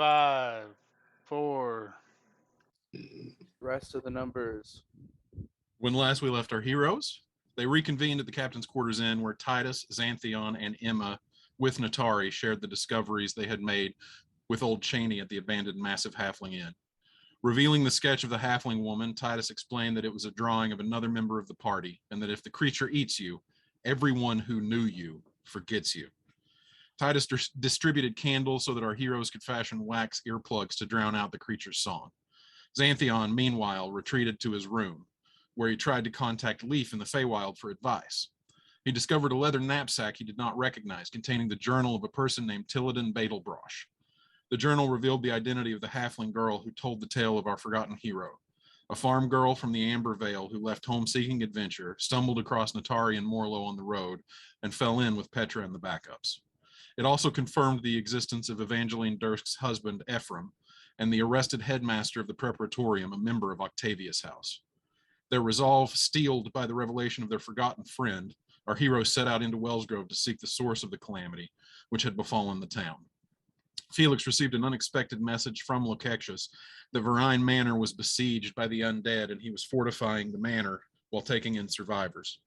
5, 4. Rest of the numbers. When last we left our heroes, they reconvened at the captain's quarters inn where Titus, Xanthion, and Emma, with Natari, shared the discoveries they had made with old Cheney at the abandoned massive halfling inn. Revealing the sketch of the halfling woman, Titus explained that it was a drawing of another member of the party, and that if the creature eats you, everyone who knew you forgets you. Titus distributed candles so that our heroes could fashion wax earplugs to drown out the creature's song. Xanthion, meanwhile, retreated to his room, where he tried to contact Leaf in the Feywild for advice. He discovered a leather knapsack he did not recognize, containing the journal of a person named Tilladin Badelbrosh. The journal revealed the identity of the halfling girl who told the tale of our forgotten hero, a farm girl from the Amber Vale who left home seeking adventure, stumbled across Natari and Morlo on the road, and fell in with Petra and the backups. It also confirmed the existence of Evangeline Dursk's husband, Ephraim, and the arrested headmaster of the Preparatorium, a member of Octavius' house. Their resolve steeled by the revelation of their forgotten friend, our heroes set out into Wellsgrove to seek the source of the calamity which had befallen the town. Felix received an unexpected message from Lokexius that Verine Manor was besieged by the undead and he was fortifying the manor while taking in survivors.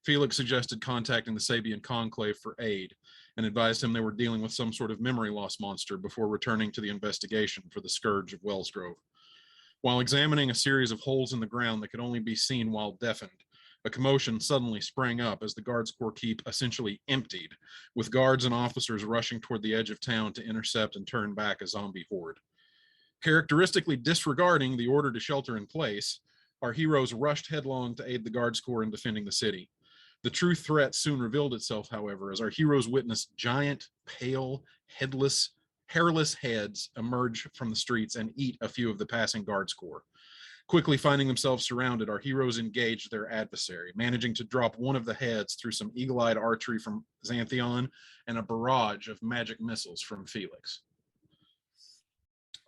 Felix suggested contacting the Sabian Conclave for aid and advised him they were dealing with some sort of memory loss monster before returning to the investigation for the Scourge of Wellsgrove. While examining a series of holes in the ground that could only be seen while deafened, a commotion suddenly sprang up as the Guards Corps keep essentially emptied, with guards and officers rushing toward the edge of town to intercept and turn back a zombie horde. Characteristically disregarding the order to shelter in place, our heroes rushed headlong to aid the Guards Corps in defending the city. The true threat soon revealed itself, however, as our heroes witnessed giant, pale, hairless heads emerge from the streets and eat a few of the passing Guards Corps. Quickly finding themselves surrounded, our heroes engaged their adversary, managing to drop one of the heads through some eagle-eyed archery from Xanthion and a barrage of magic missiles from Felix.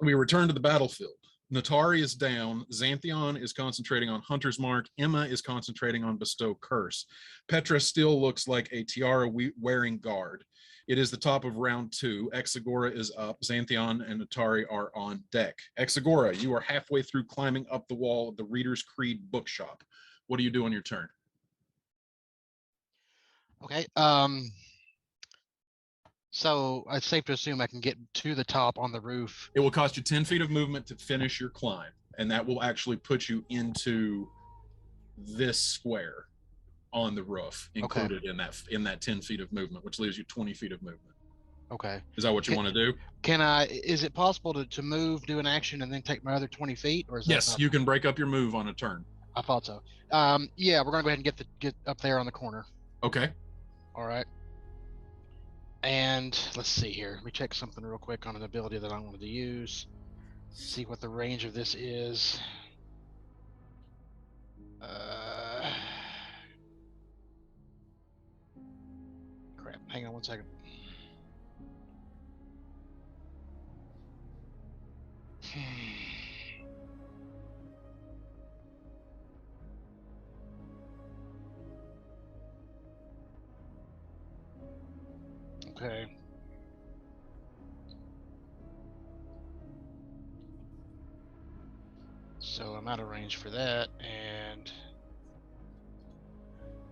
We return to the battlefield. Natari is down, Xanthion is concentrating on Hunter's Mark, Emma is concentrating on Bestow Curse. Petra still looks like a tiara-wearing guard. It is the top of round 2. Exagora is up. Xanthion and Natari are on deck. Exagora, you are halfway through climbing up the wall of the Reader's Creed bookshop. What do you do on your turn? Okay. So it's safe to assume I can get to the top on the roof. It will cost you 10 feet of movement to finish your climb, and that will actually put you into this square on the roof included in that 10 feet of movement, which leaves you 20 feet of movement. Okay. Is that what you want to do? Is it possible to move, do an action, and then take my other 20 feet? Or is that yes, you can break up your move on a turn. I thought so. Yeah, we're gonna go ahead and get up there on the corner. Okay. All right. And let's see here. Let me check something real quick on an ability that I wanted to use. See what the range of this is. Crap. Hang on one second. Okay. So I'm out of range for that, and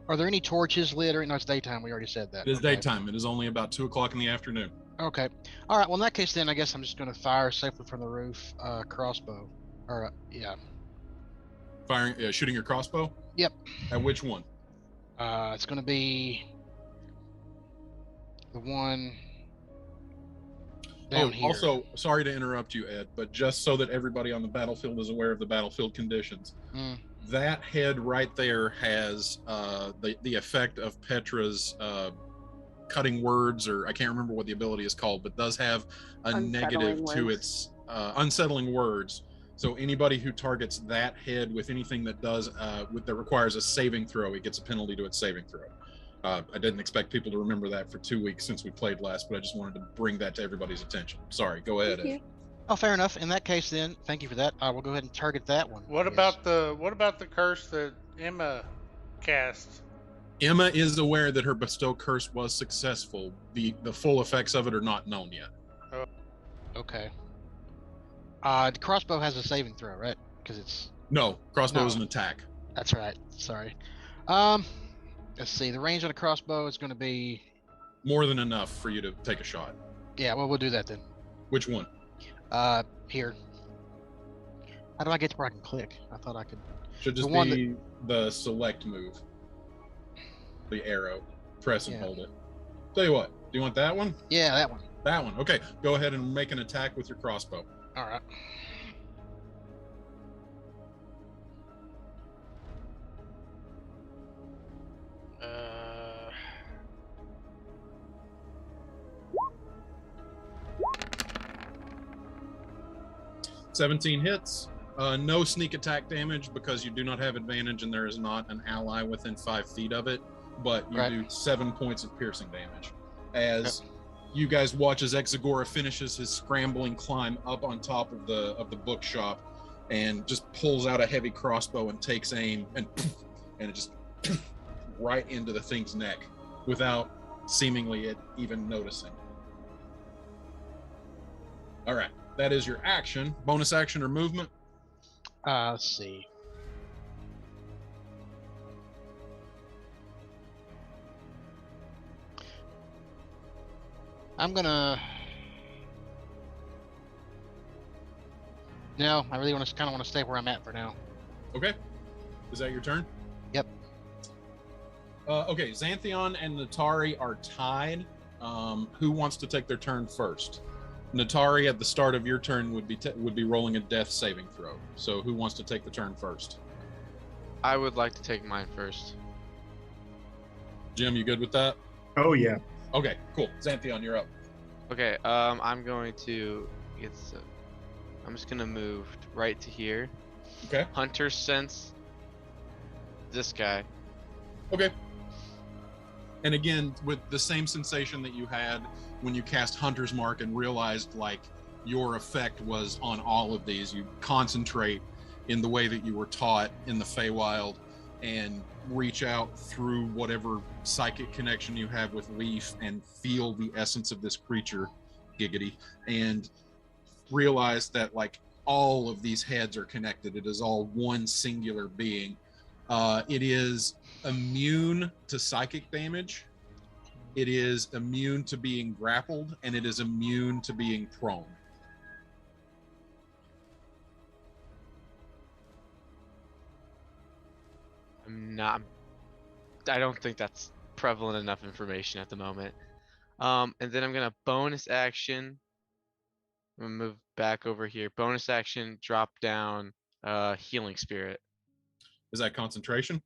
are there any torches lit? Or no, it's daytime. We already said that. It is daytime. It is only about 2 o'clock in the afternoon. Okay. All right. Well, in that case, then I guess I'm just going to fire safely from the roof, crossbow. Or yeah. Firing, shooting your crossbow. Yep. At which one? It's going to be the one down here. Also, sorry to interrupt you, Ed, but just so that everybody on the battlefield is aware of the battlefield conditions, that head right there has the effect of Petra's cutting words, or I can't remember what the ability is called, but does have a negative to its unsettling words. So anybody who targets that head with anything that does that requires a saving throw, it gets a penalty to its saving throw. I didn't expect people to remember that for 2 weeks since we played last, but I just wanted to bring that to everybody's attention. Sorry, go ahead, Ed. Oh, fair enough. In that case, then, thank you for that. I will go ahead and target that one. What about the curse that Emma cast? Emma is aware that her bestow curse was successful. The full effects of it are not known yet. Okay. The crossbow has a saving throw, right? Because it's No, crossbow is No. an attack. that's right. Sorry. Let's see. The range on a crossbow is going to be. More than enough for you to take a shot. Yeah, well, we'll do that then. Which one? Here. How do I get to where I can click? I thought I could. Should just The one be the select move. The arrow. Press and Yeah. hold it. Tell you what, do you want that one? Yeah, that one. That one. Okay, go ahead and make an attack with your crossbow. All right. Uh, 17 hits. No sneak attack damage because you do not have advantage and there is not an ally within 5 feet of it, but you Right. do 7 points of piercing damage. As you guys watch as Exagora finishes his scrambling climb up on top of the bookshop and just pulls out a heavy crossbow and takes aim and it just right into the thing's neck without seemingly it even noticing. All right, that is your action. Bonus action or movement? let's see. I'm gonna. No, I really want to kind of want to stay where I'm at for now. Okay. Is that your turn? Yep. Okay, Xanthion and Natari are tied. Who wants to take their turn first? Natari, at the start of your turn, would be rolling a death saving throw. So who wants to take the turn first? I would like to take mine first. Jim, you good with that? Oh yeah. Okay, cool. Xanthion, you're up. Okay, I'm going to I'm just gonna move right to here. Okay. Hunter sense this guy. Okay. And again, with the same sensation that you had when you cast Hunter's Mark and realized like your effect was on all of these, you concentrate in the way that you were taught in the Feywild and reach out through whatever psychic connection you have with Leaf and feel the essence of this creature, Giggity, and realize that like all of these heads are connected. It is all one singular being. It is immune to psychic damage. It is immune to being grappled, and it is immune to being prone. I don't think that's prevalent enough information at the moment. And then I'm gonna bonus action. I'm gonna move back over here. Bonus action, drop down healing spirit. Is that concentration?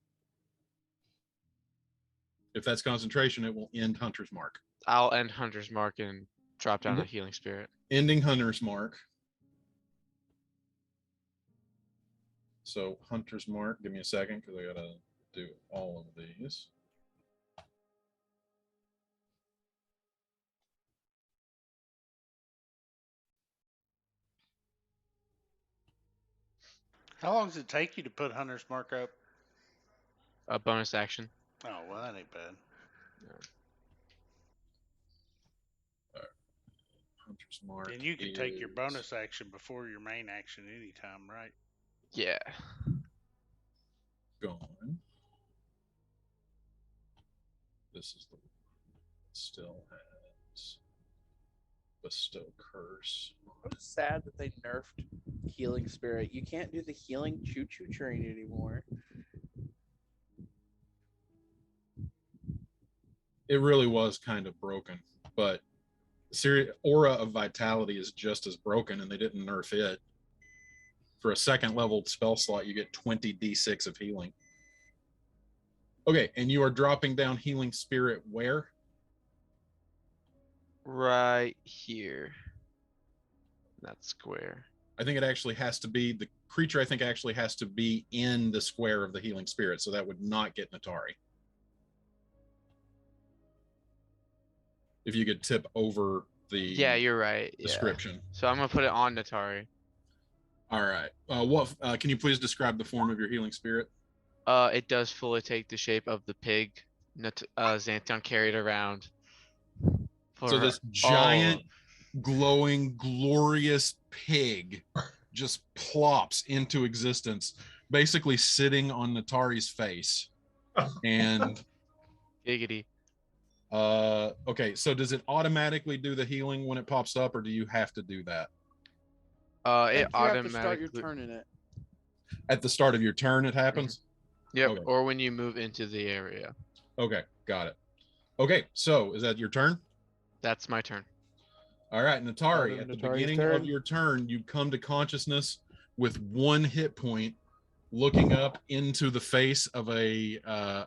If that's concentration, it will end Hunter's Mark. I'll end Hunter's Mark and drop down a Mhm. healing spirit. Ending Hunter's Mark. So Hunter's Mark, give me a second because I gotta do all of these. How long does it take you to put Hunter's Mark up? A bonus action. Oh, well, that ain't bad. Hunter's Mark. And you can take your is bonus action before your main action anytime, right? Yeah. gone. This is the still has bestow curse. I'm sad that they nerfed healing spirit. You can't do the healing choo-choo train anymore. It really was kind of broken, but Aura of Vitality is just as broken, and they didn't nerf it. For a second level spell slot, you get 20 d6 of healing. Okay, and you are dropping down healing spirit where? Right here. That square. I think it actually has to be the creature. I think actually has to be in the square of the healing spirit, so that would not get Natari. If you could tip over the Yeah, you're right. Yeah. description. So I'm gonna put it on Natari. All right. What can you please describe the form of your healing spirit? It does fully take the shape of the pig Xanthion carried around. So this giant glowing, glorious pig just plops into existence, basically sitting on Natari's face. And Giggity. okay, so does it automatically do the healing when it pops up, or do you have to do that? It You have to start automatically. your turn in it. At the start of your turn, it happens? Yep. Okay. Or when you move into the area. Okay, got it. Okay, so is that your turn? That's my turn. All right, Natari, Start at of the Natari's beginning of turn. your turn, you come to consciousness with 1 hit point, looking up into the face of a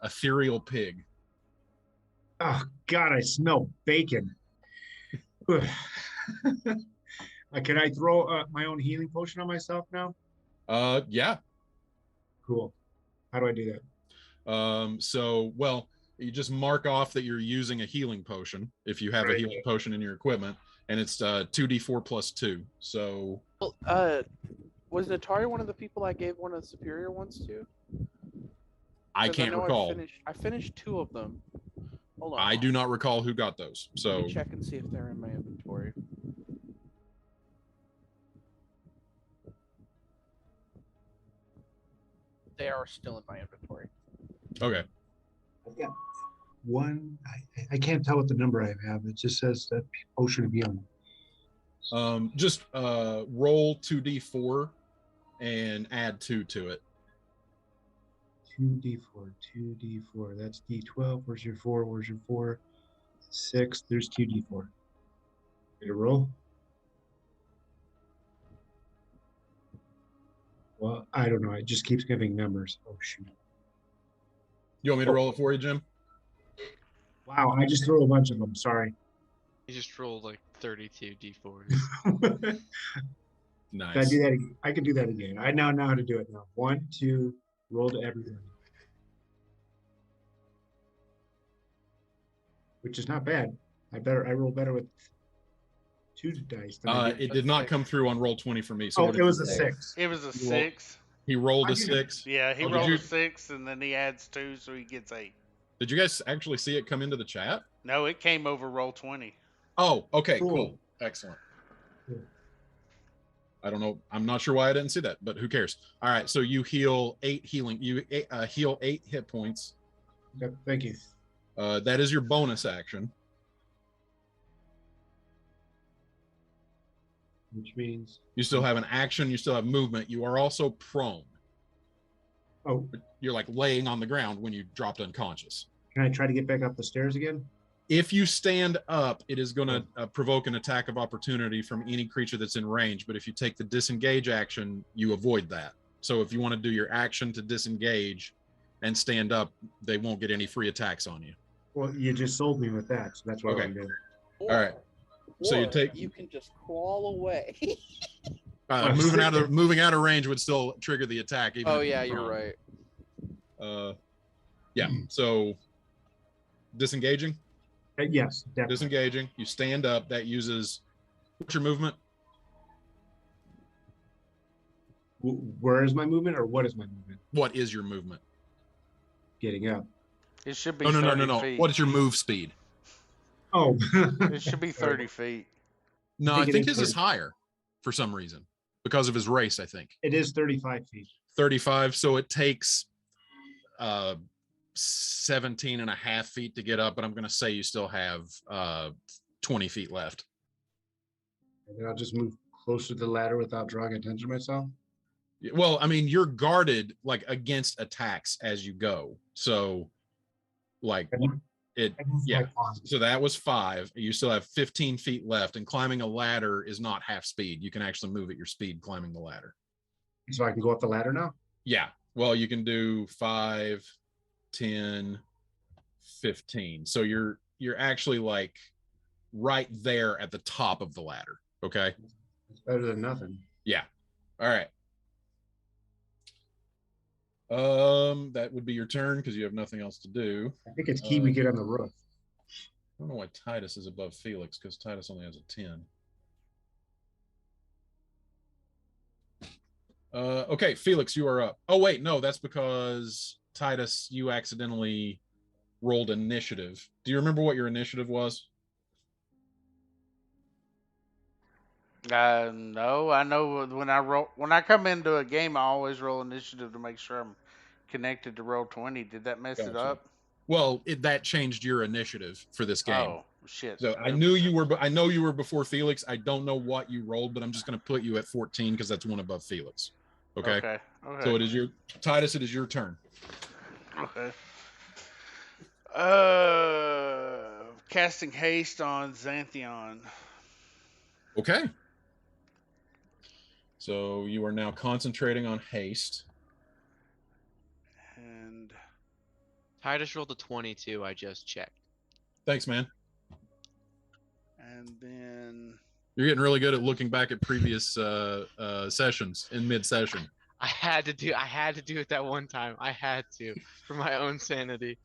ethereal pig. Oh God, I smell bacon. Can I throw my own healing potion on myself now? Yeah. Cool. How do I do that? So, well, you just mark off that you're using a healing potion if you have a Right. healing potion in your equipment, and it's 2d4 plus 2. So, Well, was Natari one of the people I gave one of the superior ones to? I 'Cause can't know recall. I finished 2 of them. Hold on. I do not recall who got those. Let So, me check and see if they're in my inventory. They are still in my inventory. okay. I've got one. I can't tell what the number I have. It just says that potion of healing. Just roll 2d4 and add 2 to it. 2d4, 2d4. That's d12. Where's your 4? Where's your 4? 6. There's 2d4. Get a roll. Well, I don't know. It just keeps giving numbers. Oh shoot! You want me to roll it for you, Jim? Wow, I just threw a bunch of them. Sorry. You just rolled like 32 d4s. Can I Nice. do that again? I can do that again. I now know how to do it now. 1, 2, roll to everyone. Which is not bad. I roll better with 2 dice than I did. It did not come through on roll 20 for me. So Oh, what did it was you a say? 6. It was a You roll- 6. He rolled I a did- 6. Yeah, he Oh, did rolled you- a 6 and then he adds 2, so he gets 8. Did you guys actually see it come into the chat? No, it came over roll 20. Oh, okay, Cool. cool. Excellent. Cool. I don't know. I'm not sure why I didn't see that, but who cares? All right, so you heal 8 healing. You heal 8 hit points. Okay, thank you. That is your bonus action. Which means, You still have an action. You still have movement. You are also prone. oh, You're like laying on the ground when you dropped unconscious. can I try to get back up the stairs again? If you stand up, it is going to provoke an attack of opportunity from any creature that's in range. But if you take the disengage action, you avoid that. So if you want to do your action to disengage and stand up, they won't get any free attacks on you. Well, you just sold me with that, so that's what Okay. I'm doing. All right. So you Or take- You can just crawl away. Moving out of range would still trigger the attack. Even Oh if yeah, you're you're prone. right. Yeah. So disengaging. Yes, definitely. Disengaging. You stand up. That uses what's your movement? Where is my movement, or what is my movement? What is your movement? Getting up. It should be No, 30 feet. What is your move speed? Oh, It should be 30 feet. No, I I think it think is his is 30. higher for some reason because of his race. I think it is 35 feet. 35. So it takes 17 and a half feet to get up, but I'm going to say you still have 20 feet left. And then I'll just move closer to the ladder without drawing attention to myself. Well, I mean, you're guarded like against attacks as you go. So like it, yeah. So that was 5. You still have 15 feet left, and climbing a ladder is not half speed. You can actually move at your speed climbing the ladder. So I can go up the ladder now? Yeah. Well, you can do 5, 10, 15. So you're actually like right there at the top of the ladder. Okay. It's better than nothing. Yeah. All right. That would be your turn because you have nothing else to do. I think it's key we get on the roof. I don't know why Titus is above Felix because Titus only has a 10. Okay, Felix, you are up. Oh, wait, no, that's because Titus, you accidentally rolled initiative. Do you remember what your initiative was? No, I know when I come into a game, I always roll initiative to make sure I'm connected to roll 20. Did that mess it Gotcha. up? Well, that changed your initiative for this game. Oh shit! So I knew you were. I know you were before Felix. I don't know what you rolled, but I'm just going to put you at 14 because that's one above Felix. Okay. Okay. So it is your Titus. It is your turn. Okay. Casting haste on Xanthion. Okay. So you are now concentrating on haste. And Titus rolled a 22. I just checked. Thanks, man. then You're getting really good at looking back at previous sessions in mid-session. I had to do it that one time. I had to for my own sanity.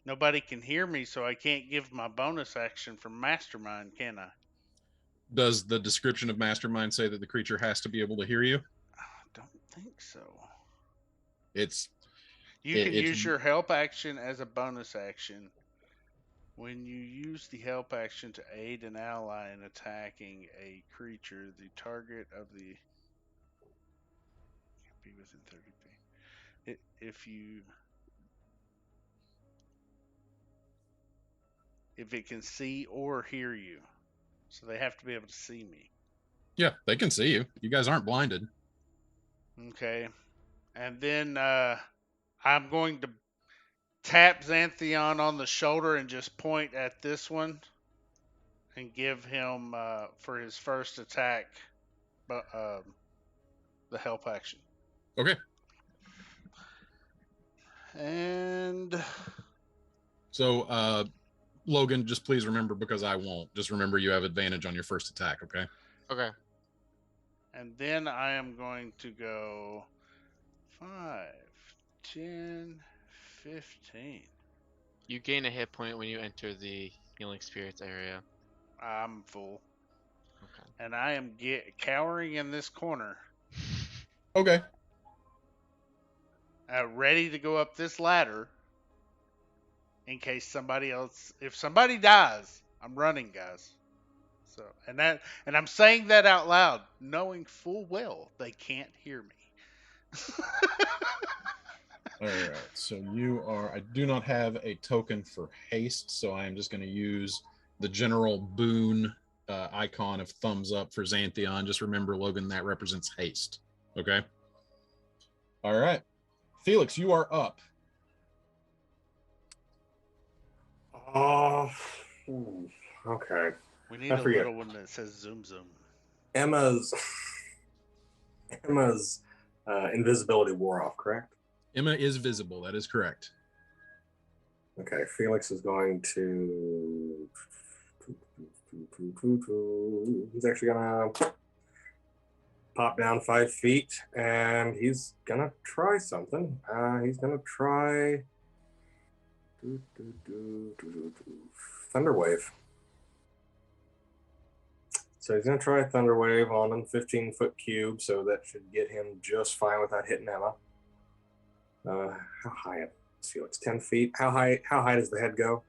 Nobody can hear me, so I can't give my bonus action from Mastermind, can I? Does the description of Mastermind say that the creature has to be able to hear you? I don't think so. You can use your help action as a bonus action. When you use the help action to aid an ally in attacking a creature, the target of the can't be within 30 feet. If it can see or hear you, so they have to be able to see me. Yeah, they can see you. You guys aren't blinded. Okay, and then I'm going to tap Xanthion on the shoulder and just point at this one and give him for his first attack the help action. Okay. And so Logan, just please remember, because I won't, just remember you have advantage on your first attack. Okay. Okay. And then I am going to go 5, 10, 15. You gain a hit point when you enter the healing spirits area. I'm full. Okay. And I am cowering in this corner. Okay. Ready to go up this ladder in case if somebody dies, I'm running, guys. So, and I'm saying that out loud, knowing full well they can't hear me. All right. So I do not have a token for haste, so I am just going to use the general boon icon of thumbs up for Xanthion. Just remember, Logan, that represents haste. Okay. All right. Felix, you are up. Okay. We need a little one that says zoom zoom. Emma's invisibility wore off, correct? Emma is visible. That is correct. Okay, Felix is going to. He's actually gonna pop down 5 feet, and he's gonna try something. He's gonna try Thunderwave. So he's gonna try Thunderwave on him, 15-foot cube, so that should get him just fine without hitting Emma. How high is Felix? 10 feet. How high does the head go?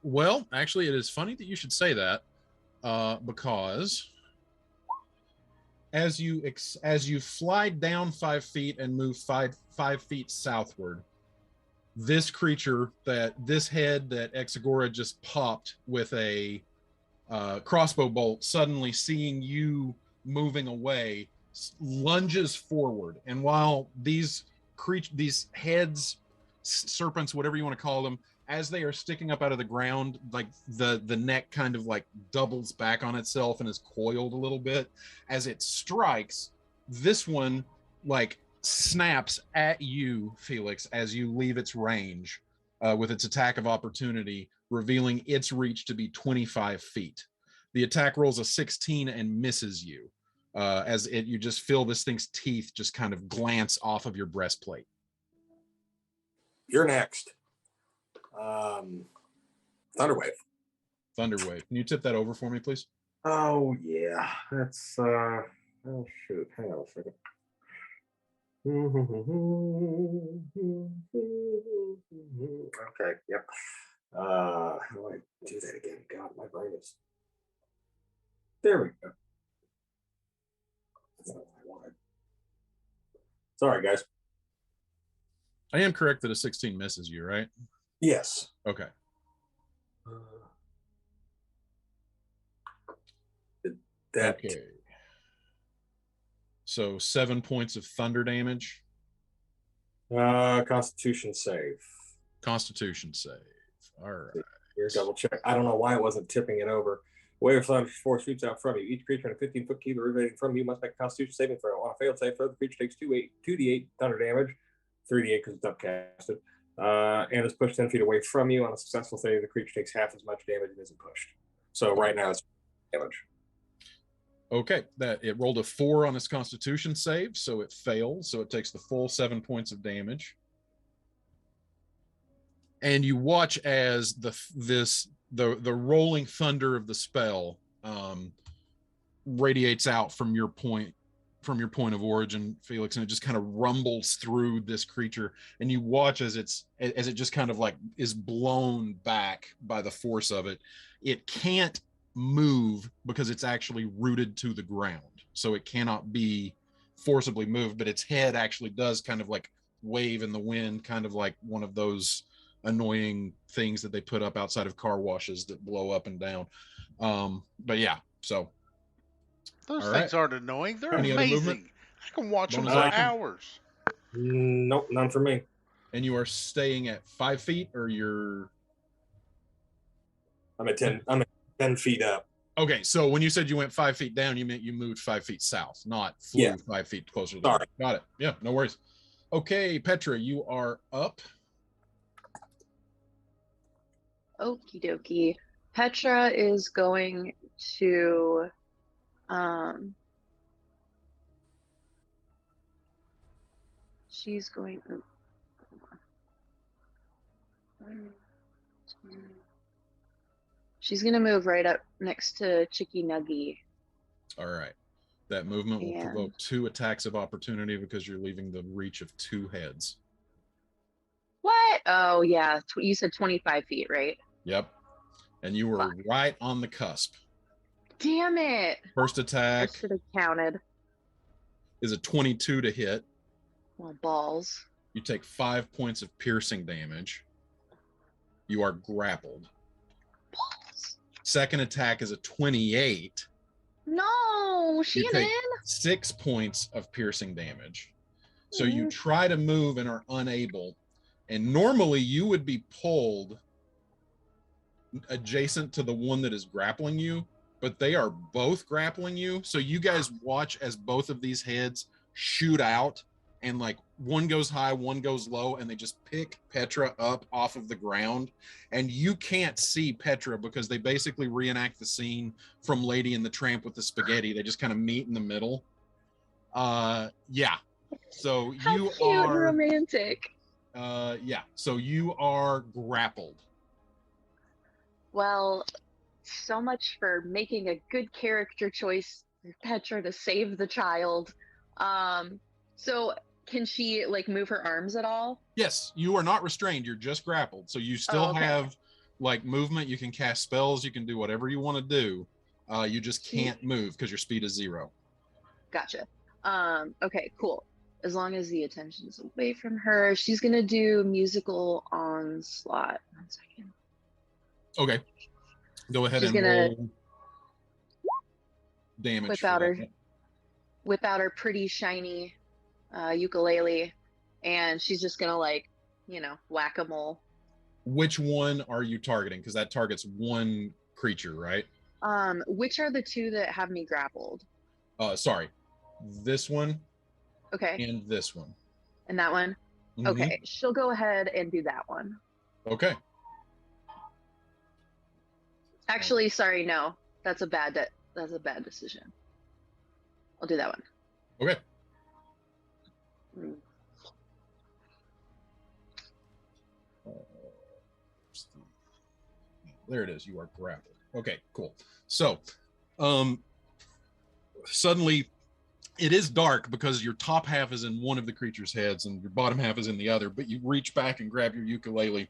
Well, actually, it is funny that you should say that, because as you fly down 5 feet and move five feet southward, this creature, this head that Exagora just popped with a crossbow bolt, suddenly seeing you moving away, lunges forward, and while these heads, serpents, whatever you want to call them, as they are sticking up out of the ground, like the neck kind of like doubles back on itself and is coiled a little bit. As it strikes, this one like snaps at you, Felix, as you leave its range with its attack of opportunity, revealing its reach to be 25 feet. The attack rolls a 16 and misses you. You just feel this thing's teeth just kind of glance off of your breastplate. You're next. Thunderwave. Thunderwave. Can you tip that over for me, please? Oh yeah, that's oh shoot. Hang on a second. Yep. How do I do that again? God, my brain is. There we go. That's not what I wanted. Sorry, guys. I am correct that a 16 misses you, right? Yes. Okay. That Okay. So 7 points of thunder damage. Constitution save. Constitution save. All right. Here, double check. I don't know why it wasn't tipping it over. Wave of thunder force shoots out from you. Each creature in a 15-foot cube originating from you must make a Constitution saving throw. On a failed save throw, the creature takes 2d8 thunder damage, 3d8 because it's upcasted, and is pushed 10 feet away from you. On a successful save, the creature takes half as much damage and isn't pushed. So right now it's damage. Okay, that it rolled a 4 on its Constitution save, so it fails. So it takes the full 7 points of damage. And you watch as the rolling thunder of the spell radiates out from your point of origin, Felix, and it just kind of rumbles through this creature. And you watch as it just kind of like is blown back by the force of it. It can't move because it's actually rooted to the ground, so it cannot be forcibly moved, but its head actually does kind of like wave in the wind, kind of like one of those annoying things that they put up outside of car washes that blow up and down. But yeah, so Those all things right. aren't annoying. They're Any other movement? amazing. I can watch them Bonus for action? hours. Nope, none for me. And you are staying at 5 feet, or you're I'm at 10 feet up. okay? So when you said you went 5 feet down, you meant you moved 5 feet south, not flew Yeah. 5 feet closer to the Sorry. ground. Got it. Yeah, no worries. Okay, Petra, you are up. Okie dokie. Petra is going to she's going she's gonna move right up next to Chicky Nuggy. All right. That movement will And- provoke 2 attacks of opportunity because you're leaving the reach of 2 heads. What? Oh yeah, you said 25 feet, right? Yep. And you were right on the cusp. Damn it! First I attack should have counted. is a 22 to hit. Well, balls. You take 5 points of piercing damage. You are grappled. Balls. Second attack is a 28. No, You Shannon. take 6 points of piercing damage. So you Mm. try to move and are unable. And normally you would be pulled adjacent to the one that is grappling you, but they are both grappling you. So you guys watch as both of these heads shoot out, and like one goes high, one goes low, and they just pick Petra up off of the ground. And you can't see Petra because they basically reenact the scene from Lady and the Tramp with the spaghetti. They just kind of meet in the middle. Yeah. So How you cute and are romantic. yeah. So you are grappled. Well, so much for making a good character choice for Petra to save the child. So can she like move her arms at all? Yes, you are not restrained. You're just grappled. So you still okay. have like movement. You can cast spells. You can do whatever you want to do. You just can't move because your speed is 0. Gotcha. Okay, cool. As long as the attention's away from her, she's gonna do musical onslaught. 1 second. Okay. Go ahead She's and gonna roll damage. whip for out that. her whip out her pretty shiny ukulele, and she's just gonna like, whack-a-mole. Which one are you targeting? Because that targets one creature, right? Which are the 2 that have me grappled? Sorry. This one Okay, and this one. and that one? Mhm. Okay, she'll go ahead and do that one. Okay. Actually, sorry, no. That's a bad decision. I'll do that one. Okay. Mm. There it is. You are grappled. Okay, cool. So, suddenly it is dark because your top half is in one of the creature's heads and your bottom half is in the other, but you reach back and grab your ukulele.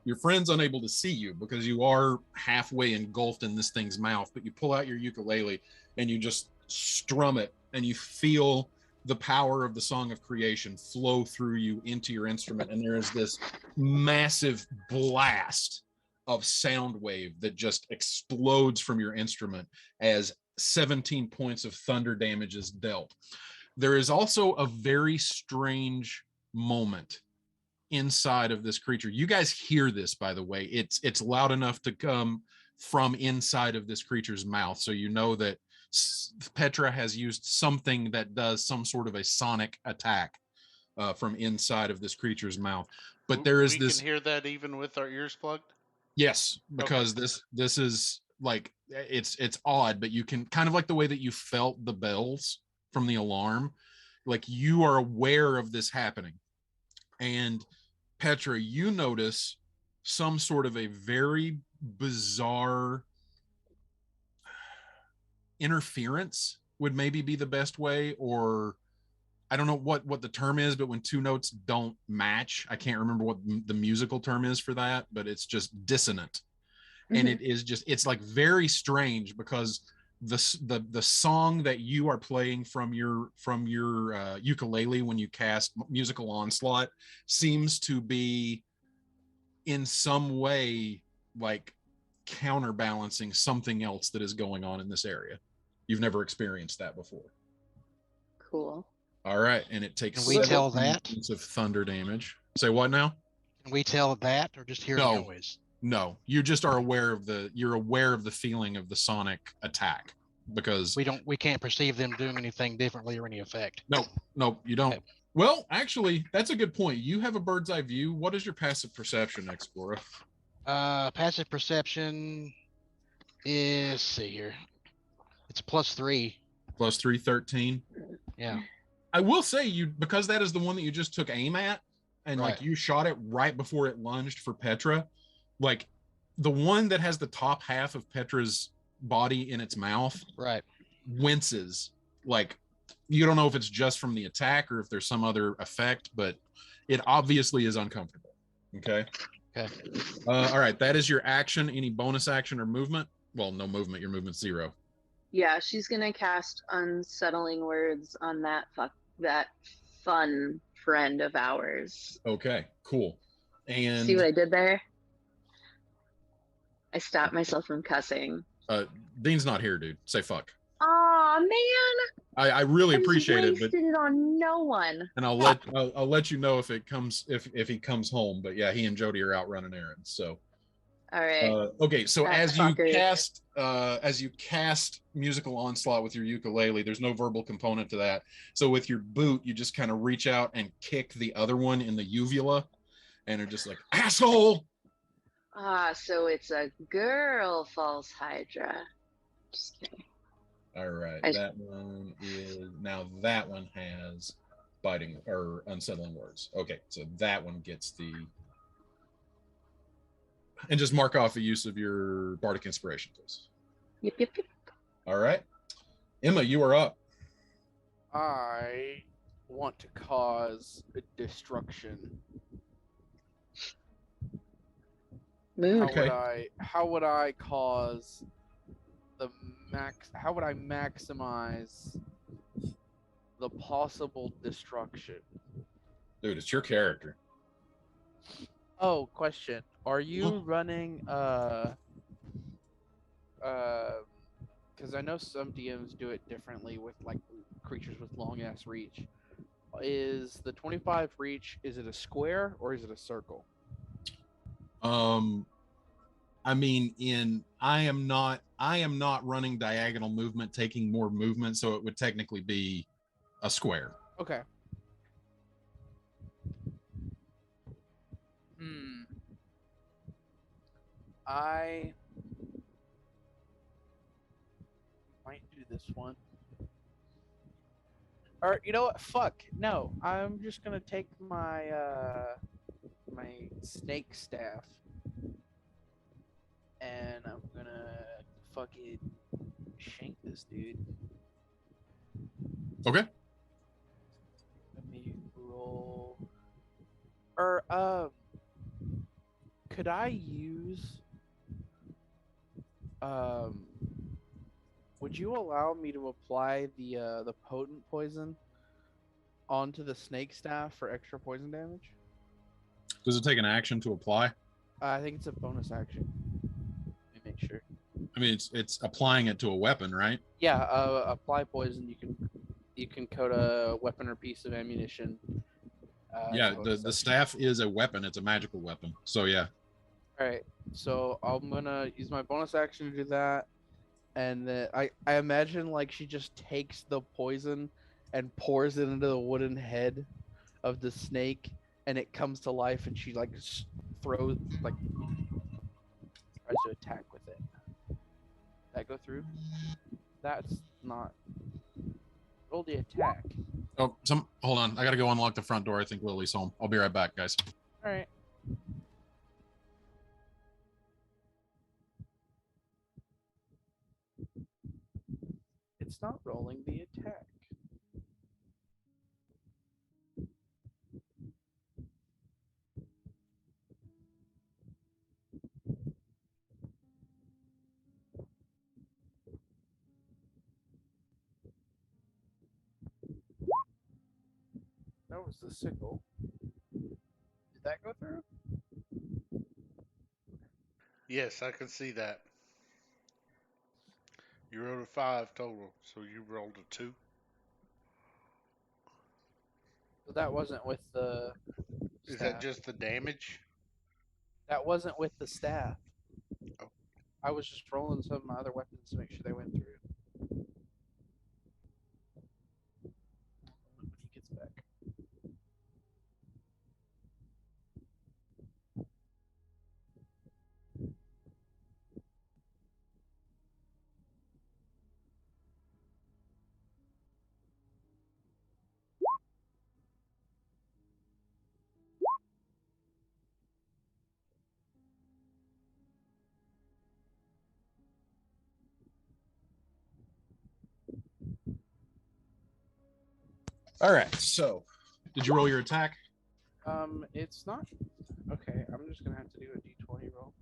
Your friend's unable to see you because you are halfway engulfed in this thing's mouth, but you pull out your ukulele and you just strum it, and you feel the power of the song of creation flow through you into your instrument. And there is this massive blast of sound wave that just explodes from your instrument as 17 points of thunder damage is dealt. There is also a very strange moment inside of this creature. You guys hear this, by the way. It's loud enough to come from inside of this creature's mouth, so you know that Petra has used something that does some sort of a sonic attack from inside of this creature's mouth. But there is we this. can hear that even with our ears plugged. Yes, because Okay. this is like it's odd, but you can kind of like the way that you felt the bells from the alarm, like you are aware of this happening. And Petra, you notice some sort of a very bizarre interference would maybe be the best way, or I don't know what the term is, but when two notes don't match, I can't remember what the musical term is for that, but it's just dissonant. And it is just, it's like very strange because the song that you are playing from your ukulele when you cast Musical Onslaught seems to be in some way like counterbalancing something else that is going on in this area. You've never experienced that before. Cool. All right, and it takes Can we tell 17 that? points of thunder damage. Say what now? Can we tell that, or just hear the No. noise? No, you just are aware of the feeling of the sonic attack because We can't perceive them doing anything differently or any effect. Nope, you don't. Okay. Well, actually, that's a good point. You have a bird's eye view. What is your passive perception, Explorer? Passive perception is, let's see here. It's +3. Plus 3, 13. Yeah. I will say because that is the one that you just took aim at, and like Right. you shot it right before it lunged for Petra. Like the one that has the top half of Petra's body in its mouth Right. winces. Like you don't know if it's just from the attack or if there's some other effect, but it obviously is uncomfortable. Okay. Okay. All right, that is your action. Any bonus action or movement? Well, no movement. Your movement's 0. Yeah, she's gonna cast Unsettling Words on that fun friend of ours. Okay, cool. And See what I did there? I stopped myself from cussing. Dean's not here, dude. Say fuck. Aw, man! I really I just appreciate it, wasted it on no one. and I'll let you know if he comes home. But yeah, he and Jody are out running errands. So All right. okay, so That as fucker. you cast Musical Onslaught with your ukulele, there's no verbal component to that. So with your boot, you just kind of reach out and kick the other one in the uvula, and are just like asshole. So it's a girl false Hydra. Just kidding. All right, I- that one has biting or unsettling words. Okay, so that one gets and just mark off the use of your bardic inspiration, please. Yep. All right, Emma, you are up. I want to cause a destruction. Mood. Okay. How would I cause the max? How would I maximize the possible destruction? Dude, it's your character. Oh, question. Are you Huh? running because I know some DMs do it differently with like creatures with long ass reach. Is the 25 reach, is it a square or is it a circle? I mean, I am not running diagonal movement, taking more movement, so it would technically be a square. Okay. I might do this one. Or you know what? Fuck. No. I'm just gonna take my my snake staff and I'm gonna fucking shank this dude. Okay. Let me roll. Could I use would you allow me to apply the potent poison onto the snake staff for extra poison damage? Does it take an action to apply? I think it's a bonus action. Let me make sure. I mean, it's applying it to a weapon, right? Yeah, apply poison. You can coat a weapon or piece of ammunition. Yeah, the staff is a weapon. It's a magical weapon. So yeah. All right, so I'm gonna use my bonus action to do that, and then I imagine like she just takes the poison and pours it into the wooden head of the snake, and it comes to life, and she like tries to attack with it. That go through? That's not. Roll the attack. Oh, hold on. I gotta go unlock the front door. I think Lily's home. I'll be right back, guys. All right. It's not rolling the attack. That was the sickle. Did that go through? Yes, I can see that. You rolled a 5 total, so you rolled a 2. So that wasn't with the Is staff. that just the damage? That wasn't with the staff. Oh. I was just rolling some of my other weapons to make sure they went through. When he gets back. All right. So, did you roll your attack? It's not. Okay, I'm just gonna have to do a d20 roll.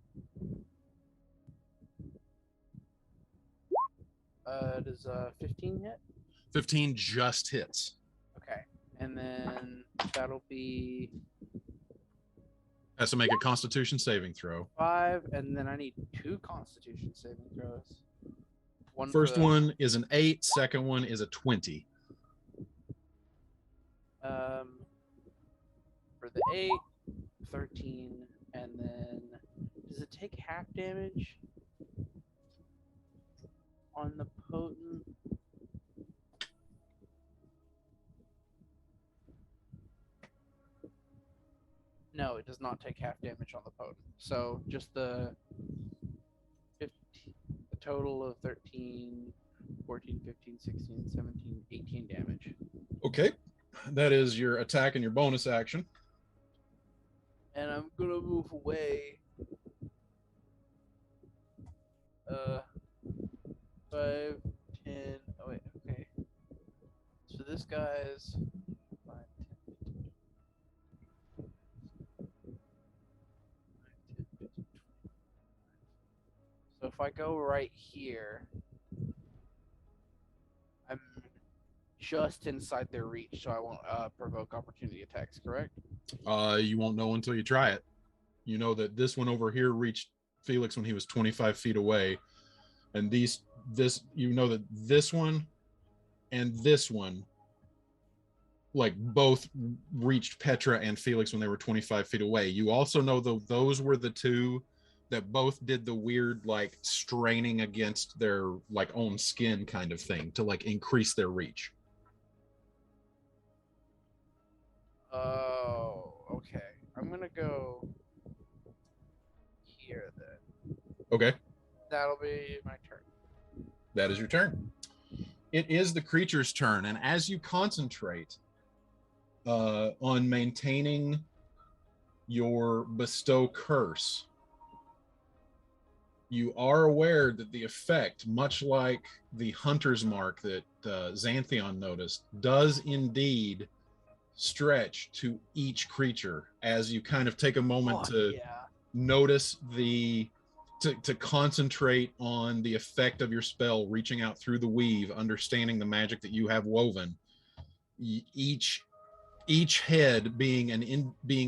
Does 15 hit? 15 just hits. Okay, and then that'll be Has to make a Constitution saving throw. 5, and then I need 2 Constitution saving throws. One for First the- one is an 8. Second one is a 20. For the 8, 13, and then does it take half damage on the potent? No, it does not take half damage on the potent. So just the 15, a total of 13, 14, 15, 16, 17, 18 damage. Okay. That is your attack and your bonus action. And I'm gonna move away. 5, 10. Oh wait, okay. So this guy's 5, 10, 15, 20. So if I go right here, I'm just inside their reach, so I won't provoke opportunity attacks, correct? You won't know until you try it. You know that this one over here reached Felix when he was 25 feet away, and you know that this one and this one, like, both reached Petra and Felix when they were 25 feet away. You also know those were the two that both did the weird, like, straining against their, like, own skin kind of thing to, like, increase their reach. Oh, okay. I'm gonna go here then. Okay. That'll be my turn. That is your turn. It is the creature's turn, and as you concentrate on maintaining your bestow curse, you are aware that the effect, much like the hunter's mark that Xanthion noticed, does indeed stretch to each creature as you kind of take a moment to notice to concentrate on the effect of your spell reaching out through the weave, understanding the magic that you have woven. Each head being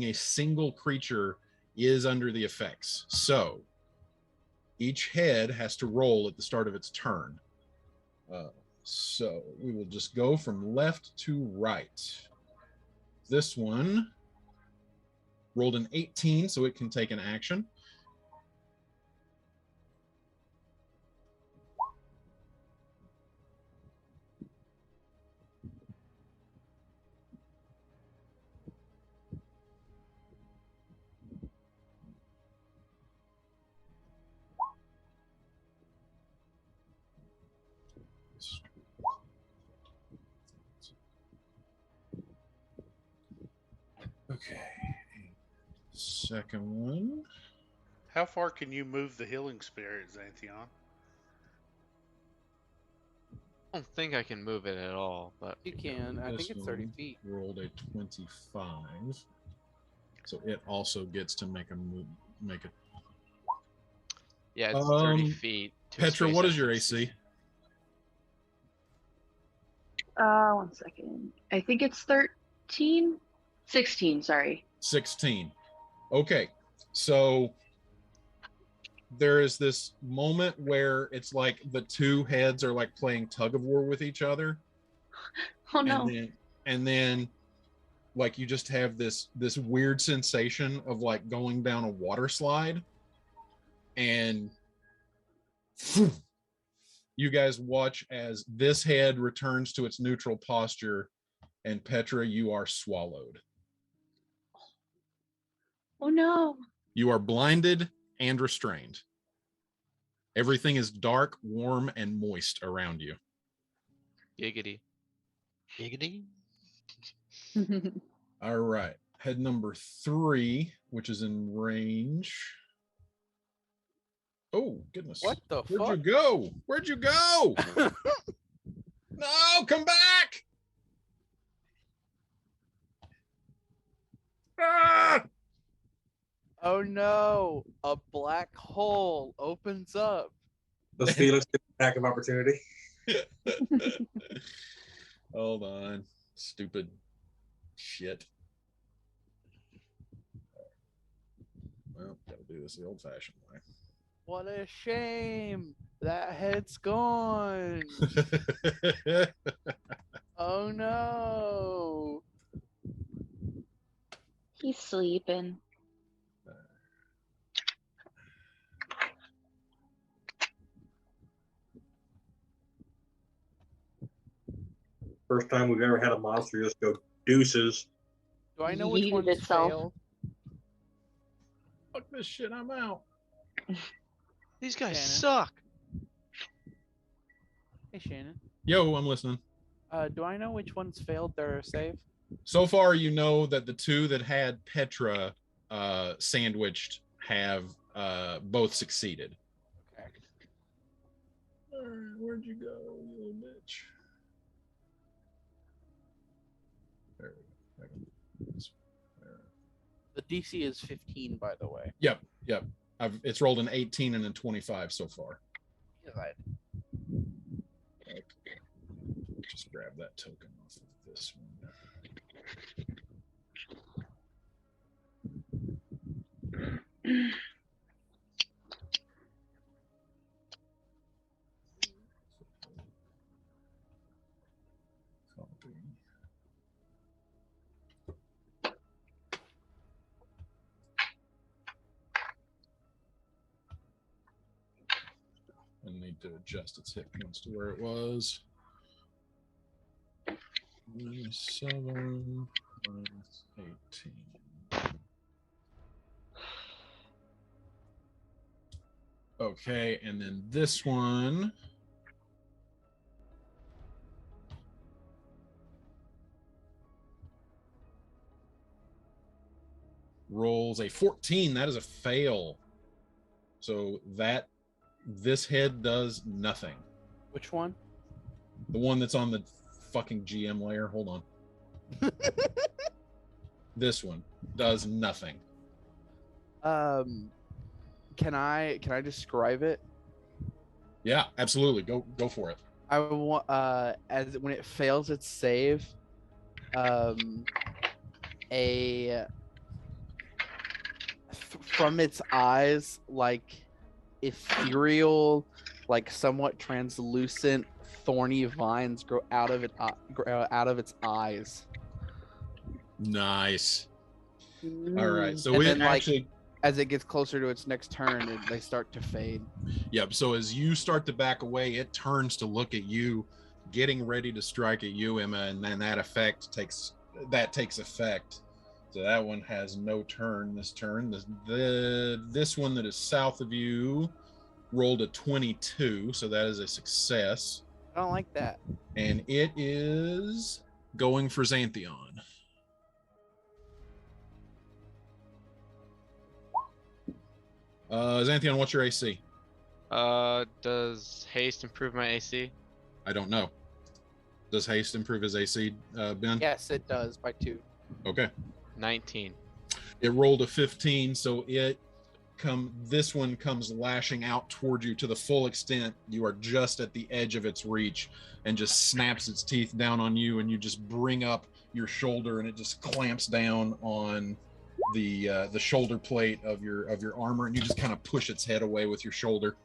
a single creature is under the effects. So each head has to roll at the start of its turn. So we will just go from left to right. This one rolled an 18, so it can take an action. Okay. Second one. How far can you move the healing spirit, Xanthion? I don't think I can move it at all, but You can. I think This it's 30 one feet. Rolled a 25. So it also gets to make a move. yeah, it's 30 Um, feet. To a Petra, space what I is your can AC? see. 1 second. I think it's 13? 16, sorry. 16. Okay. So there is this moment where it's like the two heads are like playing tug of war with each other. Oh no. And then like you just have this weird sensation of like going down a water slide, and you guys watch as this head returns to its neutral posture, and Petra, you are swallowed. Oh no. You are blinded and restrained. Everything is dark, warm, and moist around you. Giggity. Giggity. All right. Head number 3, which is in range. Oh, goodness. What the Where'd fuck? you go? Where'd you go? No, come back! Ah! Oh no! A black hole opens up. Does Felix get an attack of opportunity? Hold on. Stupid shit. Well, gotta do this the old-fashioned What a shame! That head's gone. way. Oh no! He's sleeping. First time we've ever had a monster just go deuces. Do I know which Yeeted one's itself. failed? Fuck this shit, I'm out. These guys Shannon? suck. Hey Shannon. Yo, I'm listening. Do I know which one's failed their save? So far, you know that the two that had Petra sandwiched have both succeeded. Okay. All right, where'd you go, you little bitch? There we go. There. The DC is 15, by the way. Yep. It's rolled an 18 and a 25 so far. God. Just grab that token off of this one. Copy. I need to adjust its hit points to where it was. 7 minus 18. Okay, and then this one rolls a 14. That is a fail. So that This head does nothing. Which one? The one that's on the fucking GM layer. Hold on. This one does nothing. Can I describe it? Yeah, absolutely. Go for it. I want as when it fails its save, from its eyes, like ethereal, like somewhat translucent, thorny vines grow out of its eyes. Nice. All right. So And it then, like, actually, as it gets closer to its next turn, they start to fade. yep. So as you start to back away, it turns to look at you, getting ready to strike at you, Emma, and then that takes effect. So that one has no turn this turn. This one that is south of you rolled a 22, so that is a success. I don't like that. And it is going for Xanthion. Xanthion, what's your AC? Does haste improve my AC? I don't know. Does haste improve his AC, Ben? Yes, it does by 2. Okay. 19. It rolled a 15, so this one comes lashing out toward you to the full extent. You are just at the edge of its reach and just snaps its teeth down on you, and you just bring up your shoulder and it just clamps down on the shoulder plate of your armor, and you just kind of push its head away with your shoulder.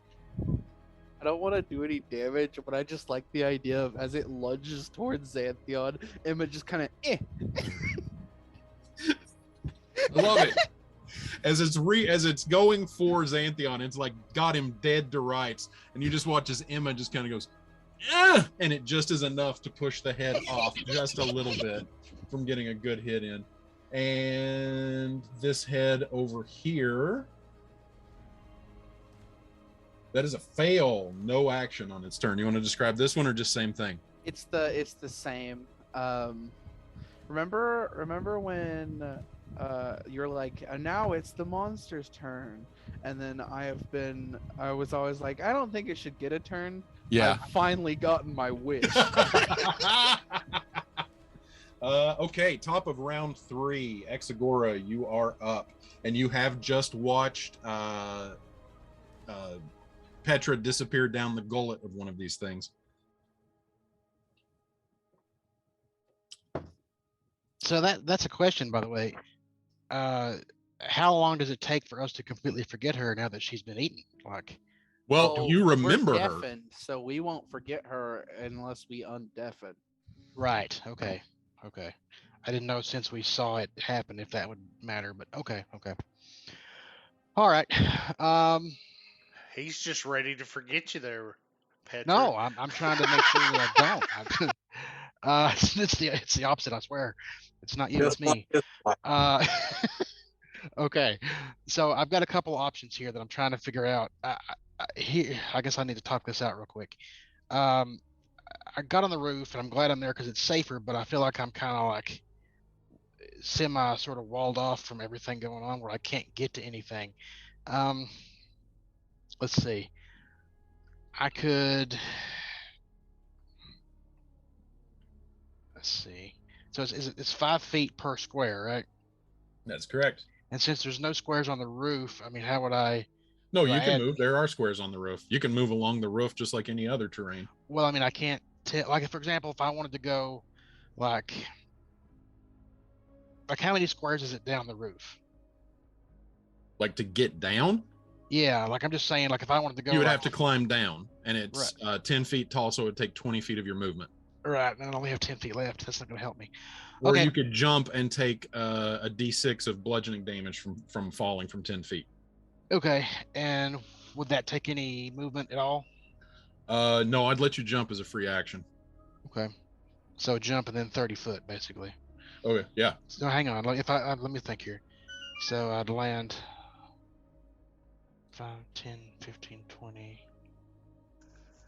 I don't want to do any damage, but I just like the idea of as it lunges towards Xanthion, Emma just kind of I love it. As it's going for Xanthion, it's like got him dead to rights, and you just watch as Emma just kind of goes, and it just is enough to push the head off just a little bit from getting a good hit in. And this head over here, that is a fail. No action on its turn. You want to describe this one or just same thing? It's the same. Remember when you're like, now it's the monster's turn, and then I was always like, I don't think it should get a turn. Yeah. I've finally gotten my wish. Okay, top of round 3, Exagora, you are up, and you have just watched Petra disappear down the gullet of one of these things. So that's a question, by the way. How long does it take for us to completely forget her now that she's been eaten? Like, well, Oh, you we're remember her. deafened, so we won't forget her unless we undeafen. right? Okay. I didn't know since we saw it happen if that would matter, but okay. All right. He's just ready to forget you there, Petra. No, I'm trying to make sure that I don't. It's the opposite. I swear. It's not you. It's me. Okay. So I've got a couple options here that I'm trying to figure out. I guess I need to talk this out real quick. I got on the roof, and I'm glad I'm there because it's safer. But I feel like I'm kind of like semi sort of walled off from everything going on, where I can't get to anything. Let's see. I could. Let's see. So it's 5 feet per square, right? That's correct. And since there's no squares on the roof, I mean, how would I? No, do you I can add- move. There are squares on the roof. You can move along the roof just like any other terrain. Well, I mean, I can't tell. Like, for example, if I wanted to go, like how many squares is it down the roof? Like to get down, Yeah, like I'm just saying, like if I wanted to go, you would like, have to climb down, and it's 10 feet tall, so it would take 20 feet of your movement. Right, and I only have 10 feet left. That's not going to help me. Or Okay. you could jump and take a d6 of bludgeoning damage from falling from 10 feet. Okay, and would that take any movement at all? No, I'd let you jump as a free action. Okay, so jump and then 30 foot basically. Okay, yeah. So hang on, let me think here. So I'd land 5, 10, 15, 20.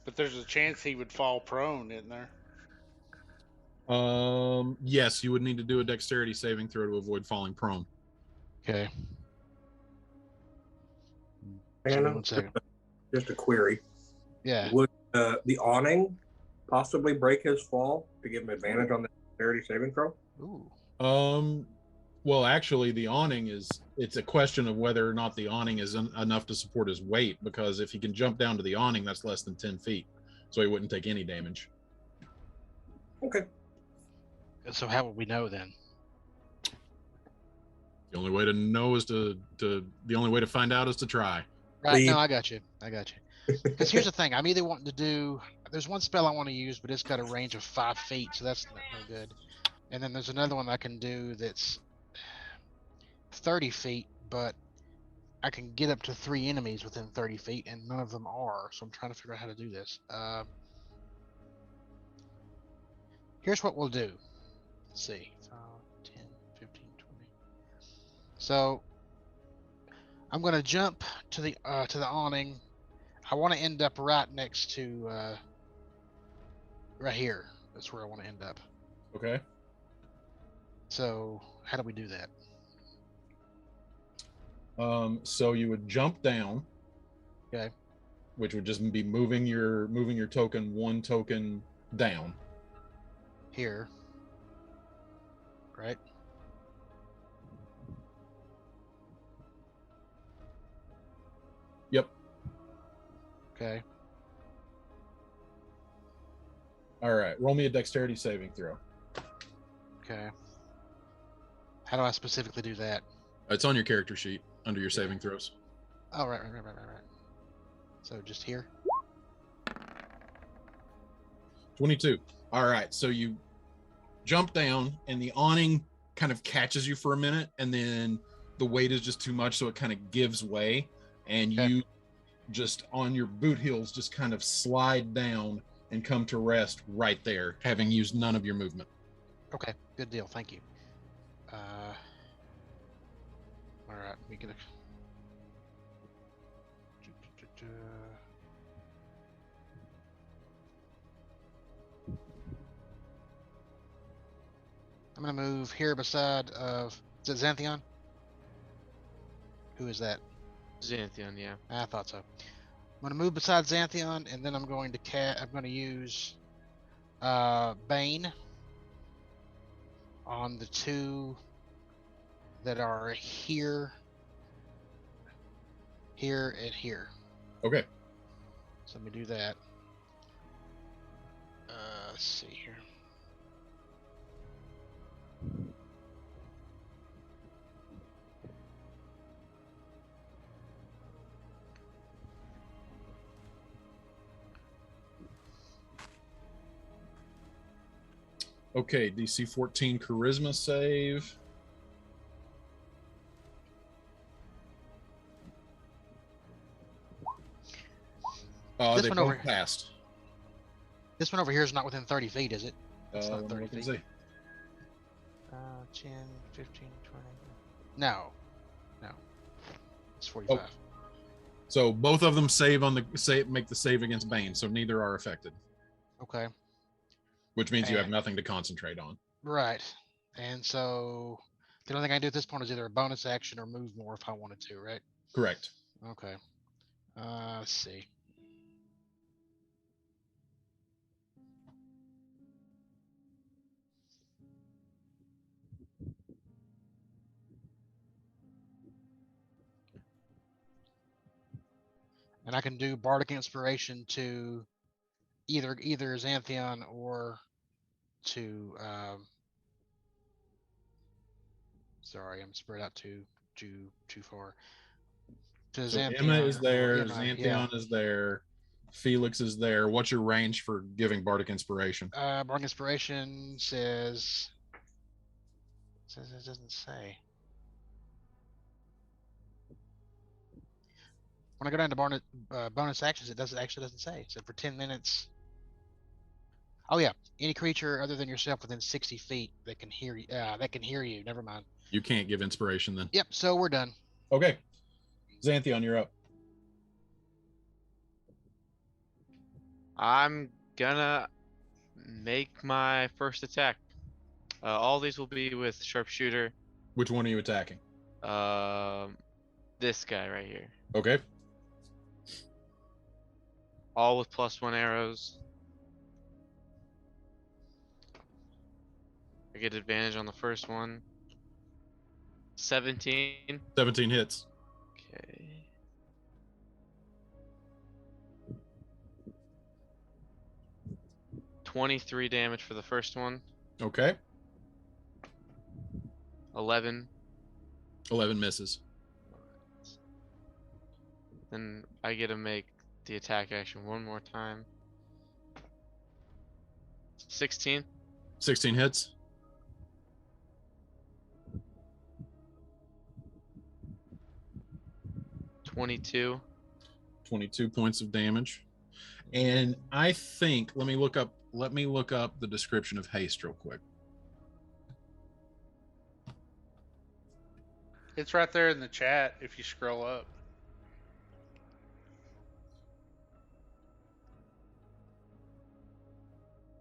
But there's a chance he would fall prone, isn't there? Yes, you would need to do a dexterity saving throw to avoid falling prone. Okay. Hang Give me on. 1 second. Just a query. Yeah. Would the awning possibly break his fall to give him advantage on the dexterity saving throw? Ooh. Well, actually, the awning it's a question of whether or not the awning is enough to support his weight, because if he can jump down to the awning, that's less than 10 feet. So he wouldn't take any damage. Okay. So how would we know then? The only way to know is the only way to find out is to try. Right. Lead. No, I got you. Because here's the thing. I'm either wanting to do. There's one spell I want to use, but it's got a range of 5 feet, so that's no good. And then there's another one I can do that's 30 feet, but I can get up to 3 enemies within 30 feet, and none of them are. So I'm trying to figure out how to do this. Here's what we'll do. Let's see. 5, 10, 15, 20. So I'm going to jump to the awning. I want to end up right next to right here. That's where I want to end up. Okay. So how do we do that? So you would jump down. Okay. Which would just be moving your token 1 token down. Here. Right? Yep. Okay. All right. Roll me a dexterity saving throw. Okay. How do I specifically do that? It's on your character sheet under your saving throws. Oh, right. So just here? 22. All right. So you jump down and the awning kind of catches you for a minute, and then the weight is just too much, so it kind of gives way, and Okay. you just on your boot heels just kind of slide down and come to rest right there, having used none of your movement. Okay. Good deal. Thank you. All right. We get a. I'm gonna move here beside of. Is it Xanthion? Who is that? Xanthion, yeah. I thought so. I'm gonna move beside Xanthion, and then I'm going to I'm gonna use Bane on the 2 that are here, and here. Okay. So let me do that. Let's see here. Okay, DC 14 charisma save. This They one both over- passed. This one over here is not within 30 feet, is it? It's not Let me 30 look and feet. see. 10, 15, 20. No. It's 45. So both of them make the save against Bane, so neither are affected, Okay. which means you have And- nothing to concentrate on. Right. And so the only thing I can do at this point is either a bonus action or move more if I wanted to, right? Correct. Okay. Let's see. And I can do Bardic Inspiration to either Xanthion or to sorry, I'm spread out too far. To So Xanthion Emma is or there, Emma, Xanthion yeah. is there, Felix is there. What's your range for giving Bardic Inspiration? Bardic Inspiration says it doesn't say. When I go down to bonus actions, it actually doesn't say. It said for 10 minutes. Oh yeah, any creature other than yourself within 60 feet that can hear you. That can hear you. Never mind. You can't give inspiration then. Yep. So we're done. Okay. Xanthion, you're up. I'm gonna make my first attack. All these will be with sharpshooter. Which one are you attacking? This guy right here. Okay. all with +1 arrows. I get advantage on the first one. 17. 17 hits. Okay. $23 damage for the first one. Okay. 11. 11 misses. Then I get to make the attack action one more time. 16. 16 hits. 22. 22 points of damage. And I think let me look up the description of haste real quick. It's right there in the chat if you scroll up.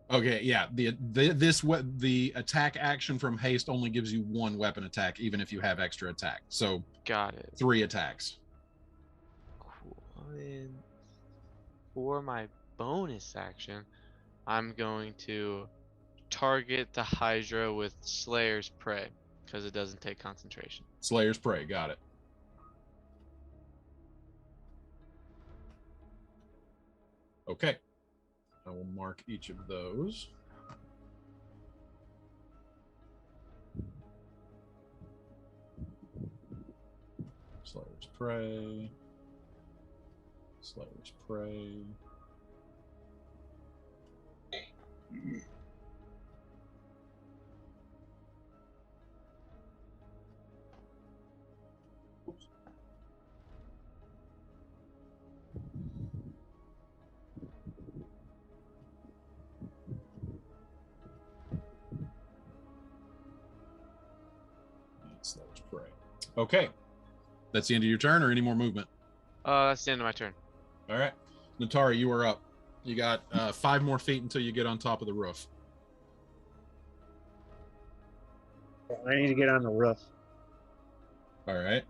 Okay, yeah. The attack action from haste only gives you 1 weapon attack, even if you have extra attack. So Got it. 3 attacks. Cool. And for my bonus action, I'm going to target the Hydra with Slayer's Prey because it doesn't take concentration. Slayer's Prey, got it. Okay. I will mark each of those. Slayer's Prey. Slayer's Prey. Oops. Slayer's Prey. Okay. That's the end of your turn, or any more movement? That's the end of my turn. All right. Natari, you are up. You got 5 more feet until you get on top of the roof. I need to get on the roof. All right.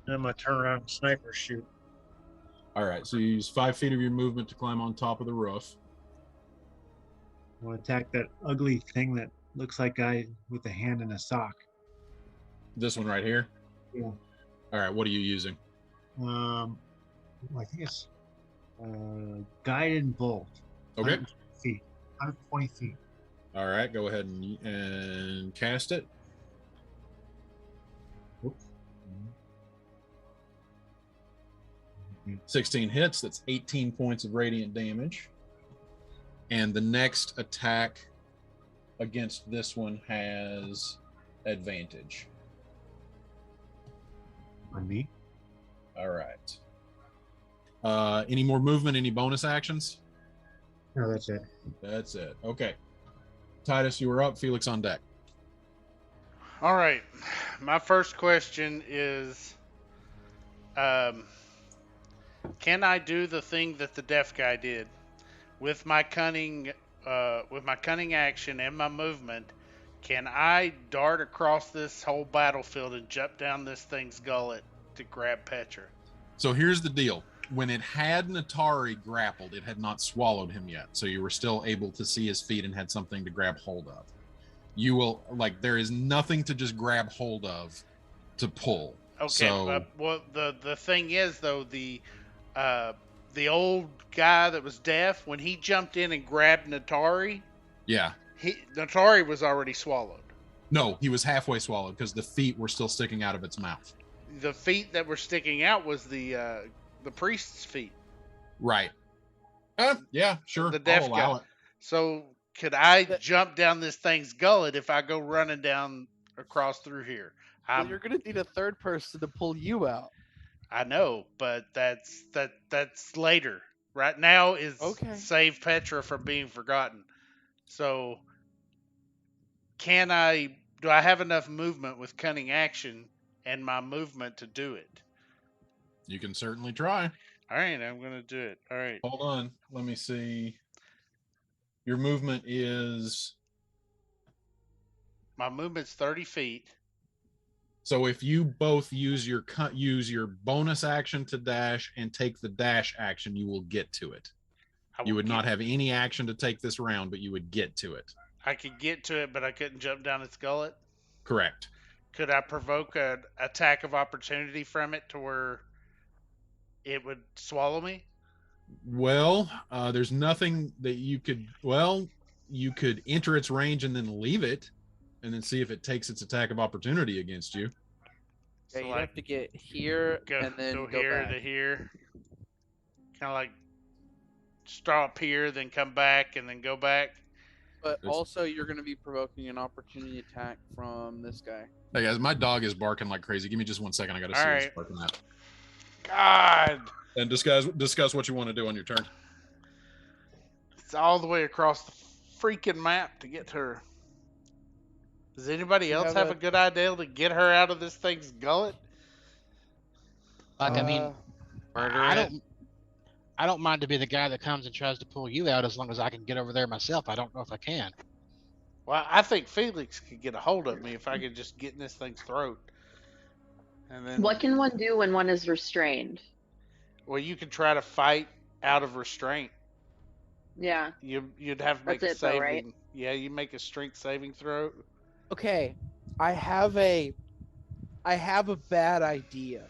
Then I'm gonna turn around and sniper shoot. All right. So you use 5 feet of your movement to climb on top of the roof. I'm gonna attack that ugly thing that looks like guy with a hand in a sock. This one right here. Yeah. All right. What are you using? I think it's guided bolt. Okay. 120 feet. 120 feet. All right. Go ahead and cast it. Whoops. 16 hits. That's 18 points of radiant damage. And the next attack against this one has advantage. On me. All right. Any more movement? Any bonus actions? No, that's it. That's it. Okay. Titus, you were up. Felix on deck. All right. My first question is, can I do the thing that the deaf guy did with my cunning action and my movement? Can I dart across this whole battlefield and jump down this thing's gullet to grab Petra? So here's the deal. When it had Natari grappled, it had not swallowed him yet. So you were still able to see his feet and had something to grab hold of. You will, there is nothing to just grab hold of to pull. Okay, So, well, the thing is, though, the old guy that was deaf, when he jumped in and grabbed Natari, yeah. Natari was already swallowed. No, he was halfway swallowed because the feet were still sticking out of its mouth. The feet that were sticking out was the priest's feet. Right. Yeah, sure. The deaf I'll allow guy. it. So could I jump down this thing's gullet if I go running down across through here? Well, you're gonna need a third person to pull you out. I know, but that's later. Right now is Okay. save Petra from being forgotten. So do I have enough movement with cunning action and my movement to do it? You can certainly try. All right, I'm going to do it. All right. Hold on. Let me see. Your movement is... My movement's 30 feet. So if you both use your bonus action to dash and take the dash action, you will get to it. You would not have any action to take this round, but you would get to it. I could get to it, but I couldn't jump down its gullet. Correct. Could I provoke an attack of opportunity from it to where it would swallow me? Well, there's nothing that you could. Well, you could enter its range and then leave it, and then see if it takes its attack of opportunity against you. Yeah, So, you like, have to get here and then go go here back. to here. Kind of like stop here, then come back, and then go back. But It's- also, you're going to be provoking an opportunity attack from this guy. Hey guys, my dog is barking like crazy. Give me just 1 second. I got to see All what's right. barking at. God, And discuss what you want to do on your turn. it's all the way across the freaking map to get to her. Does anybody You else have have a- a good idea to get her out of this thing's gullet? Like, I mean, Uh, Murder I it. don't mind to be the guy that comes and tries to pull you out as long as I can get over there myself. I don't know if I can. Well, I think Felix could get a hold of me if I could just get in this thing's throat. And then, What can one do when one is restrained? well, you could try to fight out of restraint. Yeah. You'd have to make That's a it, though, saving. right? Yeah, you make a strength saving throw. okay, I have a bad idea.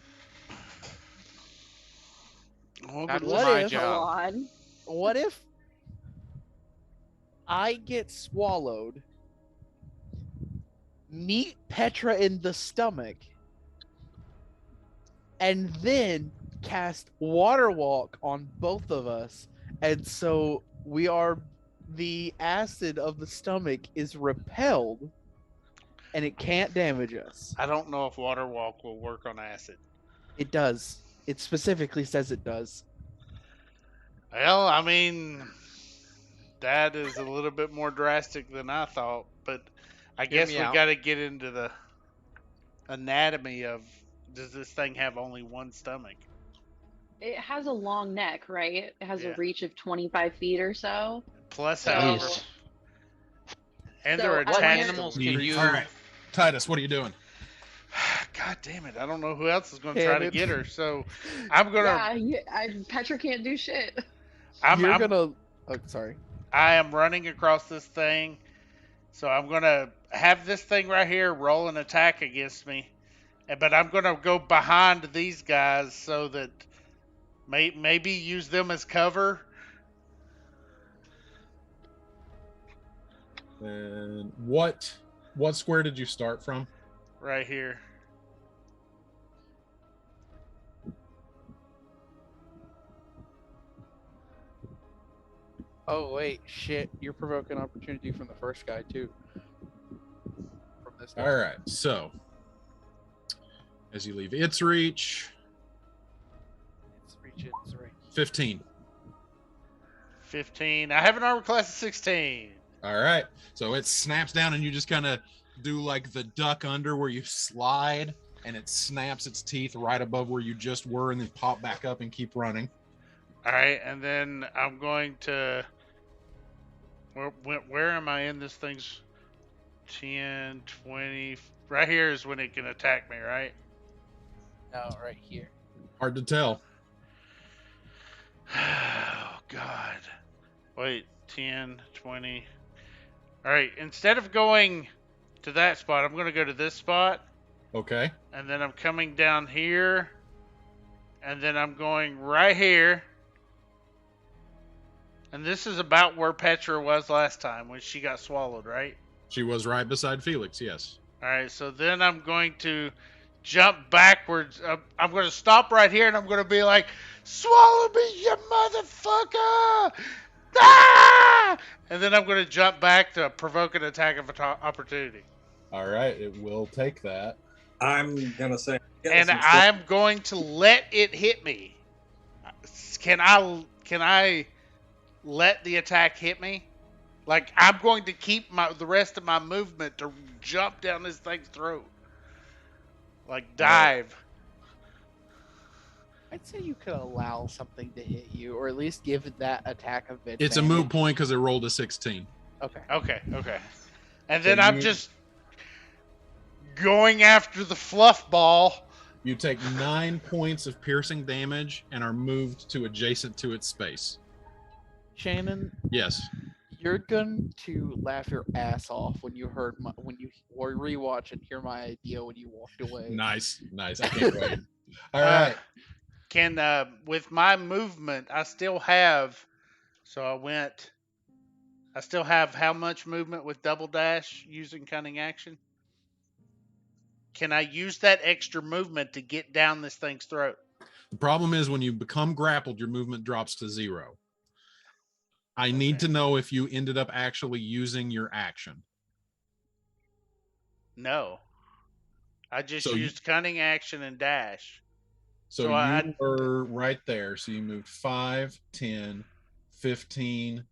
Well, That's good What my if- Go job. on. What if I get swallowed, meet Petra in the stomach, and then cast Water Walk on both of us, and so the acid of the stomach is repelled, and it can't damage us. I don't know if water walk will work on acid. It does. It specifically says it does. Well, I mean, that is a little bit more drastic than I thought, but I Hear guess me we out. got to get into the anatomy of, does this thing have only one stomach? It has a long neck, right? It has Yeah. a reach of 25 feet or so. Plus, At however, least. and So they're I attached. wonder- animals can you? All right, Titus, what are you doing? God damn it! I don't know who else is going to Damn try to it. get her. So I'm gonna. Petra can't do shit. You're gonna. Oh, sorry. I am running across this thing, so I'm gonna have this thing right here roll an attack against me, but I'm gonna go behind these guys so that maybe use them as cover. And what square did you start from? Right here. Oh wait, shit! You're provoking opportunity from the first guy too. From this guy. All right, so as you leave its reach, It's reaching. It's right. 15. 15. I have an armor class of 16. All right, so it snaps down and you just kind of do like the duck under where you slide and it snaps its teeth right above where you just were and then pop back up and keep running. All right, and then I'm going to. Where am I in this thing's 10, 20? Right here is when it can attack me, right? No, right here. Hard to tell. Oh, God. Wait, 10, 20. All right, instead of going to that spot, I'm going to go to this spot, Okay. and then I'm coming down here, and then I'm going right here. And this is about where Petra was last time when she got swallowed, right? She was right beside Felix, yes. All right, so then I'm going to jump backwards. I'm going to stop right here, and I'm going to be like, "Swallow me, you motherfucker!" Ah! And then I'm going to jump back to provoke an attack of opportunity. All right, it will take that. I'm gonna say. And I'm going to let it hit me. Can I let the attack hit me? Like, I'm going to keep the rest of my movement to jump down this thing's throat. Like, dive. I'd say you could allow something to hit you, or at least give that attack a bit. It's a moot point because it rolled a 16. Okay. Okay. And then So I'm you- just going after the fluff ball. You take 9 points of piercing damage and are moved to adjacent to its space. Shannon, Yes. you're going to laugh your ass off when you rewatch and hear my idea when you walked away. Nice. I can't wait. All Uh, right. Can with my movement, I still have. So I still have how much movement with double dash using cunning action? Can I use that extra movement to get down this thing's throat? The problem is when you become grappled, your movement drops to 0. I need to know if you ended up actually using your action. No. I just So used cunning action and dash. So you were right there. So you moved 5, 10, 15,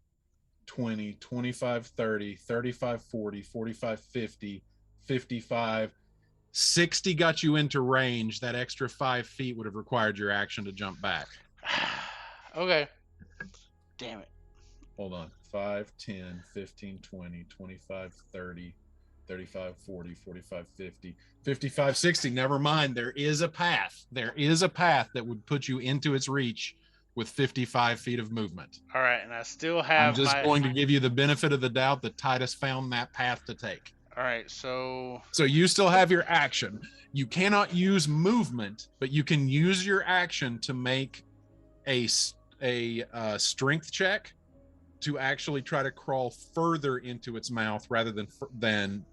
20, 25, 30, 35, 40, 45, 50, 55, 60 got you into range. That extra 5 feet would have required your action to jump back. Okay. Damn it. Hold on. 5, 10, 15, 20, 25, 30, 35, 40, 45, 50, 55, 60. Never mind. There is a path. There is a path that would put you into its reach with 55 feet of movement. All right, and I still have I'm just going to give you the benefit of the doubt that Titus found that path to take. All right, so you still have your action. You cannot use movement, but you can use your action to make a strength check to actually try to crawl further into its mouth rather than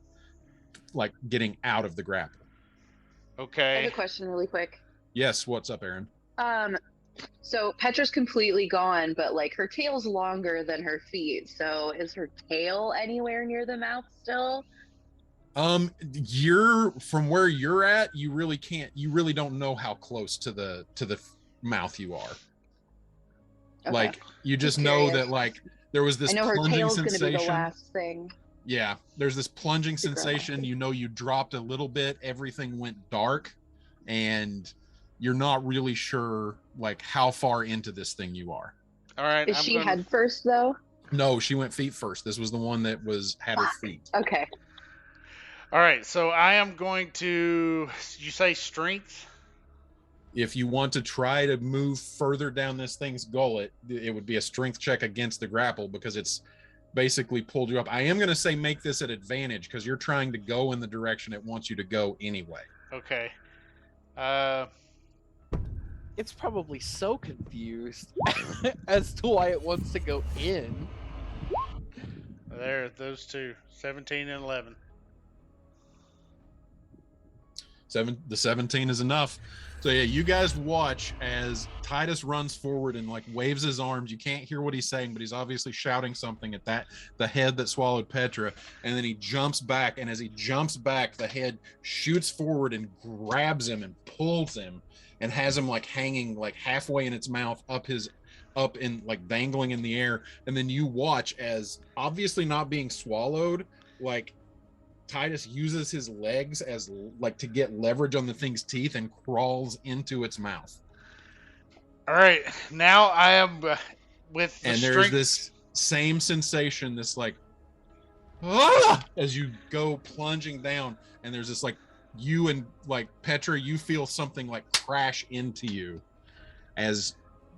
like getting out of the grapple. Okay. I have a question really quick. Yes, what's up, Aaron? So Petra's completely gone, but like her tail's longer than her feet. So is her tail anywhere near the mouth still? You're from where you're at, you really don't know how close to the mouth you are. Okay. Like you just know that like there was this I know her plunging tail's sensation. gonna be the last thing. Yeah, there's this plunging sensation. You know, you dropped a little bit, everything went dark, and you're not really sure like how far into this thing you are. All right. Is she head first though? No, she went feet first. This was the one that had her feet. Okay. All right, so I am going to. You say strength? If you want to try to move further down this thing's gullet, it would be a strength check against the grapple because it's basically pulled you up. I am going to say make this an advantage because you're trying to go in the direction it wants you to go anyway. Okay. It's probably so confused as to why it wants to go in. There, those two, 17 and 11. The 17 is enough. So yeah, you guys watch as Titus runs forward and like waves his arms. You can't hear what he's saying, but he's obviously shouting something at the head that swallowed Petra. And then he jumps back, and as he jumps back, the head shoots forward and grabs him and pulls him and has him like hanging like halfway in its mouth, up in like dangling in the air. And then you watch as, obviously not being swallowed, like Titus uses his legs as like to get leverage on the thing's teeth and crawls into its mouth. All right, now I am with the and strength. There's this same sensation, this like as you go plunging down, and there's this like you and like Petra, you feel something like crash into you as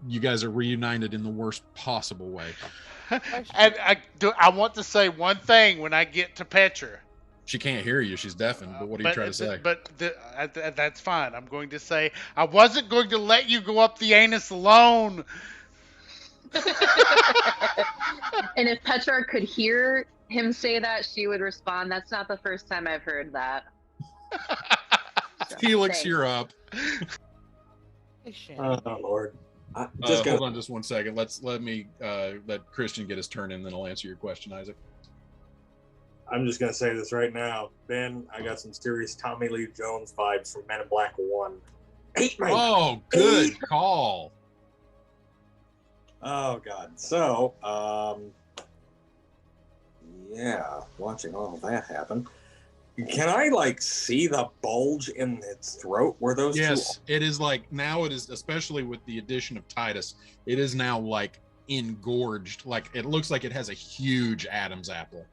you guys are reunited in the worst possible way. And I want to say one thing when I get to Petra. She can't hear you. She's deafened. But what are you trying to say? But that's fine. I'm going to say I wasn't going to let you go up the anus alone. And if Petra could hear him say that, she would respond, "That's not the first time I've heard that." Felix, Thanks. you're up. Hey, Shannon. Oh Lord. Hold on just one second. Let Christian get his turn in, then I'll answer your question, Isaac. I'm just gonna say this right now, Ben. I got some serious Tommy Lee Jones vibes from Men in Black 1. Oh, good call. Oh God. So, yeah, watching all of that happen. Can I like see the bulge in its throat where those Yes, it is like now it is, especially with the addition of Titus, it is now like engorged. Like it looks like it has a huge Adam's apple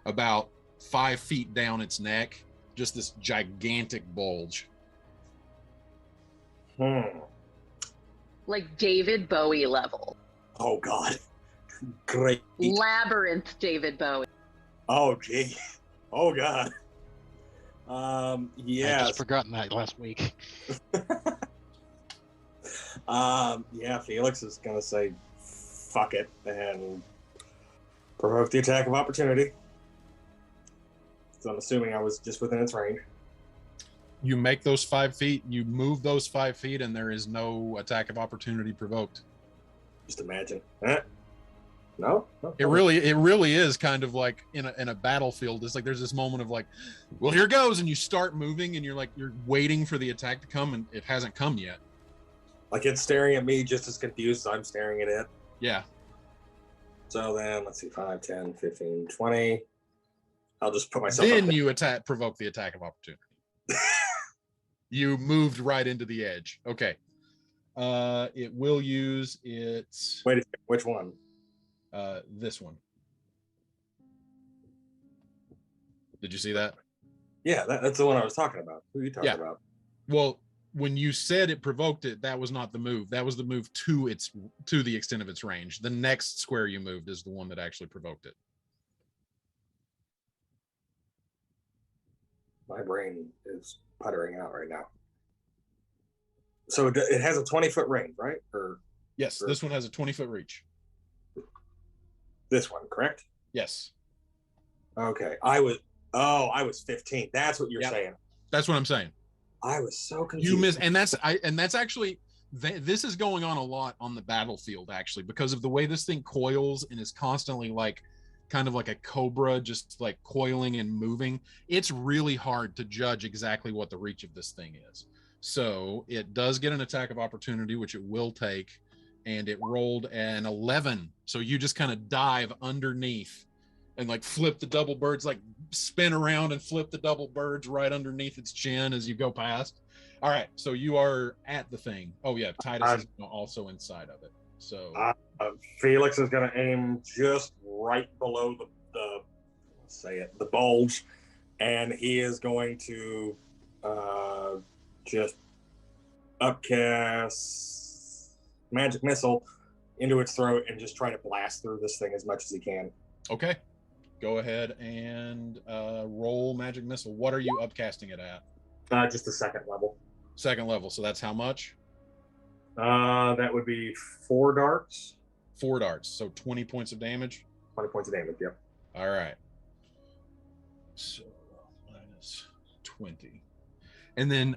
about 5 feet down its neck, just this gigantic bulge. Like David Bowie level. Oh God. Great. Labyrinth David Bowie. Oh gee. Oh God. I Yeah. just forgotten that last week. Yeah, Felix is gonna say fuck it and provoke the attack of opportunity. So I'm assuming I was just within its range. You make those 5 feet, you move those 5 feet, and there is no attack of opportunity provoked. Just imagine. No? It really is kind of like in a battlefield. It's like there's this moment of like, well, here goes, and you start moving, and you're waiting for the attack to come, and it hasn't come yet. Like it's staring at me just as confused as I'm staring at it. Yeah. So then, let's see, 5, 10, 15, 20. I'll just put myself Then up you provoke the attack of opportunity. You moved right into the edge. Okay. It will use its... Wait a second, which one? This one. Did you see that? Yeah, that's the one I was talking about. Who are you talking about? Well, when you said it provoked it, that was not the move. That was the move to the extent of its range. The next square you moved is the one that actually provoked it. My brain is puttering out right now. So it has a 20-foot range, right? Yes, this one has a 20-foot reach. This one, correct? Yes. Okay. I was 15. That's what you're saying. That's what I'm saying. I was so confused. You missed, and that's actually this is going on a lot on the battlefield actually, because of the way this thing coils and is constantly like kind of like a cobra, just like coiling and moving. It's really hard to judge exactly what the reach of this thing is. So it does get an attack of opportunity, which it will take, and it rolled an 11. So you just kind of dive underneath and like flip the double birds, like spin around and flip the double birds right underneath its chin as you go past. All right, so you are at the thing. Oh yeah, Titus is also inside of it. So Felix is going to aim just right below the bulge, and he is going to just upcast magic missile into its throat and just try to blast through this thing as much as he can. Okay. Go ahead and roll magic missile. What are you upcasting it at? Just the second level. Second level. So that's how much? That would be 4 darts. 4 darts. So 20 points of damage. 20 points of damage. Yep. All right. So minus 20, and then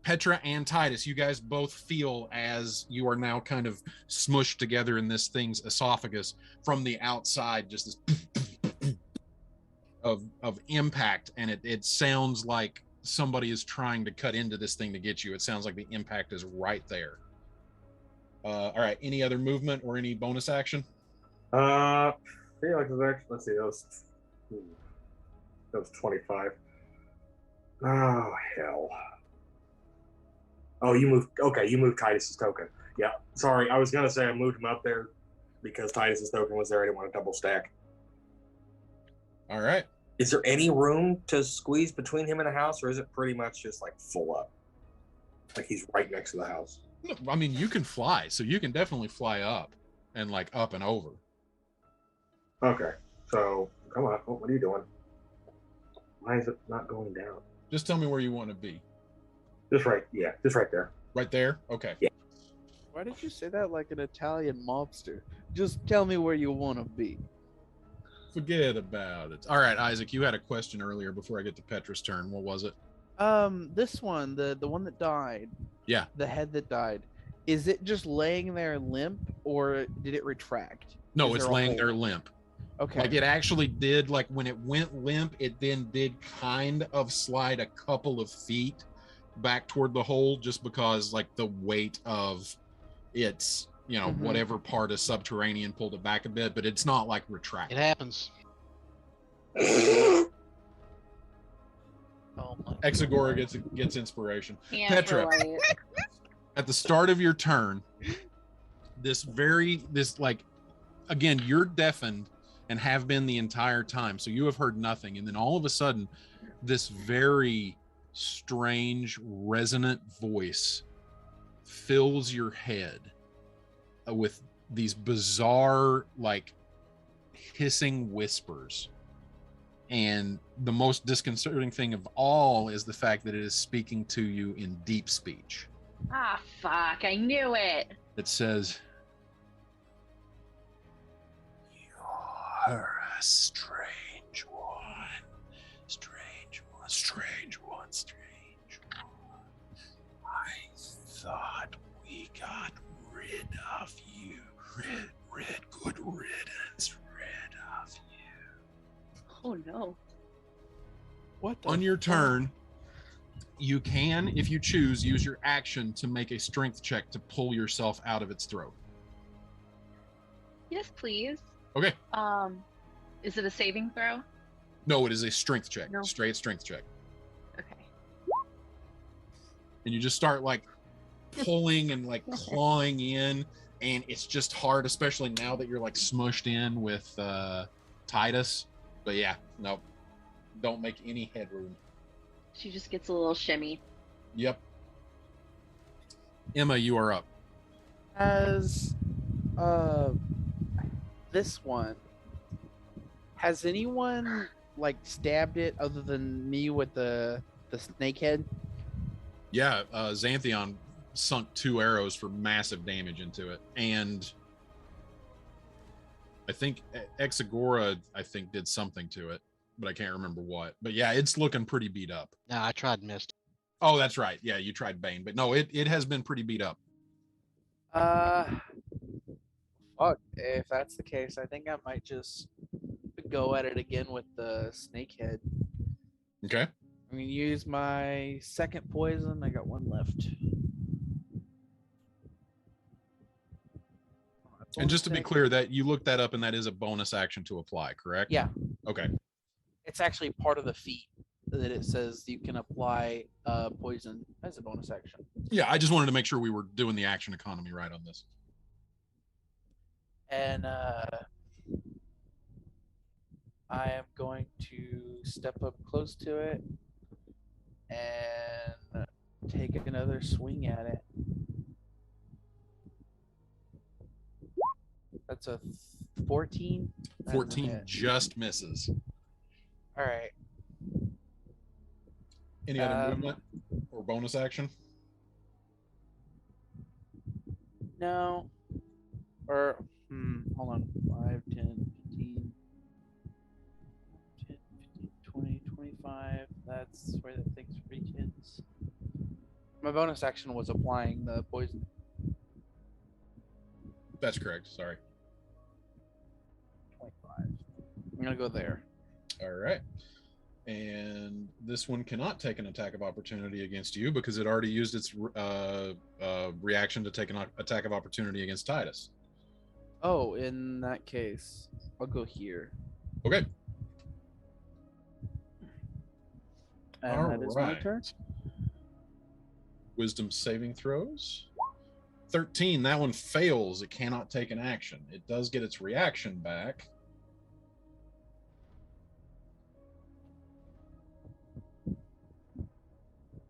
Petra and Titus, you guys both feel as you are now kind of smushed together in this thing's esophagus from the outside, just this of impact, and it sounds like somebody is trying to cut into this thing to get you. It sounds like the impact is right there. All right, any other movement or any bonus action? Let's see, that was 25. Oh hell. Oh, you moved Titus's token. Yeah, sorry, I was gonna say I moved him up there because Titus's token was there. I didn't want to double stack. All right. Is there any room to squeeze between him and the house, or is it pretty much just like full up? Like he's right next to the house. I mean, you can fly, so you can definitely fly up and like up and over. Okay, so come on, what are you doing? Why is it not going down? Just tell me where you want to be. Just right there. Right there? Okay. Yeah. Why did you say that like an Italian mobster? Just tell me where you want to be. Forget about it. All right, Isaac, you had a question earlier before I get to Petra's turn. What was it? This one, the one that died. Yeah. The head that died. Is it just laying there limp, or did it retract? No, it's laying there limp. Okay. Like it actually did, like when it went limp, it then did kind of slide a couple of feet back toward the hole, just because like the weight of its, whatever part is subterranean pulled it back a bit, but it's not like retracted. It happens. Oh my Exagora gets inspiration. Yeah, Petra, right. at the start of your turn, again, you're deafened and have been the entire time. So you have heard nothing. And then all of a sudden, this very strange, resonant voice fills your head with these bizarre, like, hissing whispers. And the most disconcerting thing of all is the fact that it is speaking to you in deep speech. Ah, fuck! I knew it. It says, "You're a strange one, strange one, strange one, strange one. I thought we got rid of you. Good riddance, rid of you." Oh no. What the On your fuck? turn, you can, if you choose, use your action to make a strength check to pull yourself out of its throat. Yes, please. Okay. Is it a saving throw? No, it is a strength check. No. Straight strength check. Okay. And you just start like pulling and like clawing in, and it's just hard, especially now that you're like smushed in with Titus. But yeah, no, don't make any headroom. She just gets a little shimmy. Yep. Emma, you are up. Has this one, has anyone like stabbed it other than me with the snake head? Yeah, Xanthion sunk 2 arrows for massive damage into it, and I think Exagora, did something to it, but I can't remember what. But yeah, it's looking pretty beat up. No, I tried and missed. Oh, that's right. Yeah, you tried Bane, but no, it has been pretty beat up. Fuck. If that's the case, I think I might just go at it again with the snake head. Okay. I'm gonna use my second poison. I got one left. And just to be clear, that you looked that up, and that is a bonus action to apply, correct? Yeah, Okay. it's actually part of the feat that it says you can apply poison as a bonus action. Yeah, I just wanted to make sure we were doing the action economy right on this. And I am going to step up close to it and take another swing at it. That's a 14. That doesn't 14 hit. just misses. All right. Any other movement or bonus action? No. Or, hold on. 5, 10, 15, 10, 15, 20, 25. That's where the thing's reaches. My bonus action was applying the poison. That's correct. Sorry. 25. I'm going to go there. All right. And this one cannot take an attack of opportunity against you because it already used its reaction to take an attack of opportunity against Titus. Oh, in that case, I'll go here. Okay. And that is my turn. Wisdom saving throws. 13. That one fails. It cannot take an action. It does get its reaction back.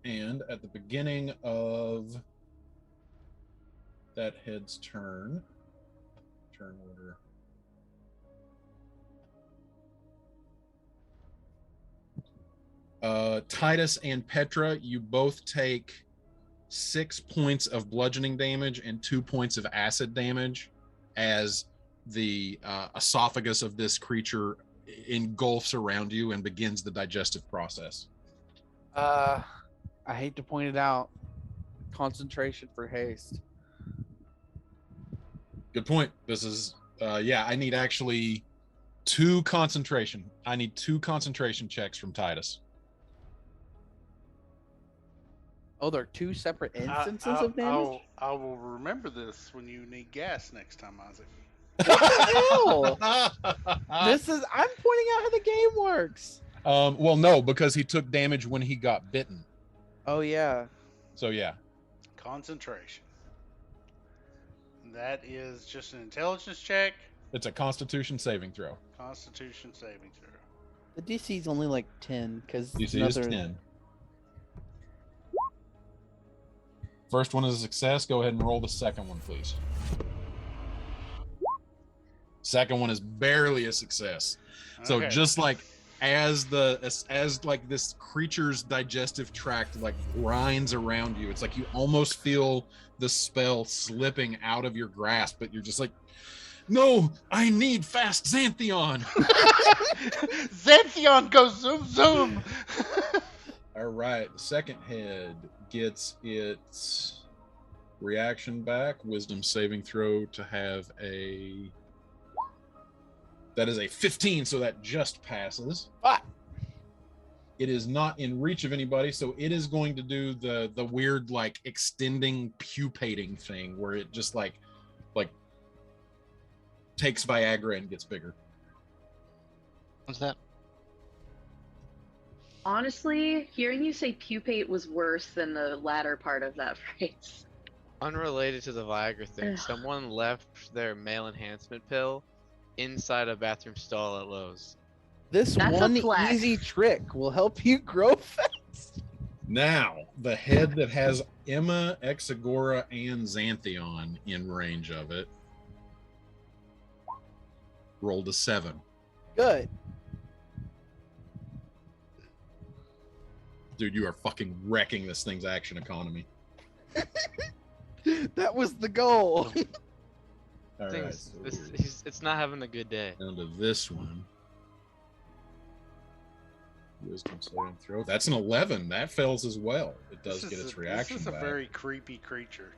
And at the beginning of that head's turn order. Titus and Petra, you both take 6 points of bludgeoning damage and 2 points of acid damage as the esophagus of this creature engulfs around you and begins the digestive process. I hate to point it out. Concentration for haste. Good point. This is, I need actually 2 concentration. I need 2 concentration checks from Titus. Oh, there are 2 separate instances of damage? I will remember this when you need gas next time, Isaac. What the hell? I'm pointing out how the game works. Well, no, because he took damage when he got bitten. Oh, yeah. So, yeah. Concentration. That is just an intelligence check. It's a Constitution saving throw. Constitution saving throw. The DC is only like 10 because DC is 10. First one is a success. Go ahead and roll the second one, please. Second one is barely a success. So Okay. just like as like this creature's digestive tract like grinds around you, it's like you almost feel the spell slipping out of your grasp, but you're just like, no, I need fast Xanthion. Xanthion goes zoom zoom. All right, the second head gets its reaction back. Wisdom saving throw to have a... That is a 15, so that just passes. Ah. It is not in reach of anybody, so it is going to do the weird like extending pupating thing where it just like takes Viagra and gets bigger. What's that? Honestly, hearing you say pupate was worse than the latter part of that phrase. Unrelated to the Viagra thing, Ugh. someone left their male enhancement pill inside a bathroom stall at Lowe's. This That's a one flex. easy trick will help you grow fast. Now, the head that has Emma, Exagora, and Xanthion in range of it rolled a 7. Good. Dude, you are fucking wrecking this thing's action economy. That was the goal. All right, Things- so it's not having a good day. down to this one. Wisdom saving throw. That's an 11. That fails as well. It does get its reaction This is a back. very creepy creature.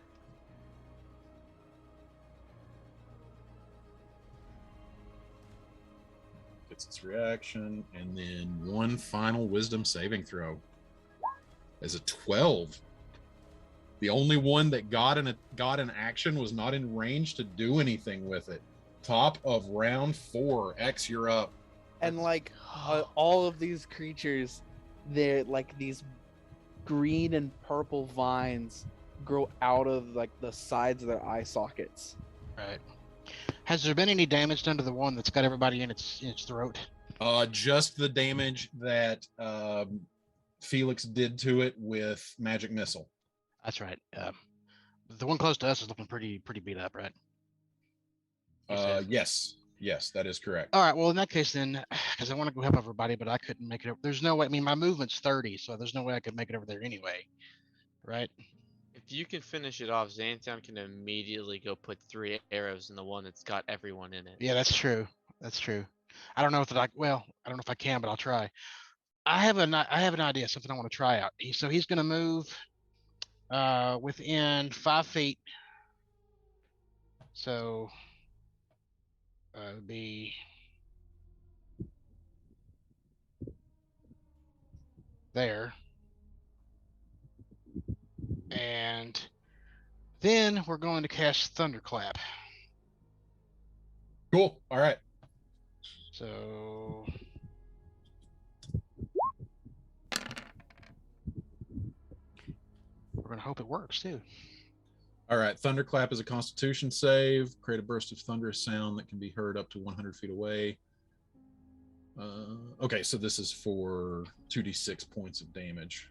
Gets its reaction, and then one final wisdom saving throw. As a 12. The only one that got an action was not in range to do anything with it. Top of round 4. X, you're up. And like all of these creatures, they're like these green and purple vines grow out of like the sides of their eye sockets. Right. Has there been any damage done to the one that's got everybody in its throat? Just the damage that Felix did to it with magic missile. That's right. The one close to us is looking pretty beat up, right? You said. Yes, that is correct. All right. Well, in that case, then, because I want to go help everybody, but I couldn't make it over. There's no way. I mean, my movement's 30, so there's no way I could make it over there anyway, right? If you can finish it off, Xanthion can immediately go put 3 arrows in the one that's got everyone in it. Yeah, that's true. That's true. I don't know if I don't know if I can, but I'll try. I have an idea, something I want to try out. He's going to move within 5 feet. So it would be there. And then we're going to cast Thunderclap. Cool. All right. So we're gonna hope it works too. All right. Thunderclap is a Constitution save. Create a burst of thunderous sound that can be heard up to 100 feet away. Okay, so this is for 2d6 points of damage.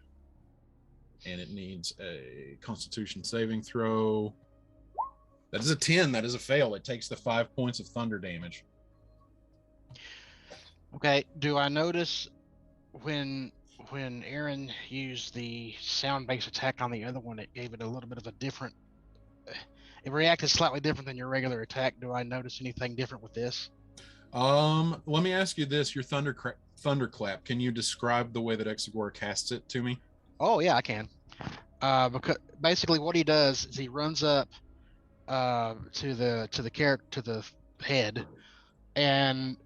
And it needs a Constitution saving throw. That is a 10. That is a fail. It takes the 5 points of thunder damage. Okay. Do I notice when Aaron used the sound-based attack on the other one, it gave it a little bit of a different. It reacted slightly different than your regular attack. Do I notice anything different with this? Let me ask you this: your thunderclap. Can you describe the way that Exegor casts it to me? Oh yeah, I can. Because basically what he does is he runs up to the head, and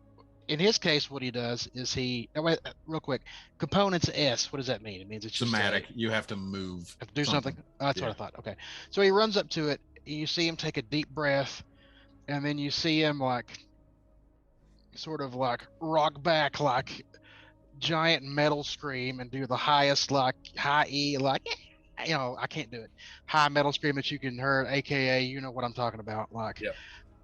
in his case, what he does is wait, real quick. Components S. What does that mean? It means it's just Somatic. You have to move. have to do something. Oh, that's Yeah. what I thought. Okay, so he runs up to it. You see him take a deep breath, and then you see him like sort of like rock back like giant metal scream and do the highest like high E like I can't do it high metal scream that you can hear, aka you know what I'm talking about, like Yep.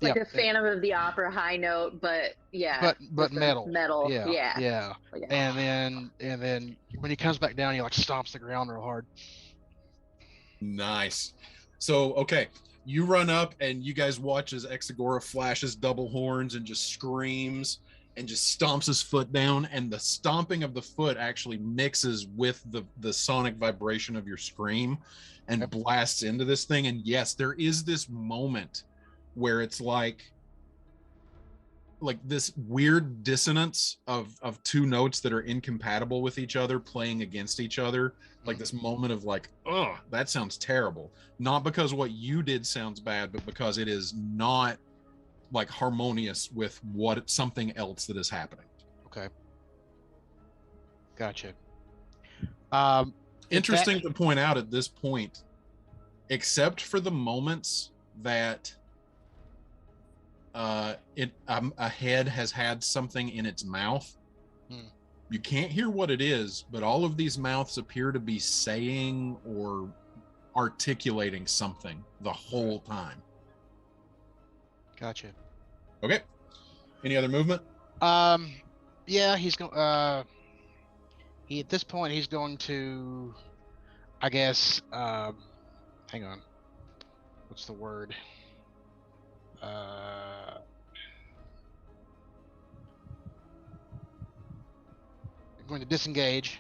Like Yeah, a Phantom of the Opera high note, but yeah. but with the metal. Metal. Yeah, Yeah. yeah. Yeah. And then when he comes back down, he like stomps the ground real hard. Nice. So, okay, you run up and you guys watch as Exagora flashes double horns and just screams and just stomps his foot down, and the stomping of the foot actually mixes with the sonic vibration of your scream and Yep. blasts into this thing. And yes, there is this moment where it's like this weird dissonance of two notes that are incompatible with each other playing against each other, like this moment of like, oh, that sounds terrible, not because what you did sounds bad, but because it is not like harmonious with something else that is happening. Okay. Gotcha. Interesting to point out at this point, except for the moments that a head has had something in its mouth. You can't hear what it is, but all of these mouths appear to be saying or articulating something the whole time. Gotcha. Okay. Any other movement? Yeah, he's going. He at this point he's going to, I guess. Hang on. What's the word? I'm going to disengage.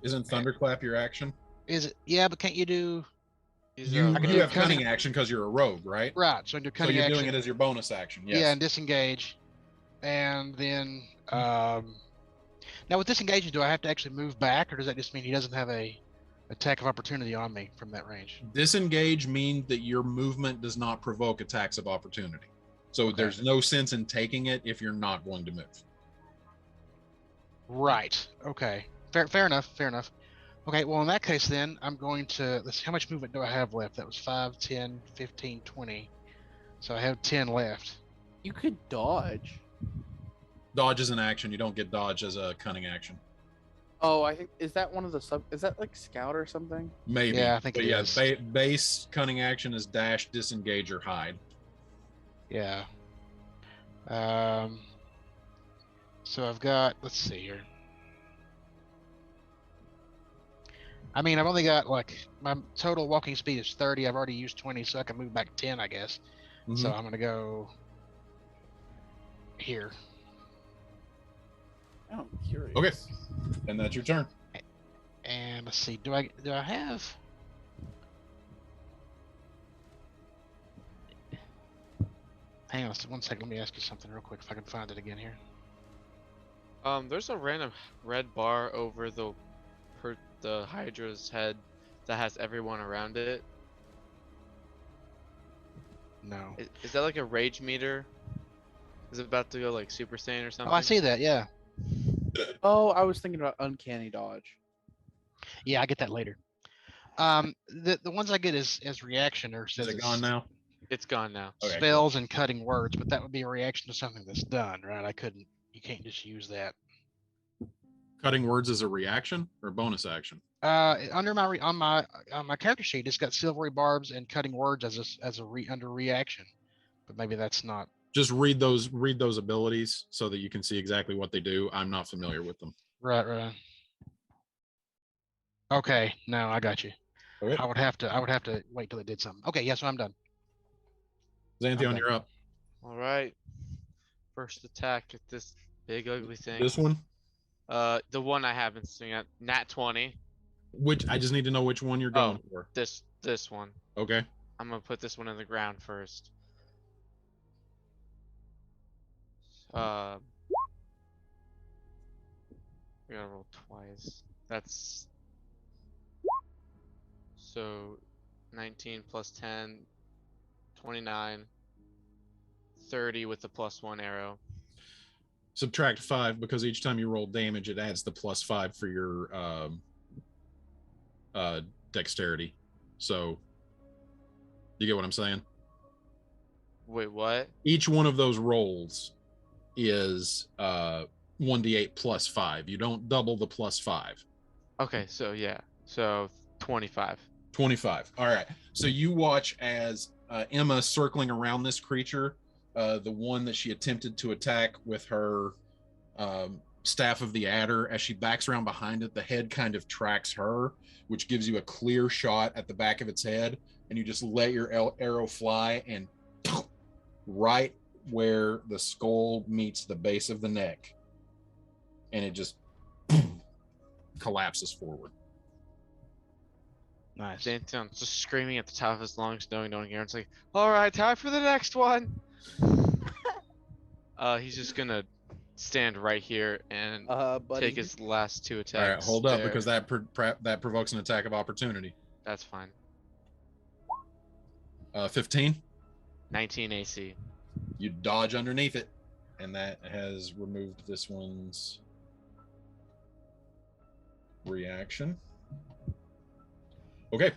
Isn't Thunderclap your action? Is it? Yeah, but can't you do? You I can do have cunning- cunning action because you're a rogue, right? Right. So I do So cunning you're action. doing it as your bonus action. Yes. Yeah, and disengage, and then now with disengaging, do I have to actually move back, or does that just mean he doesn't have a attack of opportunity on me from that range? Disengage means that your movement does not provoke attacks of opportunity. So Okay. there's no sense in taking it if you're not going to move. Right. Okay. Fair enough. Fair enough. Okay. Well, in that case, then I'm going to. Let's see, how much movement do I have left? That was 5, 10, 15, 20. So I have 10 left. You could dodge. Dodge is an action. You don't get dodge as a cunning action. Oh, I think is that one of the sub? Is that like scout or something? Maybe. Yeah, I think But it yeah, is. base cunning action is dash, disengage, or hide. Yeah. So I've got. Let's see here. I mean, I've only got like my total walking speed is 30. I've already used 20, so I can move back 10, I guess. So Mhm. I'm gonna go here. Oh, I'm curious. Okay. And that's your turn. And let's see. Do I have? Hang on 1 second. Let me ask you something real quick if I can find it again here. There's a random red bar over the Hydra's head that has everyone around it. No. Is that like a rage meter? Is it about to go like Super Saiyan or something? Oh, I see that. Yeah. Oh, I was thinking about uncanny dodge. Yeah, I get that later. The ones I get as reaction or Is says it it's gone now? It's gone now. Okay, spells and cutting words, but that would be a reaction to something that's done, right? You can't just use that. Cutting words as a reaction or bonus action? Under on my character sheet, it's got silvery barbs and cutting words under reaction, but maybe that's not. Just read those abilities so that you can see exactly what they do. I'm not familiar with them. Right. Okay, no, I got you. Okay. I would have to wait till it did something. Okay, yeah, so I'm done. Xanthion, Okay. you're up. All right. First attack at this big ugly thing. This one? The one I haven't seen yet. Nat 20. Which I just need to know which one you're going for. This one. Okay. I'm gonna put this one in the ground first. I gotta roll twice. That's so 19 plus 10, 29, 30 with the +1 arrow. Subtract 5 because each time you roll damage, it adds the +5 for your dexterity. So you get what I'm saying? Wait, what? Each one of those rolls is 1d8 +5. You don't double the +5. Okay, so yeah. So 25. 25. All right. So you watch as Emma circling around this creature, the one that she attempted to attack with her staff of the adder. As she backs around behind it, the head kind of tracks her, which gives you a clear shot at the back of its head. And you just let your arrow fly, and right where the skull meets the base of the neck, and it just collapses forward. Nice. Xanthion's just screaming at the top of his lungs, knowing Aaron's like, all right, time for the next one. He's just gonna stand right here and Buddy. take his last 2 attacks. All right, hold up, there. because that provokes an attack of opportunity. That's fine. 15. 19 AC. You dodge underneath it, and that has removed this one's reaction. Okay.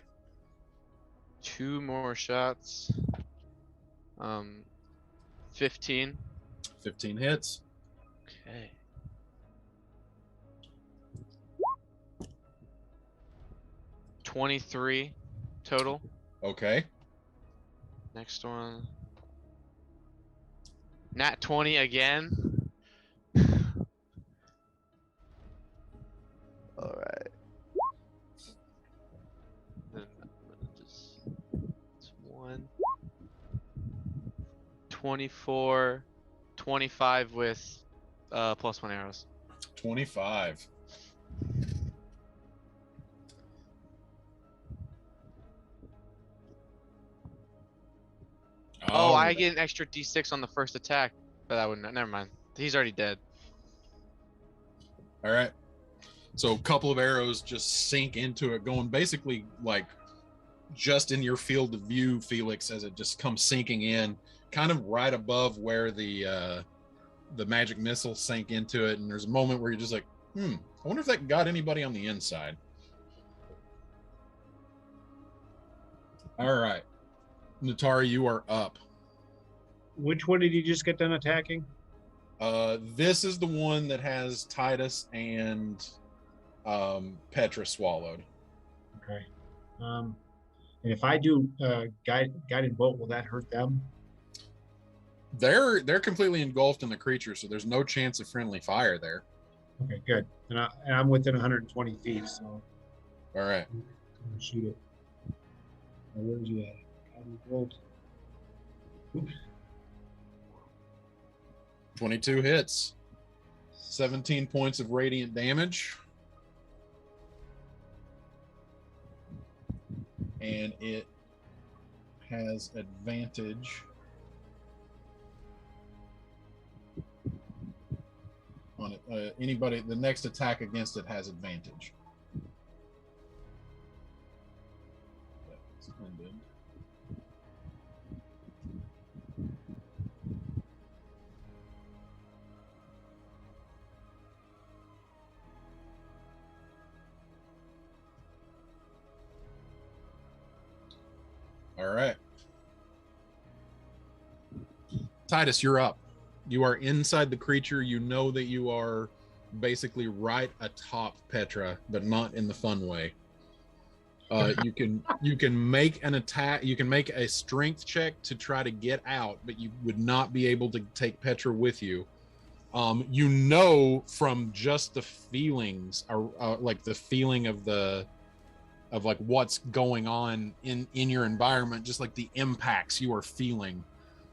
2 more shots. 15. 15 hits. Okay. $23 total. Okay. Next one. Nat 20 again. All right. Then I'm gonna just it's 1. 24, 25 with +1 arrows. 25. Oh, I get an extra D6 on the first attack, but that wouldn't. Never mind. He's already dead. All right. So a couple of arrows just sink into it, going basically like just in your field of view, Felix, as it just comes sinking in, kind of right above where the magic missile sank into it. And there's a moment where you're just like, I wonder if that got anybody on the inside. All right. Natari, you are up. Which one did you just get done attacking? This is the one that has Titus and Petra swallowed. Okay. And if I do guided bolt, will that hurt them? They're completely engulfed in the creature, so there's no chance of friendly fire there. Okay, good. And I'm within 120 feet, so All right. I'm gonna shoot it. Now, where's you at? Guided bolt. Oops. 22 hits. 17 points of radiant damage. And it has advantage on it. Anybody, the next attack against it has advantage. That's ended. All right. Titus, you're up. You are inside the creature. You know that you are basically right atop Petra, but not in the fun way. You can make an attack. You can make a strength check to try to get out, but you would not be able to take Petra with you. You know from just the feelings, like the feeling of like what's going on in your environment, just like the impacts you are feeling,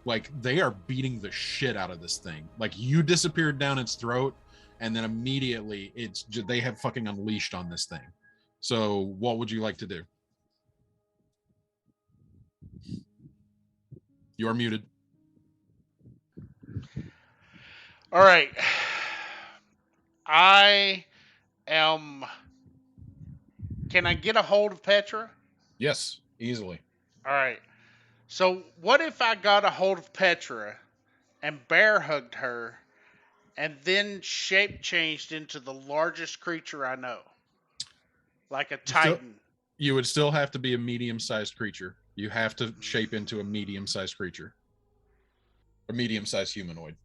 like they are beating the shit out of this thing. Like you disappeared down its throat, and then immediately they have fucking unleashed on this thing. So what would you like to do? You are muted. All right. Can I get a hold of Petra? Yes, easily. All right. So what if I got a hold of Petra and bear hugged her and then shape changed into the largest creature I know? Like a titan. You would still have to be a medium-sized creature. You have to shape into a medium-sized creature. A medium-sized humanoid.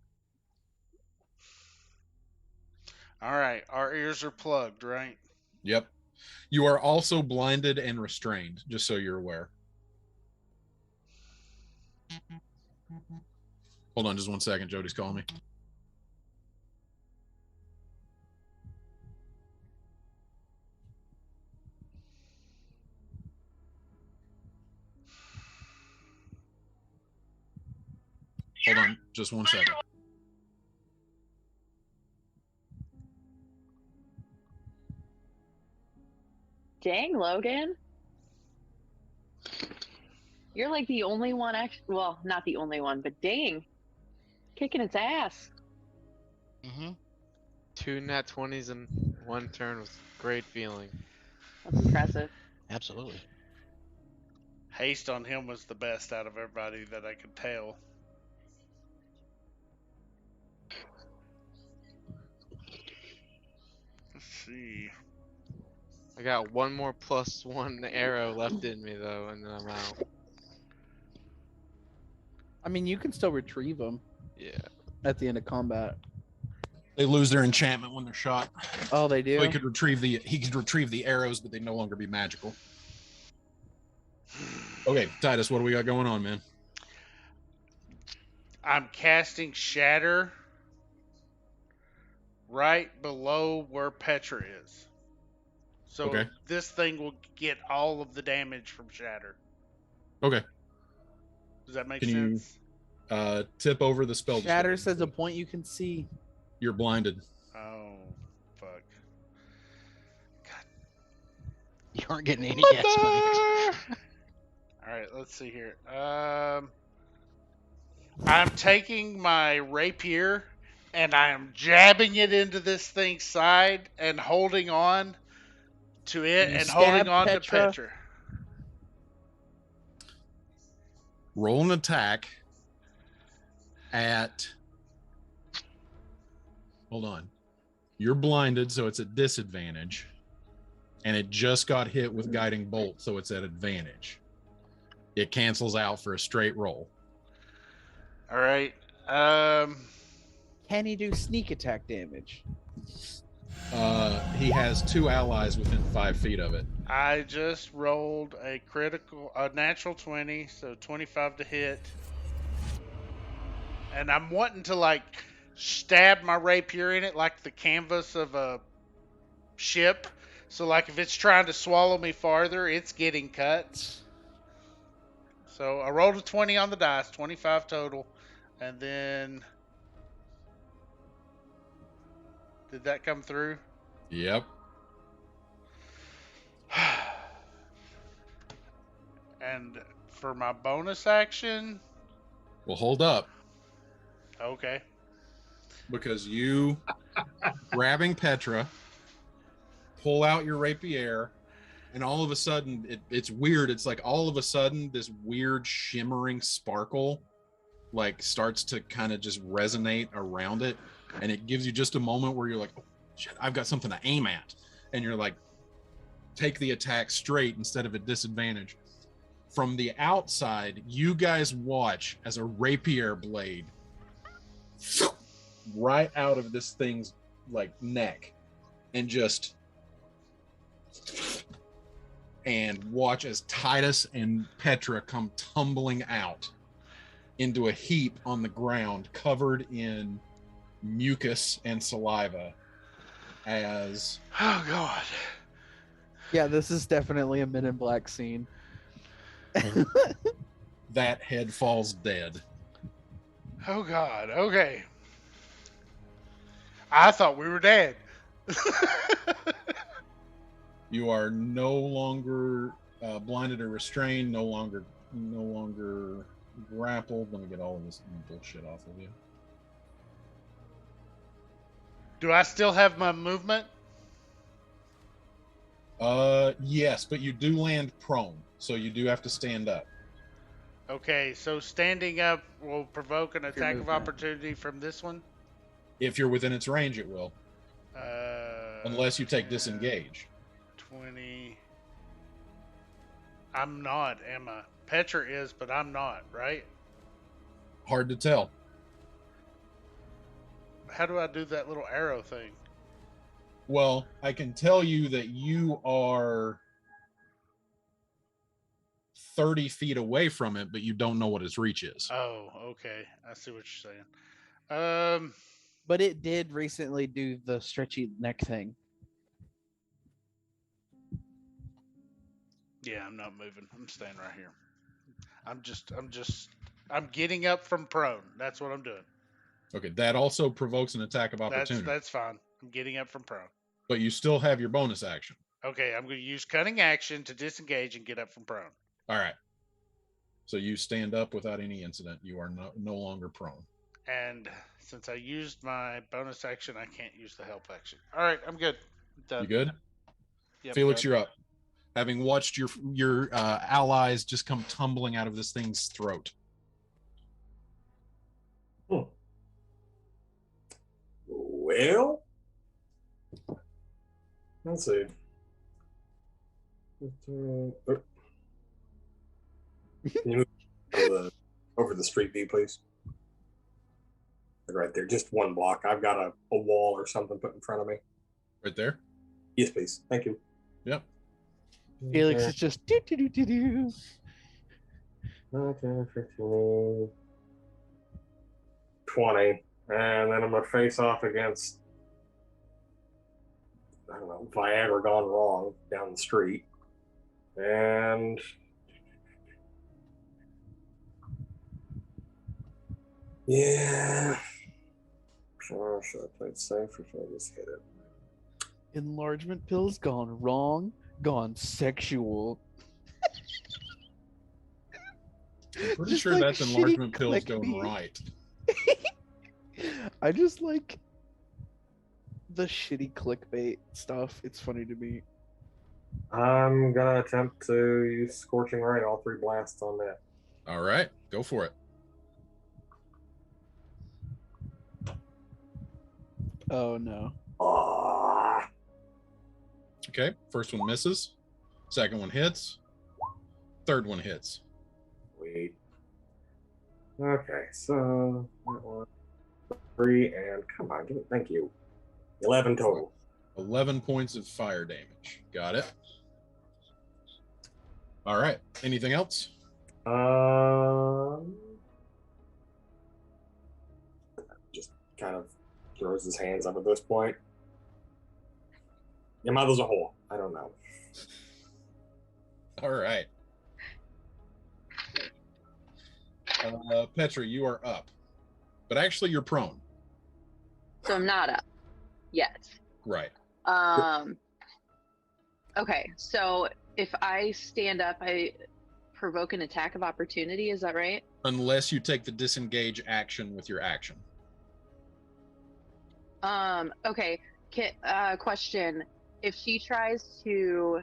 All right. Our ears are plugged, right? Yep. You are also blinded and restrained, just so you're aware. Hold on just 1 second. Jody's calling me. Hold on just 1 second. Dang, Logan. You're like the only one, well, not the only one, but dang. Kicking its ass. Mm-hmm. 2 nat 20s in 1 turn was a great feeling. That's impressive. Absolutely. Haste on him was the best out of everybody that I could tell. Let's see. I got 1 more +1 arrow left in me though, and then I'm out. I mean, you can still retrieve them Yeah. at the end of combat. They lose their enchantment when they're shot. Oh, they do? So he could retrieve the arrows, but they no longer be magical. Okay, Titus, what do we got going on, man? I'm casting Shatter right below where Petra is. So Okay. this thing will get all of the damage from Shatter. Okay. Does that make Can you- sense? Tip over the spell. Shatter description. says a point you can see. You're blinded. Oh, fuck. You aren't getting any yes money. Alright, let's see here. I'm taking my rapier and I'm jabbing it into this thing's side and holding on to it You and holding stab on to Petra? Petra. Roll an attack at. Hold on. You're blinded, so it's at disadvantage. And it just got hit with Guiding Bolt, so it's at advantage. It cancels out for a straight roll. Alright. Can he do sneak attack damage? He has 2 allies within 5 feet of it. I just rolled a natural 20, so 25 to hit. And I'm wanting to, like, stab my rapier in it like the canvas of a ship. So, like, if it's trying to swallow me farther, it's getting cut. So, I rolled a 20 on the dice, 25 total. And then... Did that come through? Yep. And for my bonus action... Well, hold up. Okay. Because you grabbing Petra, pull out your rapier, and all of a sudden it's weird. It's like all of a sudden this weird shimmering sparkle like starts to kind of just resonate around it, and it gives you just a moment where you're like, oh shit, I've got something to aim at, and you're like, take the attack straight instead of a disadvantage. From the outside, you guys watch as a rapier blade right out of this thing's like neck and just watch as Titus and Petra come tumbling out into a heap on the ground covered in mucus and saliva as Oh, God. Yeah, this is definitely a Men in Black scene. that head falls dead. Oh, God. Okay. I thought we were dead. You are no longer blinded or restrained, no longer grappled. Let me get all of this bullshit off of you. Do I still have my movement? Yes, but you do land prone, so you do have to stand up. Okay, so standing up will provoke an Your attack of movement. opportunity from this one? If you're within its range, it will, unless you take 10, disengage. 20. I'm not, am I? Petra is, but I'm not, right? Hard to tell. How do I do that little arrow thing? Well, I can tell you that you are 30 feet away from it, but you don't know what its reach is. Oh, okay. I see what you're saying. But it did recently do the stretchy neck thing. Yeah, I'm not moving. I'm staying right here. I'm getting up from prone. That's what I'm doing. Okay, that also provokes an attack of opportunity. That's fine. I'm getting up from prone. But you still have your bonus action. Okay, I'm going to use cunning action to disengage and get up from prone. All right. So you stand up without any incident. You are no longer prone. And since I used my bonus action, I can't use the help action. All right, I'm good. Done. You good? Yep, Felix, done. you're up. Having watched your allies just come tumbling out of this thing's throat. Well, let's see. Can you move over the street view, please? Like right there, just one block. I've got a wall or something put in front of me. Right there? Yes, please. Thank you. Yep. Felix is just do do do do do. Okay, 15, 20. And then I'm going to face off against, I don't know, Viagra gone wrong down the street. And yeah. Sure, should I play it safe or should I just hit it? Enlargement pills gone wrong, gone sexual. I'm pretty Just sure like that's shitty enlargement pills click going me. right. I just like the shitty clickbait stuff. It's funny to me. I'm going to attempt to use Scorching Ray, all 3 blasts on that. All right, go for it. Oh no. Ah, Okay, first one misses. Second one hits. Third one hits. wait. Okay, so that one, 3, and come on, give it. Thank you. 11 total. 11 points of fire damage. Got it. All right. Anything else? Just kind of throws his hands up at this point. Your mother's a whore. I don't know. All right. Petra, you are up. But actually, you're prone. So I'm not up yet. Right. Okay, so if I stand up, I provoke an attack of opportunity. Is that right? Unless you take the disengage action with your action. Okay. Question: if she tries to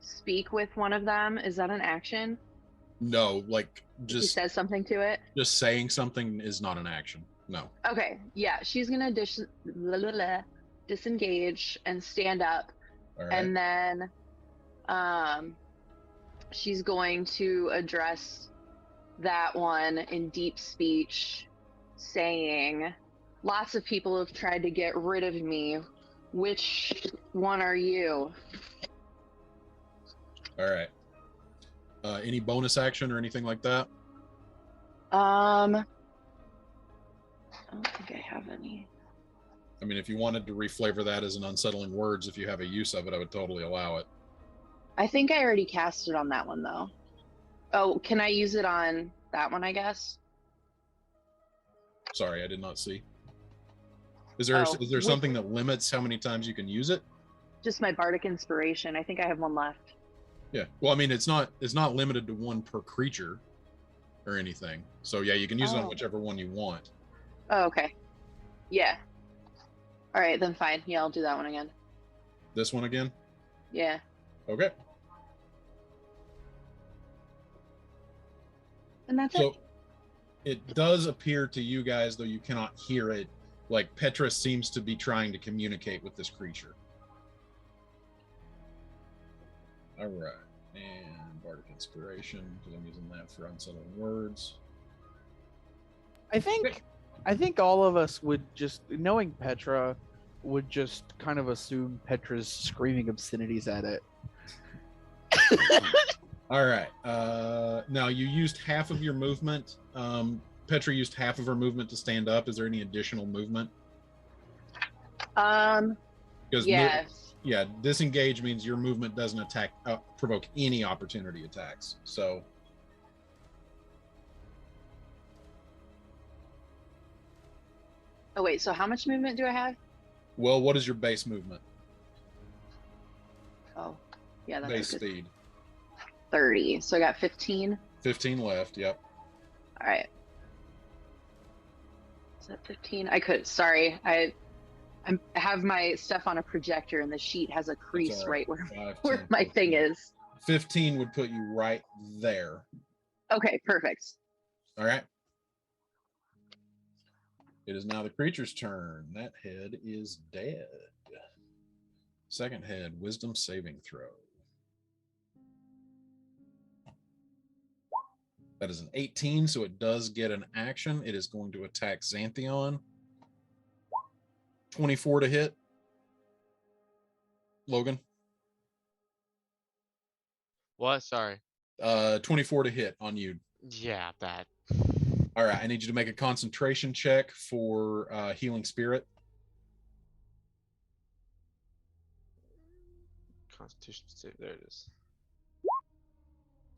speak with one of them, is that an action? No, like She just says something to it. just saying something is not an action. No. Okay, yeah, she's gonna disengage and stand up, All right. and then she's going to address that one in deep speech, saying, "Lots of people have tried to get rid of me. Which one are you?" All right. Any bonus action or anything like that? I don't think I have any. I mean, if you wanted to reflavor that as an unsettling words, if you have a use of it, I would totally allow it. I think I already cast it on that one though. Oh, can I use it on that one, I guess? Sorry, I did not see. Is there Oh, is there with- something that limits how many times you can use it? Just my bardic inspiration. I think I have one left. Yeah. Well, I mean, it's not limited to one per creature or anything. So yeah, you can use it on Oh. whichever one you want. Oh, okay. Yeah. All right, then fine. Yeah, I'll do that one again. This one again? Yeah. Okay. And that's So it. it does appear to you guys, though you cannot hear it, like Petra seems to be trying to communicate with this creature. All right. And Bardic Inspiration, because I'm using that for unsettling words. I think all of us would just, knowing Petra, would just kind of assume Petra's screaming obscenities at it. All right. Now you used half of your movement. Petra used half of her movement to stand up. Is there any additional movement? Because Yes. yeah, disengage means your movement doesn't provoke any opportunity attacks. So Oh wait, so how much movement do I have? well, what is your base movement? Oh, yeah, that's Base a good speed. 30. So I got 15. 15 left. Yep. All right. Is that 15? I could. Sorry, I have my stuff on a projector, and the sheet has a crease all right. right 5, where 10, my 15. thing is. 15 would put you right there. Okay, perfect. All right. It is now the creature's turn. That head is dead. Second head, wisdom saving throw. That is an 18, so it does get an action. It is going to attack Xanthion. 24 to hit. Logan. What? Sorry. 24 to hit on you. Yeah, that. All right, I need you to make a concentration check for Healing Spirit. Constitution save. There it is.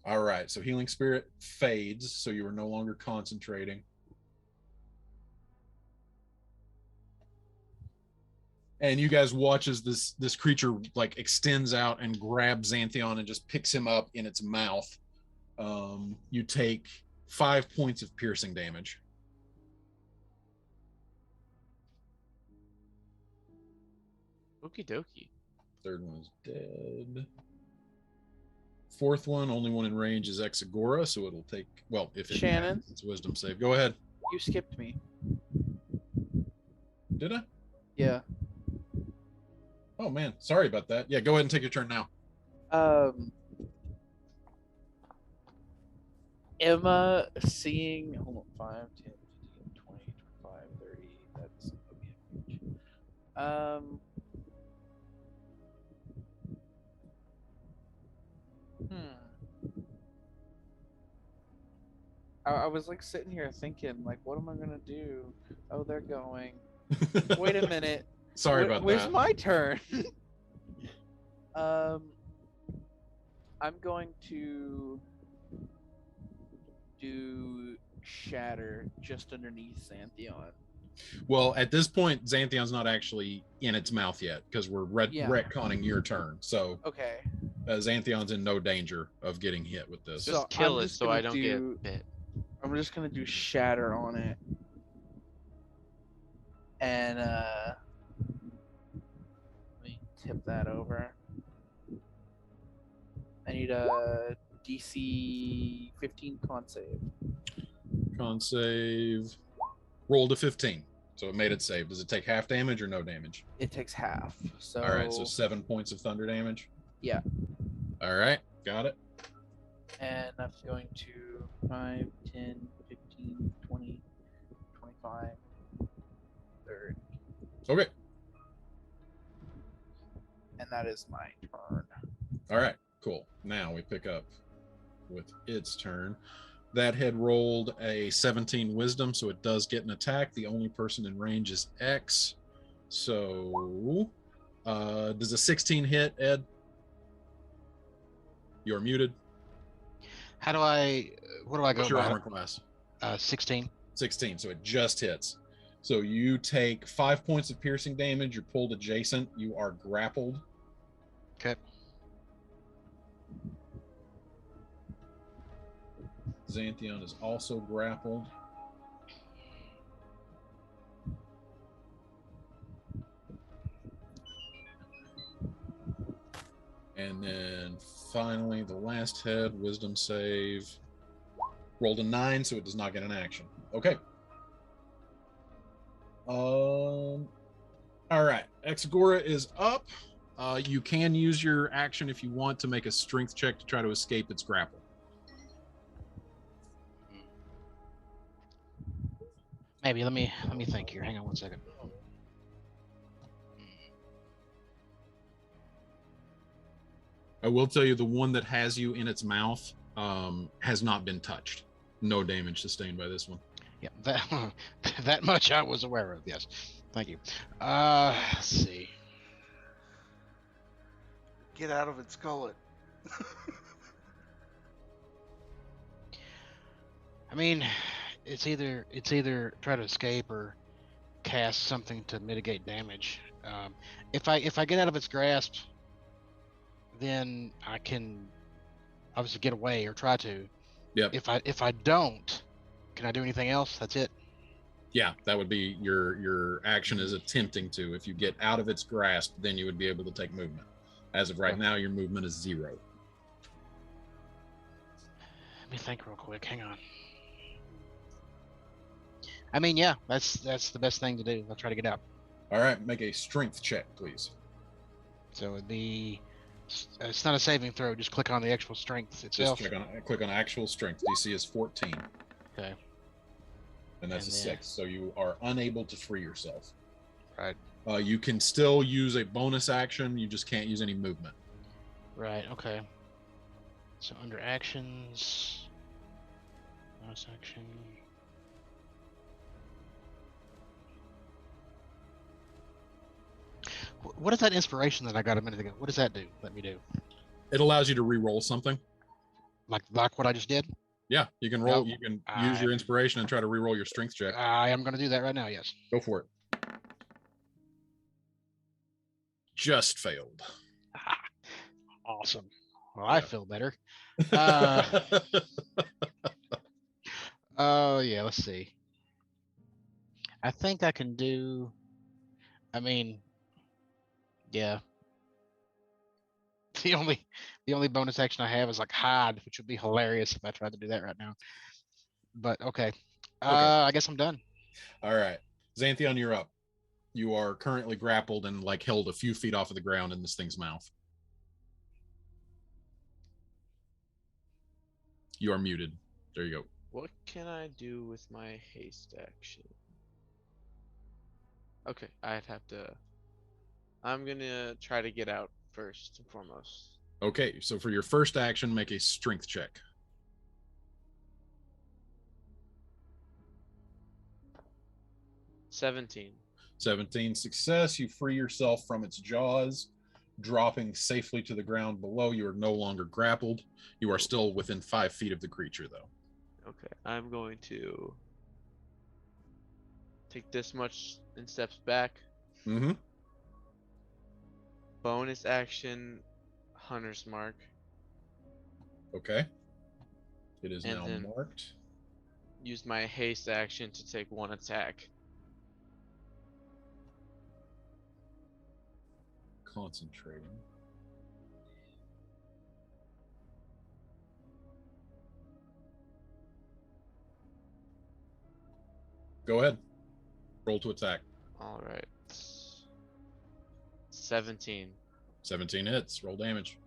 All right, so Healing Spirit fades, so you are no longer concentrating. And you guys watch as this creature like extends out and grabs Xanthion and just picks him up in its mouth. You take 5 points of piercing damage. Okie dokie. Third one is dead. Fourth one, only one in range, is Exagora, so it'll take, well, if it Shannon? it's wisdom save. Go ahead. You skipped me. Did I? Yeah. Oh man, sorry about that. Yeah, go ahead and take your turn now. Emma seeing, hold on, 5, 10, 15, 20, 25, 30. That's I was like sitting here thinking, like, what am I gonna do? Oh, they're going. Wait a minute. Sorry about Where's that. my turn? I'm going to do Shatter just underneath Xanthion. Well, at this point, Xanthion's not actually in its mouth yet because we're retconning your turn. So Okay. Xanthion's in no danger of getting hit with this. Just So kill I'm it just so gonna I don't get bit. I'm just gonna do Shatter on it. And let me tip that over. I need a DC 15 con save. Con save. Rolled a 15. So it made it save. Does it take half damage or no damage? It takes half. So All right, so 7 points of thunder damage. Yeah. All right, got it. And that's going to 5, 10, 15, 20, 25, 30. Okay. And that is my turn. All right, cool. Now we pick up with its turn. That head rolled a 17 wisdom, so it does get an attack. The only person in range is X. So does a 16 hit, Ed? You're muted. What do I What's go your by? armor class? 16. 16, so it just hits. So you take 5 points of piercing damage. You're pulled adjacent. You are grappled. Okay. Xanthion is also grappled. And then finally, the last head, wisdom save. Rolled a 9, so it does not get an action. Okay. All right. Exagora is up. You can use your action if you want to make a strength check to try to escape its grapple. Maybe let me think here. Hang on one second. I will tell you the one that has you in its mouth has not been touched. No damage sustained by this one. Yeah, that that much I was aware of. Yes, thank you. Let's see. Get out of its gullet. I mean, it's either try to escape or cast something to mitigate damage. If I get out of its grasp, then I can obviously get away or try to. Yep. If I don't, can I do anything else? That's it. Yeah, that would be your action is attempting to. If you get out of its grasp, then you would be able to take movement. As of right Okay. now, your movement is 0. Let me think real quick. Hang on. I mean, yeah, that's the best thing to do. I'll try to get out. All right, make a strength check, please. So it'd be. It's not a saving throw. Just click on the actual strength itself. Just click on actual strength. DC is 14. Okay. And that's And a then- 6. So you are unable to free yourself. Right. You can still use a bonus action. You just can't use any movement. Right. Okay. So under actions, bonus action. What is that inspiration that I got a minute ago? What does that do? Let me do. It allows you to re-roll something. Like what I just did. Yeah, you can roll. No, You can use your inspiration and try to re-roll your strength check. I am going to do that right now. Yes. Go for it. Just failed. Awesome. Well, I Yeah. feel better. Oh yeah. Let's see. I think I can do. I mean, yeah. The only bonus action I have is like hide, which would be hilarious if I tried to do that right now. But okay. I guess I'm done. All right, Xanthion, you're up. You are currently grappled and like held a few feet off of the ground in this thing's mouth. You are muted. There you go. What can I do with my haste action? Okay, I'd have to. I'm gonna try to get out first and foremost. Okay, so for your first action, make a strength check. $17. 17 success. You free yourself from its jaws, dropping safely to the ground below. You are no longer grappled. You are still within 5 feet of the creature, though. Okay, I'm going to take this much in steps back. Mm-hmm. Bonus action, Hunter's Mark. Okay. It is And now then- marked. Use my haste action to take 1 attack. Concentrating. Go ahead. Roll to attack. All right. 17. 17 hits. Roll damage.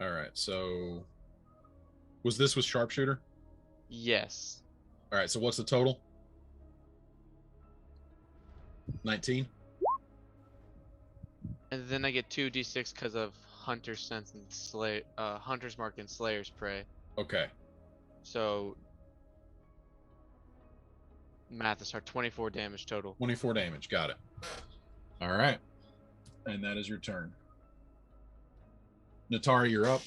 All right. So was this with sharpshooter? Yes. All right. So what's the total? 19. And then I get 2d6 because of Hunter's Sense and Hunter's Mark and Slayer's Prey. Okay. So math is hard. 24 damage total. 24 damage. Got it. All right. And that is your turn. Natari, you're up.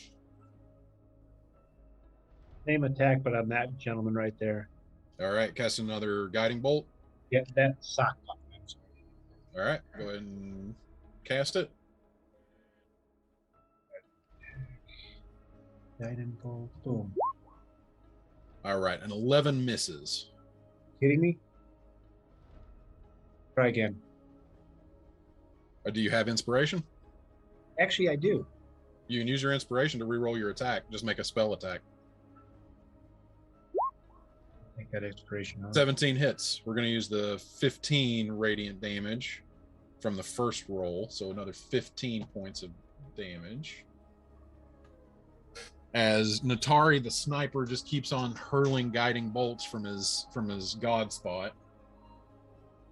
Same attack, but on that gentleman right there. All right. Cast another guiding bolt. Yeah, that sock. I'm sorry. All right. Go ahead and cast it. Guiding bolt. Boom. All right. An 11 misses. Kidding me? Try again. Do you have inspiration? Actually, I do. You can use your inspiration to reroll your attack. Just make a spell attack. Take that inspiration on. 17 hits. We're going to use the 15 radiant damage. from the first roll, so another 15 points of damage. As Natari, the sniper, just keeps on hurling guiding bolts from his god spot.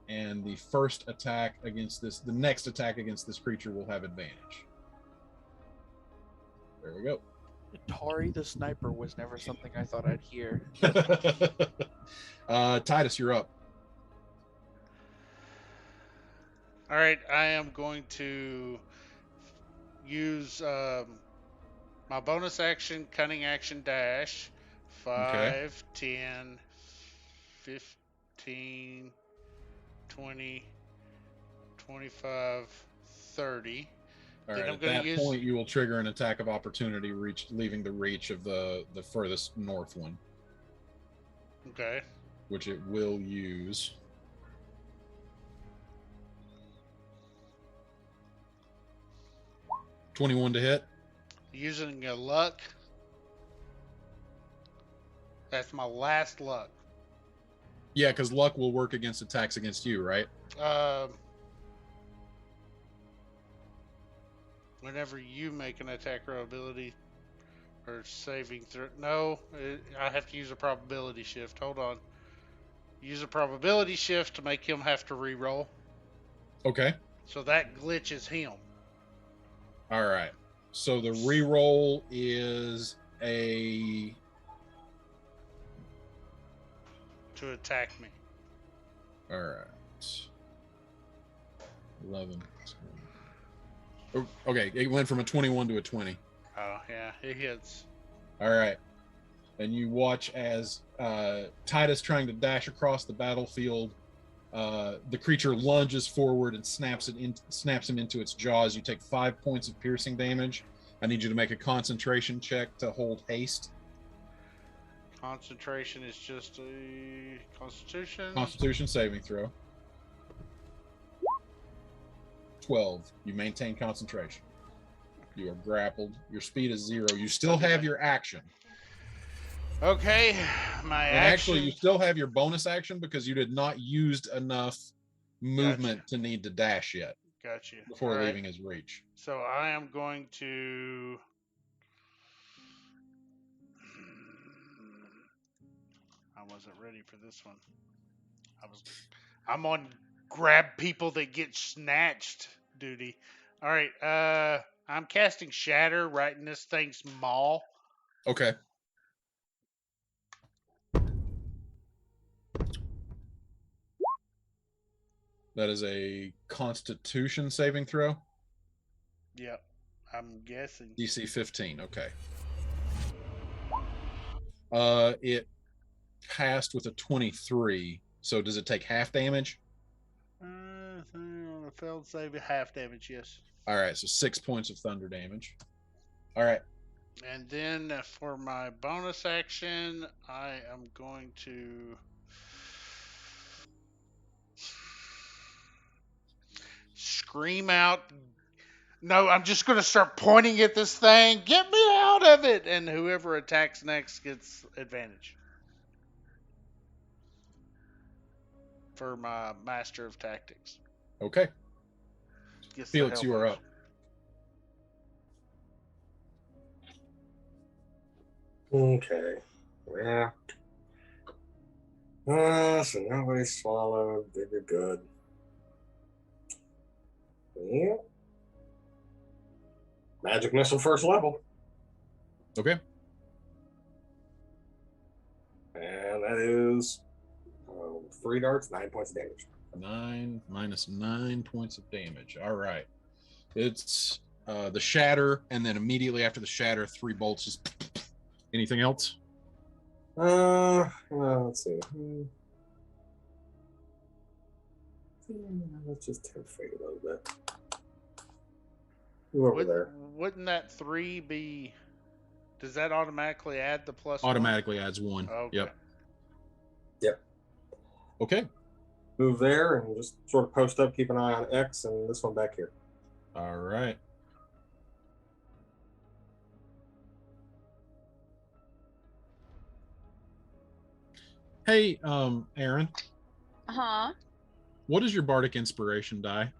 And the next attack against this creature will have advantage. There we go. Atari the sniper was never something I thought I'd hear. Titus, you're up. All right, I am going to use my bonus action, cunning action dash. 5, Okay. 10, 15, 20, 25, 30. All Then right, I'm at gonna that use- point, you will trigger an attack of opportunity, leaving the reach of the furthest north one, Okay. which it will use. $21 to hit. Using a luck. That's my last luck. Yeah, because luck will work against attacks against you, right? Whenever you make an attack or ability or saving throw, no, I have to use a probability shift. Hold on. Use a probability shift to make him have to re-roll. Okay. So that glitches him. All right. So the reroll is a To attack me. all right. 11. Okay, it went from a 21 to a 20. Oh yeah, it hits. All right. And you watch as Titus, trying to dash across the battlefield, the creature lunges forward and snaps him into its jaws. You take 5 points of piercing damage. I need you to make a concentration check to hold haste. Concentration is just a Constitution. Constitution saving throw. 12. You maintain concentration. You are grappled. Your speed is 0. You still have your action. Okay, my And action. actually, you still have your bonus action because you did not use enough movement to need to dash yet Got you. before All right. leaving his reach. So I am going to. I wasn't ready for this one. I'm on grab people that get snatched duty. All right. I'm casting Shatter right in this thing's maw. Okay. That is a Constitution saving throw. Yep. I'm guessing. DC 15. Okay. It passed with a 23. So does it take half damage? On a failed save, half damage. Yes. All right. So 6 points of thunder damage. All right. And then for my bonus action, I am going to scream out. No, I'm just going to start pointing at this thing. Get me out of it! And whoever attacks next gets advantage. For my Master of Tactics. Okay. Gets the Felix, help you are action. up. Okay. Yeah. So nobody swallowed. They did good. Yeah. Magic missile first level. Okay. And that is 3 darts, 9 points of damage. 9 minus 9 points of damage. All right. It's the shatter, and then immediately after the shatter, 3 bolts. Just anything else? Let's see. Let's just tempt fate a little bit. Who over there? Wouldn't that 3 be? Does that automatically add the plus? Automatically adds 1. Okay. Yep. Yep. Okay. Move there and just sort of post up, keep an eye on X and this one back here. All right. Hey, Aaron, Huh? what is your bardic inspiration die?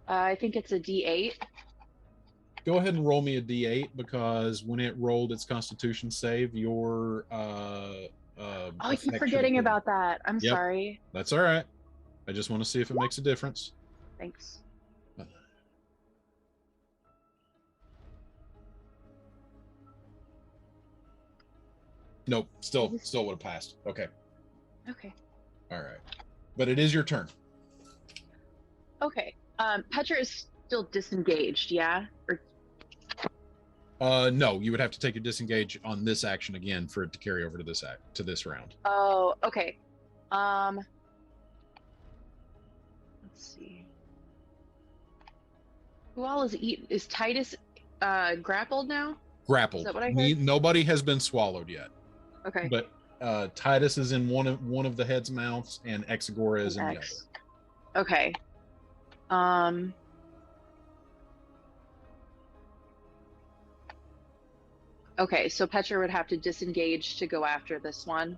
I think it's a D8. Go ahead and roll me a d8 because when it rolled its Constitution save, your Oh, I effect keep should forgetting have been- about that. I'm Yep. sorry. That's all right. I just want to see if it makes a difference. Thanks. Nope, still would have passed. Okay, Okay. all right. But it is your turn. Okay. Petra is still disengaged, yeah? Or No, you would have to take a disengage on this action again for it to carry over to this round. oh, okay. Let's see. Who all is Titus grappled now? Grappled. Is that what I heard? Nobody has been swallowed yet, Okay. but Titus is in one of the head's mouths, and Exagora is in the other. X. Okay. Okay, so Petra would have to disengage to go after this one.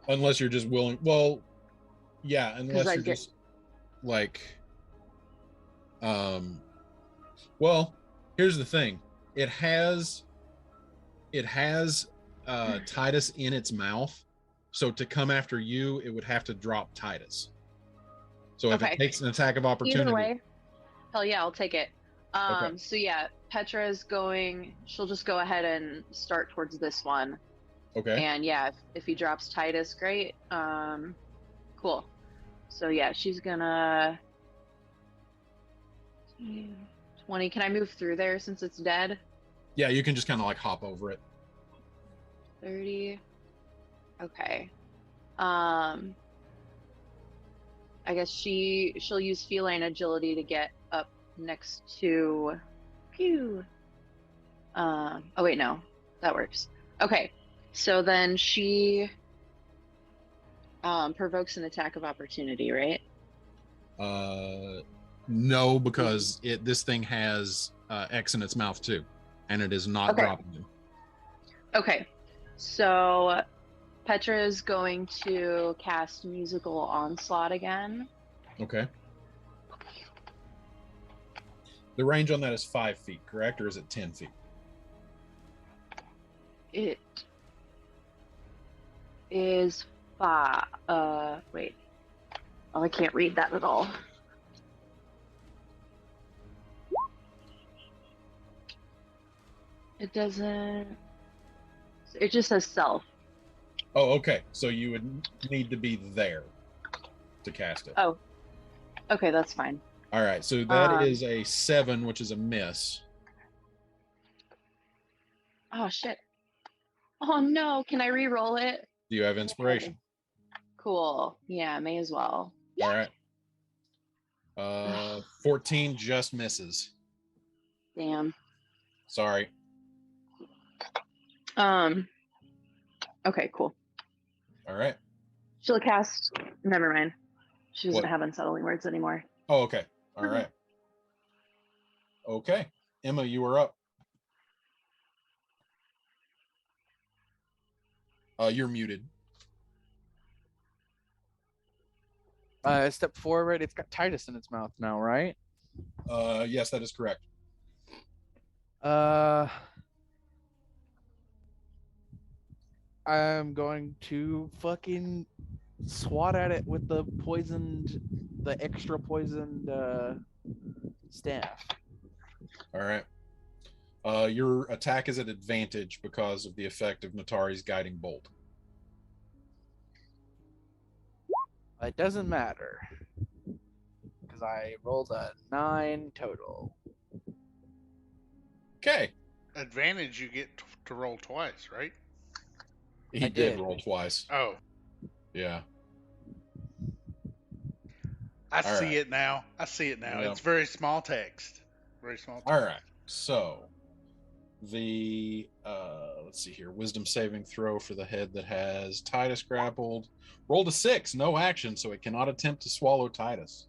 Unless you're just willing. Well, yeah, unless I you're get- just like, well, here's the thing. It has Titus in its mouth, so to come after you, it would have to drop Titus. So if Okay. it takes an attack of opportunity, Either way, hell yeah, I'll take it. Okay. So yeah, Petra is she'll just go ahead and start towards this one. okay, And yeah, if he drops Titus, great. Cool. So yeah, she's gonna 20. Can I move through there since it's dead? yeah, you can just kind of like hop over it. 30. Okay. I guess she'll use feline agility to get up next to Pew. Oh wait, no. That works. Okay. So then she provokes an attack of opportunity, right? No, because this thing has X in its mouth too, and it is not Okay. dropping them. Okay. So Petra is going to cast Musical Onslaught again. Okay. The range on that is 5 feet, correct, or is it 10 feet? It is wait. Oh, I can't read that at all. It doesn't. It just says self. Oh, okay. So you would need to be there to cast it. Oh. Okay, that's fine. All right. So that is Um, a 7, which is a miss. Oh shit. Oh no, can I re-roll it? Do you have inspiration? Cool. Yeah, may as well. All right. 14 just misses. Damn. Sorry. Okay, cool. All right. She'll cast. Never mind. She doesn't What? have unsettling words anymore. Oh, okay. All Okay. right. Okay. Emma, you are up. You're muted. Step forward. It's got Titus in its mouth now, right? Yes, that is correct. I'm going to fucking swat at it with the extra poisoned staff. All right. Your attack is at advantage because of the effect of Natari's guiding bolt. It doesn't matter because I rolled a 9 total. Okay. Advantage you get to roll twice, right? He I did did. roll twice. Oh, Yeah. I All see right. it now. I see it now. Yep. It's very small text. Very small text. All right. So the let's see here. Wisdom saving throw for the head that has Titus grappled. Rolled a 6, no action, so it cannot attempt to swallow Titus.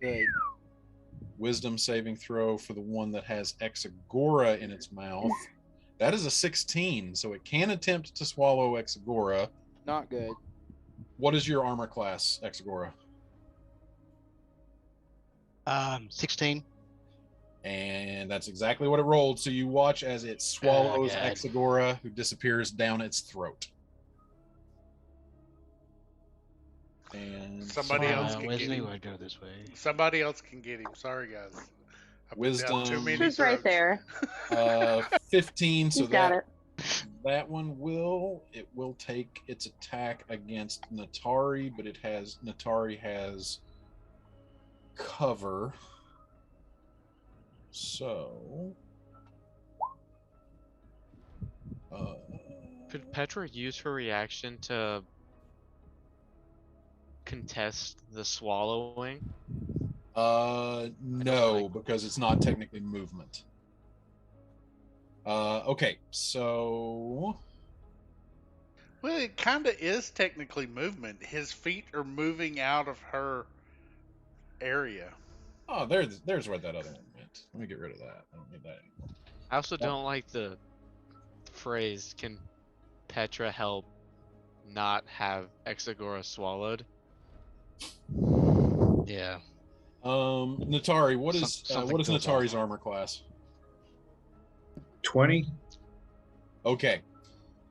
Good. Wisdom saving throw for the one that has Exagora in its mouth. That is a 16, so it can attempt to swallow Exagora. Not good. What is your armor class, Exagora? 16. And that's exactly what it rolled. So you watch as it swallows God. Exagora, who disappears down its throat. And Somebody else someone- can get him. would go this way. Somebody else can get him. Sorry, guys. I put down too Wisdom. many She's right throats. there. 15. So He's got it. that one will take its attack against Natari, but Natari has cover. So Could Petra use her reaction to contest the swallowing? no, because it's not technically movement. Okay, so Well, it kind of is technically movement. His feet are moving out of her area. oh, there's where that other one went. Let me get rid of that. I don't need that anymore. I also don't like the phrase, can Petra help not have Exagora swallowed? Yeah. Natari, what is Something what is feels Natari's off. armor class? 20. Okay.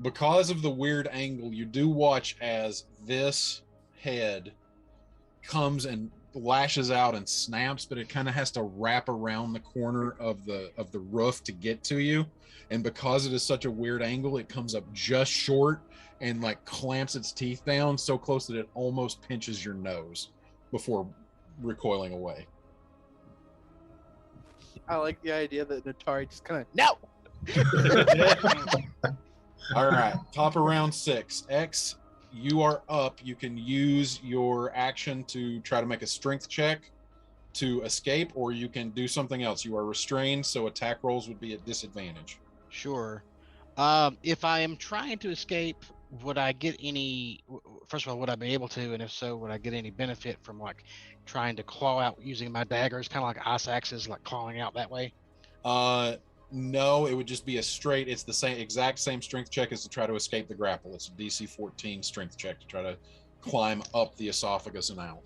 Because of the weird angle, you do watch as this head comes and lashes out and snaps, but it kind of has to wrap around the corner of the roof to get to you. And because it is such a weird angle, it comes up just short and like clamps its teeth down so close that it almost pinches your nose before recoiling away. I like the idea that Natari just kind of no. All right, top of round 6. X, you are up. You can use your action to try to make a strength check to escape, or you can do something else. You are restrained, so attack rolls would be at disadvantage. Sure. If I am trying to escape, would I get any? First of all, would I be able to? And if so, would I get any benefit from like trying to claw out using my daggers, kind of like ice axes, like clawing out that way? No, it would just be it's the exact same strength check as to try to escape the grapple. It's a DC 14 strength check to try to climb up the esophagus and out.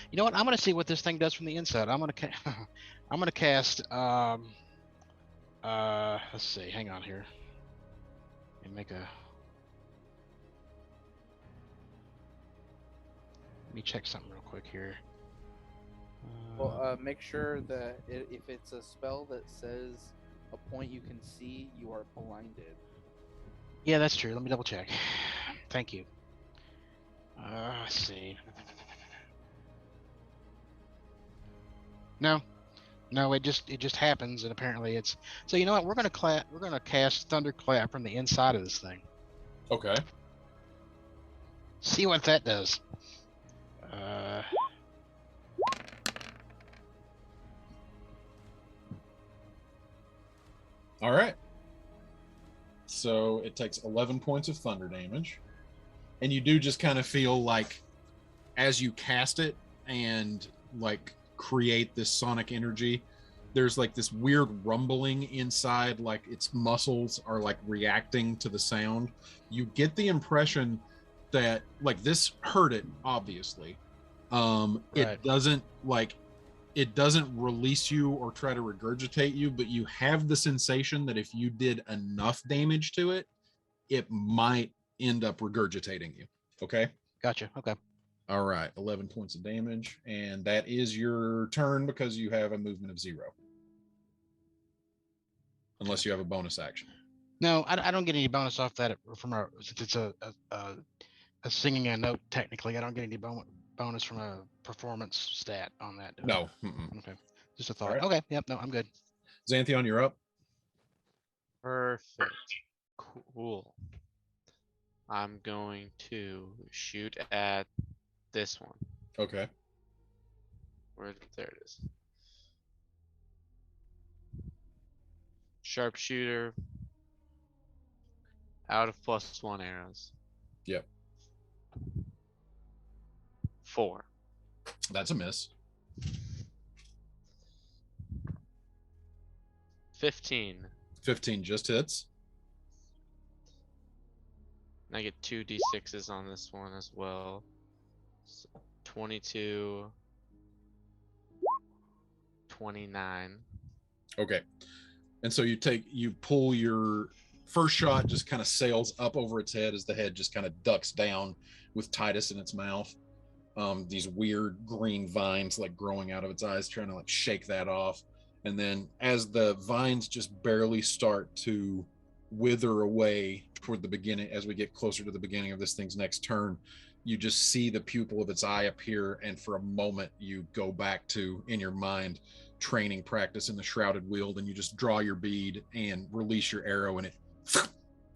You know what? I'm gonna see what this thing does from the inside. I'm gonna cast. Let's see. Hang on here. Let me make a. Let me check something real quick here. Well, make sure that if it's a spell that says a point you can see, you are blinded. Yeah, that's true. Let me double check. Thank you. Let's see. No, it just happens, and apparently it's. So you know what? We're gonna cast Thunderclap from the inside of this thing. Okay. See what that does. All right. So it takes 11 points of thunder damage. And you do just kind of feel like as you cast it and like create this sonic energy, there's like this weird rumbling inside, like its muscles are like reacting to the sound. You get the impression that like this hurt it, obviously. Right. It doesn't release you or try to regurgitate you, but you have the sensation that if you did enough damage to it, it might end up regurgitating you. Okay. Gotcha. Okay. All right. 11 points of damage. And that is your turn because you have a movement of 0. Unless you have a bonus action. No, I don't get any bonus off that from our, since it's a singing a note. Technically, I don't get any bonus from a performance stat on that. Do I? No. Mm-mm. Okay. Just a thought. All right. Okay. Yep. No, I'm good. Xanthion, you're up. Perfect. Cool. I'm going to shoot at this one. Okay. There it is. Sharpshooter. Out of +1 arrows. Yep. 4. That's a miss. 15. 15 just hits. And I get 2 d6s on this one as well. So 22. 29. Okay. And so you pull your first shot, just kind of sails up over its head as the head just kind of ducks down with Titus in its mouth. These weird green vines like growing out of its eyes, trying to like shake that off. And then as the vines just barely start to wither away toward the beginning, as we get closer to the beginning of this thing's next turn, you just see the pupil of its eye appear, and for a moment you go back to, in your mind, training practice in the shrouded wield, and you just draw your bead and release your arrow, and it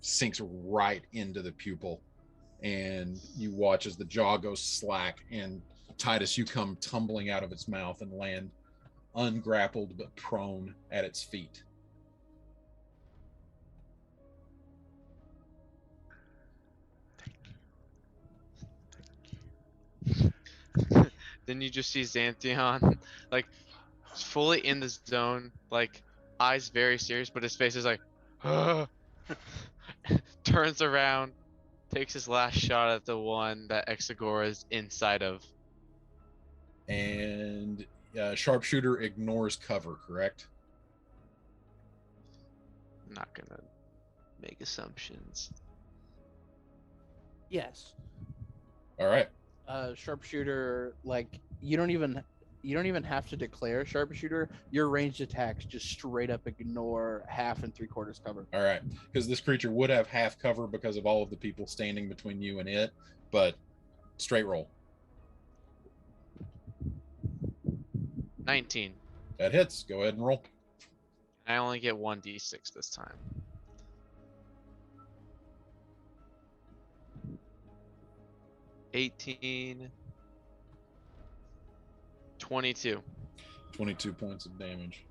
sinks right into the pupil. And you watch as the jaw goes slack, and Titus, you come tumbling out of its mouth and land ungrappled but prone at its feet. Then you just see Xanthion, like, fully in the zone, like, eyes very serious, but his face is like, turns around, takes his last shot at the one that Exagora is inside of. And sharpshooter ignores cover, correct? I'm not gonna make assumptions. Yes. All right. Sharpshooter, like you don't even have to declare sharpshooter. Your ranged attacks just straight up ignore 1/2 and 3/4 cover. All right, because this creature would have half cover because of all of the people standing between you and it, but straight roll. 19. That hits. Go ahead and roll. I only get 1d6 this time. (18) 22. 22 points of damage.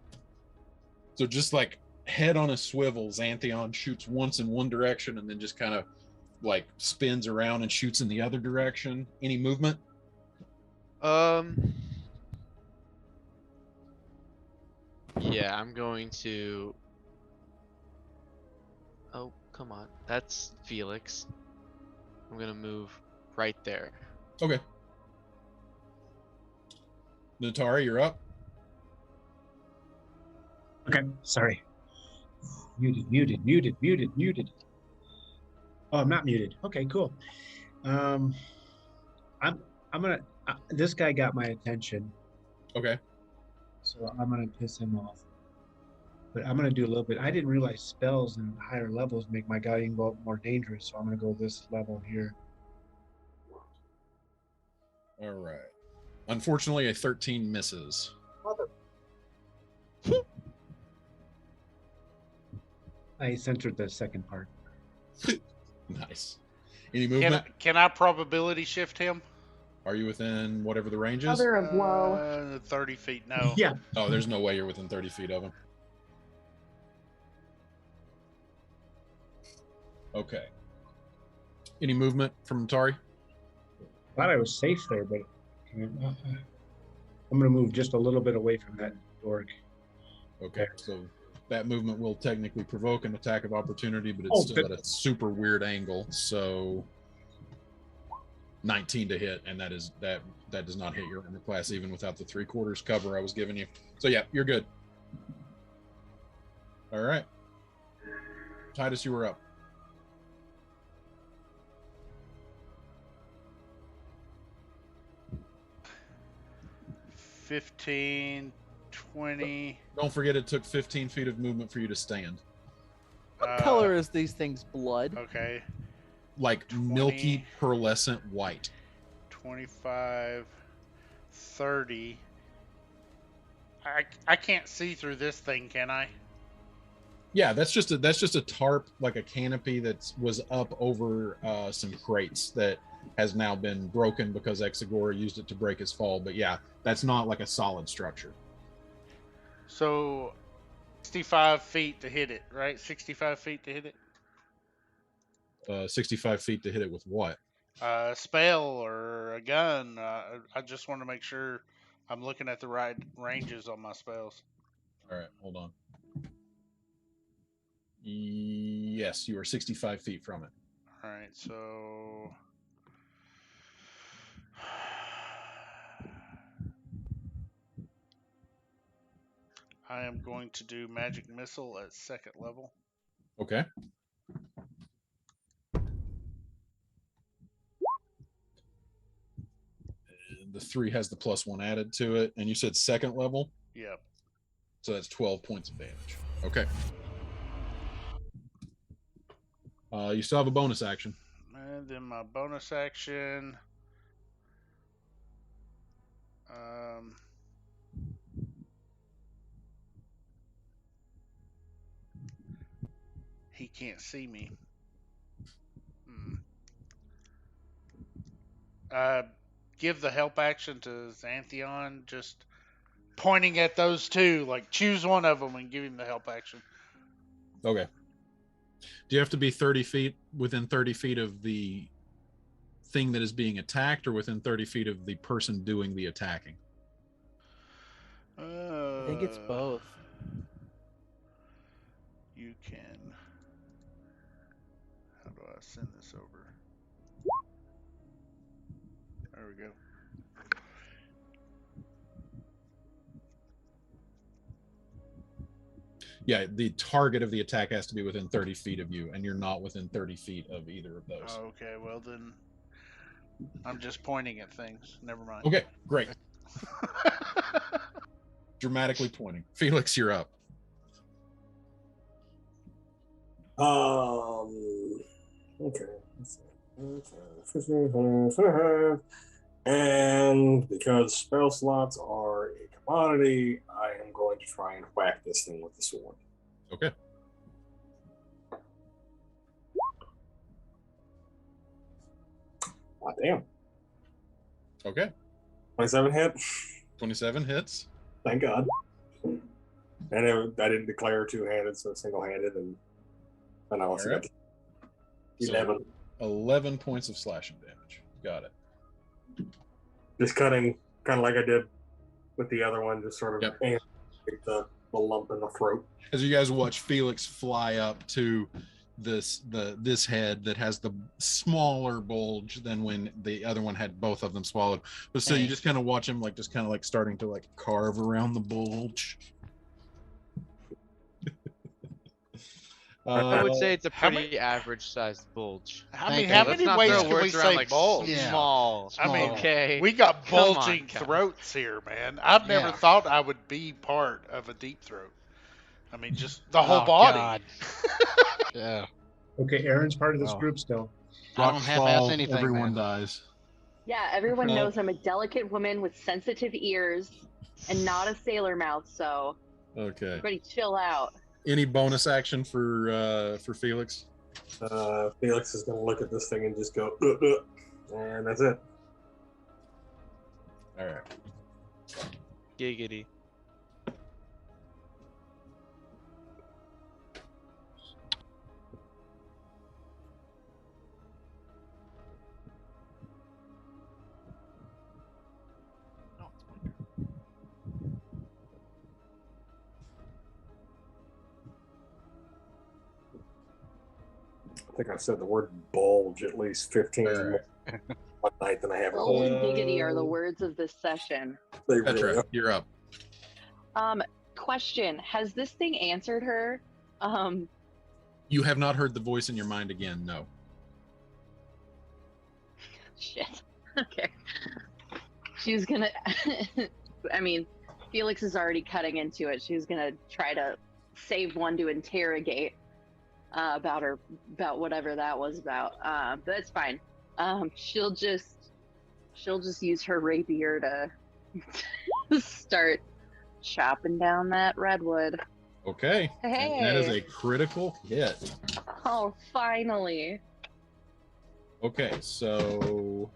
So just like head on a swivel, Xanthion shoots once in one direction and then just kind of like spins around and shoots in the other direction. Any movement? Yeah, I'm going to. Oh, come on. That's Felix. I'm gonna move right there. Okay. Natari, you're up. Okay, sorry. Muted. Oh, I'm not muted. Okay, cool. I'm gonna. This guy got my attention, Okay. so I'm gonna piss him off. But I'm gonna do a little bit. I didn't realize spells and higher levels make my guiding bolt more dangerous, so I'm gonna go this level here. All right. Unfortunately, a 13 misses. I censored the second part. Nice. Any movement? Can I probability shift him? Are you within whatever the range is? Mother of woe. 30 feet, no. Yeah. Oh, there's no way you're within 30 feet of him. Okay. Any movement from Natari? Thought I was safe there, but I'm gonna move just a little bit away from that dork. Okay, so that movement will technically provoke an attack of opportunity, but it's still at a super weird angle. So 19 to hit, and that does not hit your armor class even without the 3/4 cover I was giving you. So yeah, you're good. All right, Titus, you were up. $15, $20. Don't forget it took 15 feet of movement for you to stand. What color is these things? Blood? Okay. Like 20. milky pearlescent white. 25, 30. I can't see through this thing, can I? Yeah, that's just a tarp, like a canopy that was up over some crates that has now been broken because Exagora used it to break his fall. But yeah, that's not like a solid structure. So 65 feet to hit it, right? 65 feet to hit it? 65 feet to hit it with what? A spell or a gun. I just want to make sure I'm looking at the right ranges on my spells. All right, hold on. Yes, you are 65 feet from it. All right, so I am going to do magic missile at 2nd level. Okay. And the 3 has the +1 added to it, and you said 2nd level, Yep. so that's 12 points of damage. Okay. You still have a bonus action. And then my bonus action. He can't see me. Give the help action to Xanthion, just pointing at those two. Like, choose one of them and give him the help action. Okay. Do you have to be 30 feet, within 30 feet of the thing that is being attacked, or within 30 feet of the person doing the attacking? I think it's both. You can. How do I send this over? There we go. Yeah, the target of the attack has to be within 30 feet of you, and you're not within 30 feet of either of those. Okay, well then, I'm just pointing at things. Never mind. Okay, great. Dramatically pointing. Felix, you're up. Okay. And because spell slots are a commodity, I am going to try and whack this thing with the sword. Okay. Ah, damn. Okay. 27 hit. 27 hits. Thank God. And I didn't declare two-handed, so single-handed, and I also got 11. So 11 points of slashing damage. Got it. Just cutting, kind of like I did with the other one, just sort of aim the lump in the throat. As you guys watch Felix fly up to this head that has the smaller bulge than when the other one had both of them swallowed, but so you just kind of watch him like starting to like carve around the bulge. I would say it's a how pretty average sized bulge. How many Let's not ways throw can we words around say like bulge? Yeah. small. I mean, okay. we got Come on, bulging guys. throats here, man. I've never Yeah. thought I would be part of a deep throat. I mean, just the whole Oh, body. God. Yeah. Okay, Aaron's part of this Oh. group still. I don't half-ass anything, everyone man. dies. Yeah, everyone Well- knows I'm a delicate woman with sensitive ears and not a sailor mouth, so Okay. everybody chill out. Any bonus action for Felix? Felix is going to look at this thing and just go, and that's it. All right. Giggity. I think I've said the word bulge at least 15 All right. one night than I have. Bulge and giggity are the words of this session. They That's really right. You're up. Question: has this thing answered her? You have not heard the voice in your mind again. No. Shit. Okay. She's gonna. I mean, Felix is already cutting into it. She's gonna try to save one to interrogate about whatever that was about. But that's fine. She'll just use her rapier to start chopping down that redwood. Okay. Hey. And that is a critical hit. Oh, finally. Okay, so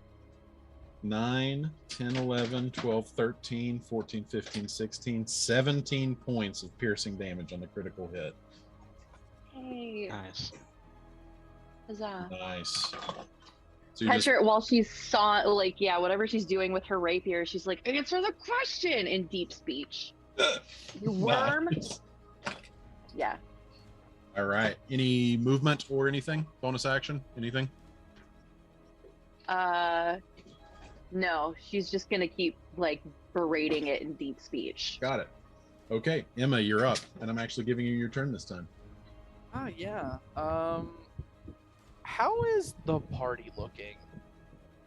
9, 10, 11, 12, 13, 14, 15, 16, 17 points of piercing damage on the critical hit. Hey. Nice. Huzzah. Nice. So you just, Petra, while she's whatever she's doing with her rapier, she's like, answer the question in deep speech. You worm. Nice. Yeah. All right. Any movement or anything? Bonus action? Anything? No, she's just gonna keep like berating it in deep speech. Got it. Okay, Emma, you're up, and I'm actually giving you your turn this time. Oh yeah. How is the party looking?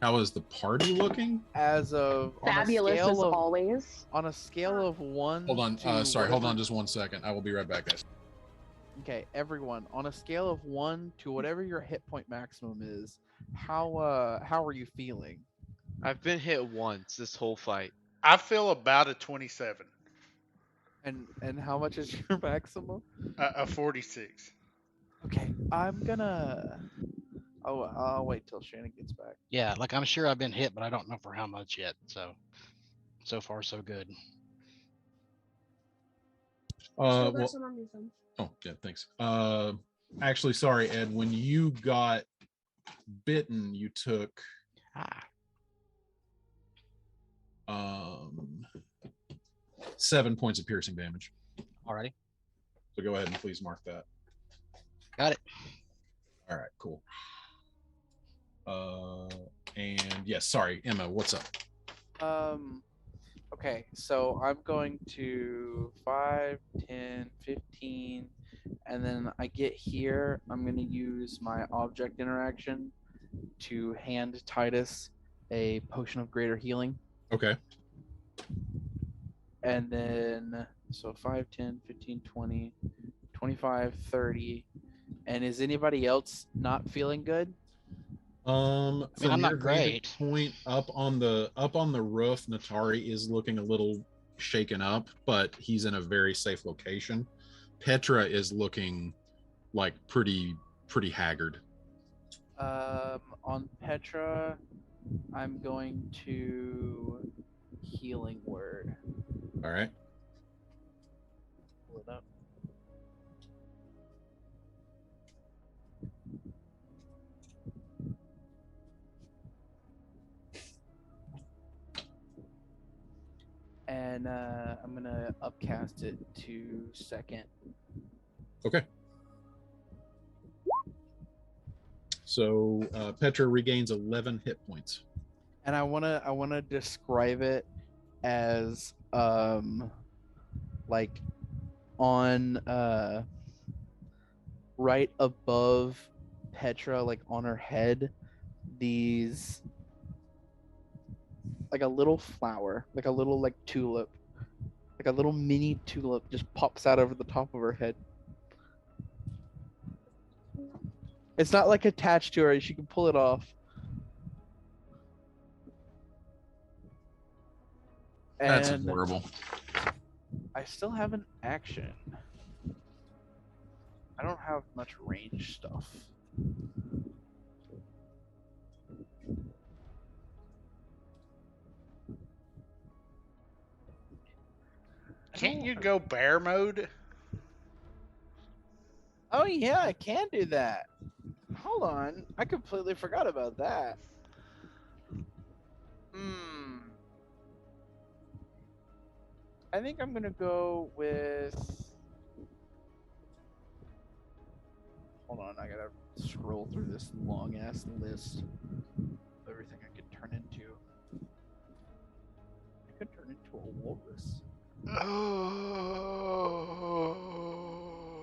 How is the party looking? As of Fabulous as always. on a scale of 1 Hold on, to sorry, hold on whatever- just 1 second. I will be right back, guys. Okay, everyone, on a scale of 1 to whatever your hit point maximum is, how are you feeling? I've been hit once this whole fight. I feel about a 27, And how much is your maximum? a 46. Okay, I'm gonna. Oh, I'll wait till Shannon gets back. Yeah, like I'm sure I've been hit, but I don't know for how much yet. So far so good. Well, oh, yeah, thanks. Actually, sorry, Ed. When you got bitten, you took 7 points of piercing damage. Alrighty. So go ahead and please mark that. Got it. All right, cool. And yes, sorry, Emma, what's up? Okay, so I'm going to 5, 10, 15, and then I get here. I'm going to use my object interaction to hand Titus a potion of greater healing. Okay. And then, so 5, 10, 15, 20, 25, 30. And is anybody else not feeling good? From I'm not your vantage great. point up on the roof, Natari is looking a little shaken up, but he's in a very safe location. Petra is looking like pretty haggard. On Petra, I'm going to healing word. All right. Pull it up. And I'm gonna upcast it to second. Okay. So Petra regains 11 hit points. And I wanna describe it as like on right above Petra, like on her head, these like a little flower, like a little like tulip, like a little mini tulip just pops out over the top of her head. It's not like attached to her, she can pull it off. That's And adorable. I still have an action. I don't have much range stuff. Can't you go bear mode? Oh yeah, I can do that. Hold on, I completely forgot about that. I think I'm gonna go with. Hold on, I gotta scroll through this long ass list of everything I could turn into. I could turn into a walrus.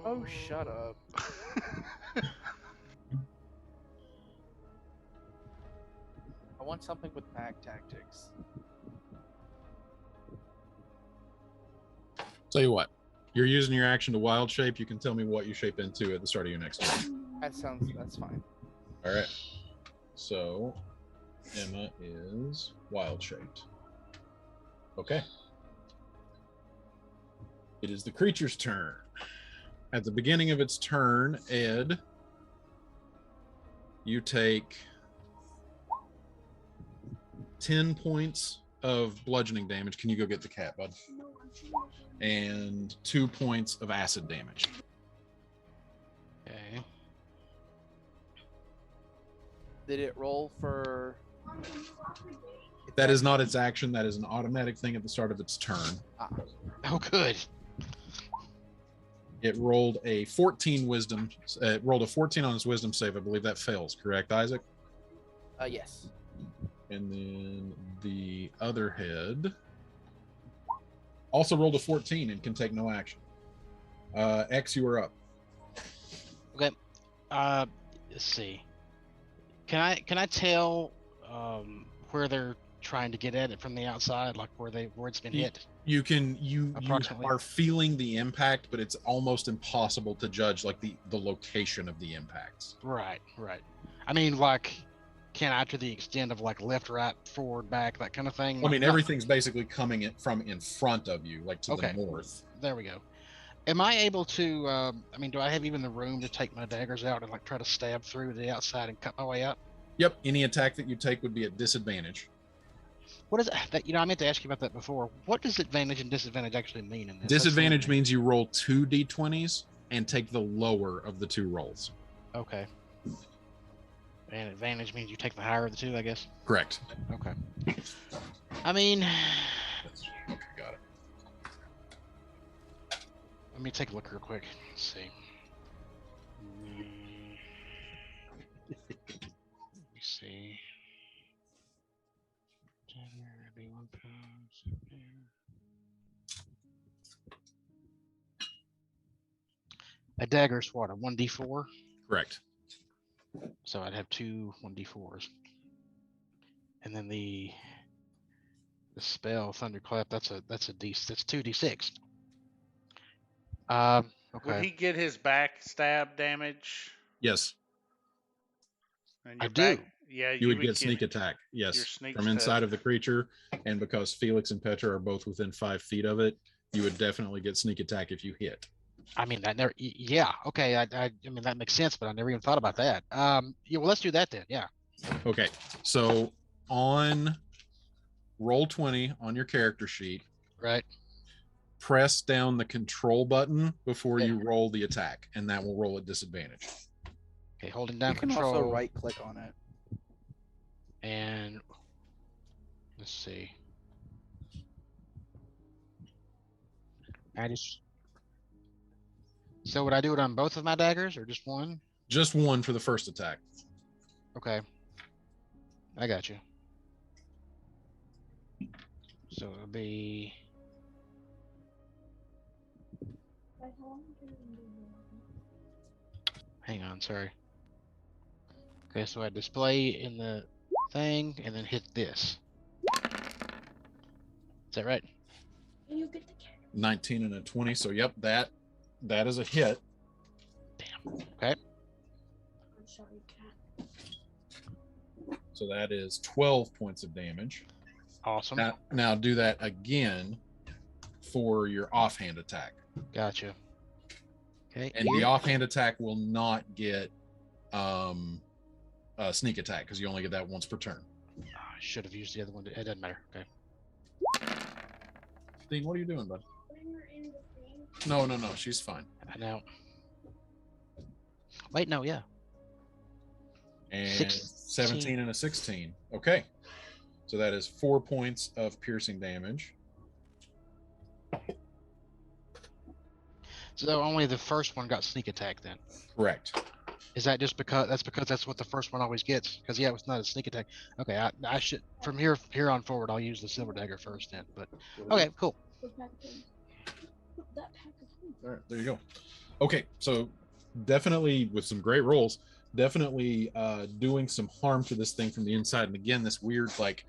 Oh, shut up. I want something with pack tactics. Tell you what, you're using your action to wild shape. You can tell me what you shape into at the start of your next turn. That's fine. All right. So Emma is wild shaped. Okay. It is the creature's turn. At the beginning of its turn, Ed, you take 10 points of bludgeoning damage. Can you go get the cat, bud? And 2 points of acid damage. Okay. Did it roll for? That is not its action. That is an automatic thing at the start of its turn. Oh, good. It rolled a 14 wisdom. It rolled a 14 on its wisdom save. I believe that fails. Correct, Isaac? Yes. And then the other head Also rolled a 14 and can take no action. X, you are up. Okay. Let's see. Can I tell where they're trying to get at it from the outside, like where it's been hit? You Approximately. are feeling the impact, but it's almost impossible to judge like the location of the impacts. Right. I mean, like, can I, to the extent of like left, right, forward, back, that kind of thing? I mean, Not- everything's basically coming from in front of you, like to Okay. the north. There we go. Am I able to? I mean, do I have even the room to take my daggers out and like try to stab through the outside and cut my way out? Yep. Any attack that you take would be at disadvantage. What is that? I meant to ask you about that before. What does advantage and disadvantage actually mean in this? Disadvantage means you roll 2 d20s and take the lower of the 2 rolls. Okay. And advantage means you take the higher of the 2, I guess. Correct. Okay. I mean, Okay, got it. let me take a look real quick. Let's see. Let me see. A dagger's what? A 1d4? Correct. So I'd have 2 1d4s. And then the spell Thunderclap, that's 2d6. Would Okay. he get his back stab damage? Yes. And I your do. back- Yeah, You would get sneak attack. your Yes. sneak From attack. inside of the creature. And because Felix and Petra are both within 5 feet of it, you would definitely get sneak attack if you hit. I mean, that never. Yeah. Okay. I mean, that makes sense, but I never even thought about that. Yeah. Well, let's do that then. Yeah. Okay. So on roll 20 on your character sheet, Right. press down the control button before Yeah. you roll the attack, and that will roll at disadvantage. Okay. Holding down You can control. also right click on it. And let's see. So would I do it on both of my daggers or just one? Just one for the first attack. Okay. I got you. So it'll be. Hang on, sorry. Okay, so I display in the thing and then hit this. Is that right? 19 and a 20. So yep, that is a hit. Okay. So that is 12 points of damage. Awesome. Now do that again for your offhand attack. Gotcha. Okay. And the offhand attack will not get sneak attack because you only get that once per turn. I should have used the other one. It doesn't matter. Okay. Dean, what are you doing, bud? No, she's fine. I know. Wait, no, yeah. And 16. 17 and a 16. Okay. So that is 4 points of piercing damage. So only the first one got sneak attack then. Correct. Is that just because that's what the first one always gets? Because yeah, it was not a sneak attack. Okay, I should from here on forward I'll use the silver dagger first then. But okay, cool. All right, there you go. Okay, so definitely with some great rolls, definitely doing some harm to this thing from the inside. And again, this weird like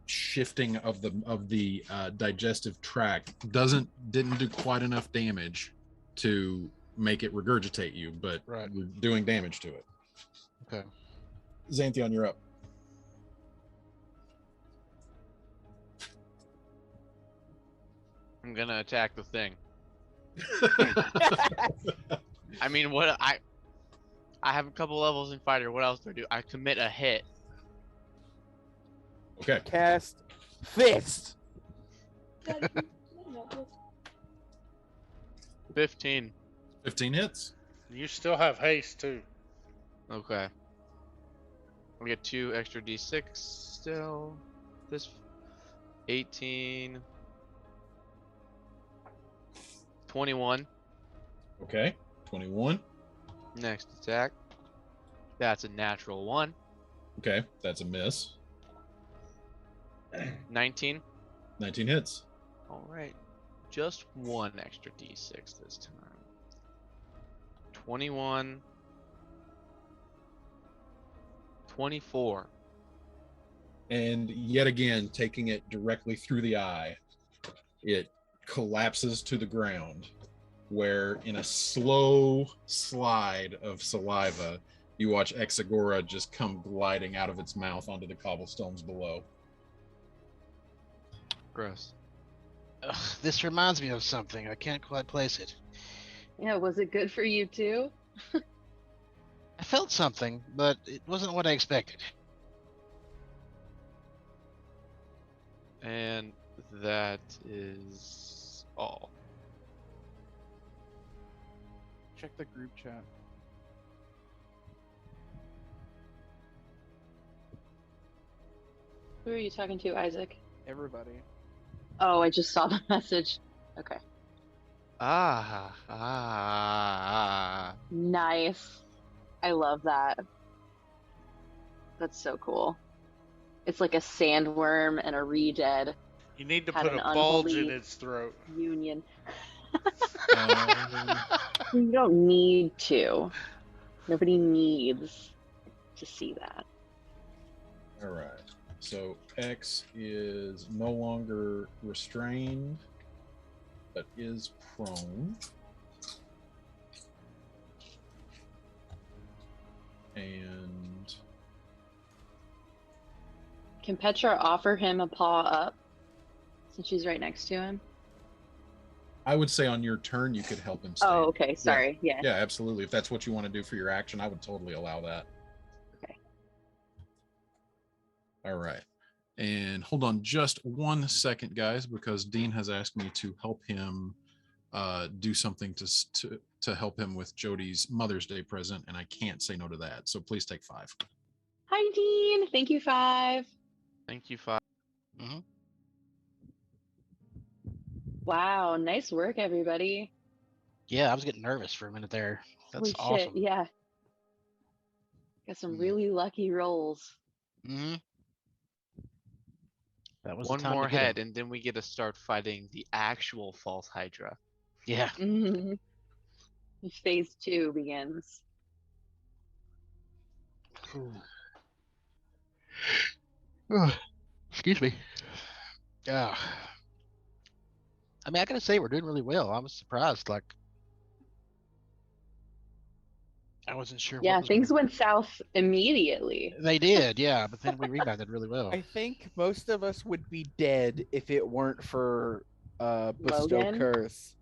shifting of the digestive tract didn't do quite enough damage to make it regurgitate you, but Right. we're doing damage to it. Okay. Xanthion, you're up. I'm gonna attack the thing. I mean, I have a couple levels in fighter. What else do I do? I commit a hit. Okay. Cast fist. 15. 15 hits. You still have haste too. Okay. We get 2 extra d6 still. This 18. 21. Okay. 21. Next attack. That's a natural 1. Okay. That's a miss. 19. 19 hits. All right. Just one extra d6 this time. 21. 24. And yet again, taking it directly through the eye, it collapses to the ground, where in a slow slide of saliva, you watch Exagora just come gliding out of its mouth onto the cobblestones below. Gross. Ugh, this reminds me of something. I can't quite place it. Yeah, was it good for you too? I felt something, but it wasn't what I expected. And that is all. Check the group chat. Who are you talking to, Isaac? Everybody. Oh, I just saw the message. Okay. Ah. Nice. I love that. That's so cool. It's like a sandworm and a re-dead You need to Had put an a bulge in unholy- its throat. union. Um, You don't need to. Nobody needs to see that. all right. So X is no longer restrained, but is prone. And Can Petra offer him a paw up? Since she's right next to him. I would say on your turn, you could help him stand. Oh, okay. Sorry. Yeah. Yeah, absolutely. If that's what you want to do for your action, I would totally allow that. Okay. All right. And hold on just 1 second, guys, because Dean has asked me to help him do something to help him with Jody's Mother's Day present, and I can't say no to that. So please take 5. Hi, Dean. Thank you, 5. Thank you, Five. Wow. Nice work, everybody. Yeah, I was getting nervous for a minute there. That's Holy awesome. shit. Yeah. Got some Mm. really lucky rolls. hmm That was the One time more to get 'em. head, and then we get to start fighting the actual false Hydra. Yeah. Phase 2 begins. Excuse me. Yeah. I mean, I gotta say, we're doing really well. I was surprised. Like, I wasn't sure. Yeah, what was things gonna... went south immediately. They did, yeah. But then we rebounded really well. I think most of us would be dead if it weren't for Bestow Logan? Curse.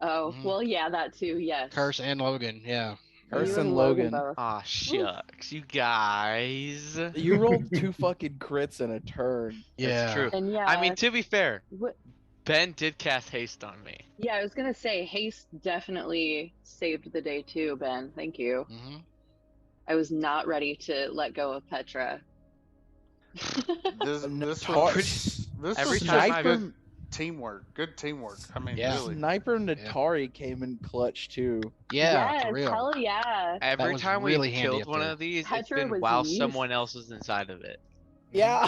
Oh, Mhm. well, yeah, that too. Yes. Curse and Logan, yeah. Curse You and and Logan. both. Aw, shucks, you guys. You rolled 2 fucking crits in a turn. Yeah. true. And yeah, I mean, to be fair, what, Ben did cast haste on me. yeah, I was gonna say haste definitely saved the day too, Ben. Thank you. hmm I was not ready to let go of Petra. This Tar- was this Every was time just I've- good teamwork. Good teamwork. I mean, Yeah. really. Sniper Natari came in clutch too. Yeah, yes, for real. hell yeah. Every was time really we've handy killed up one there. of these, it's Petra been was while used- someone else is inside of it. Yeah.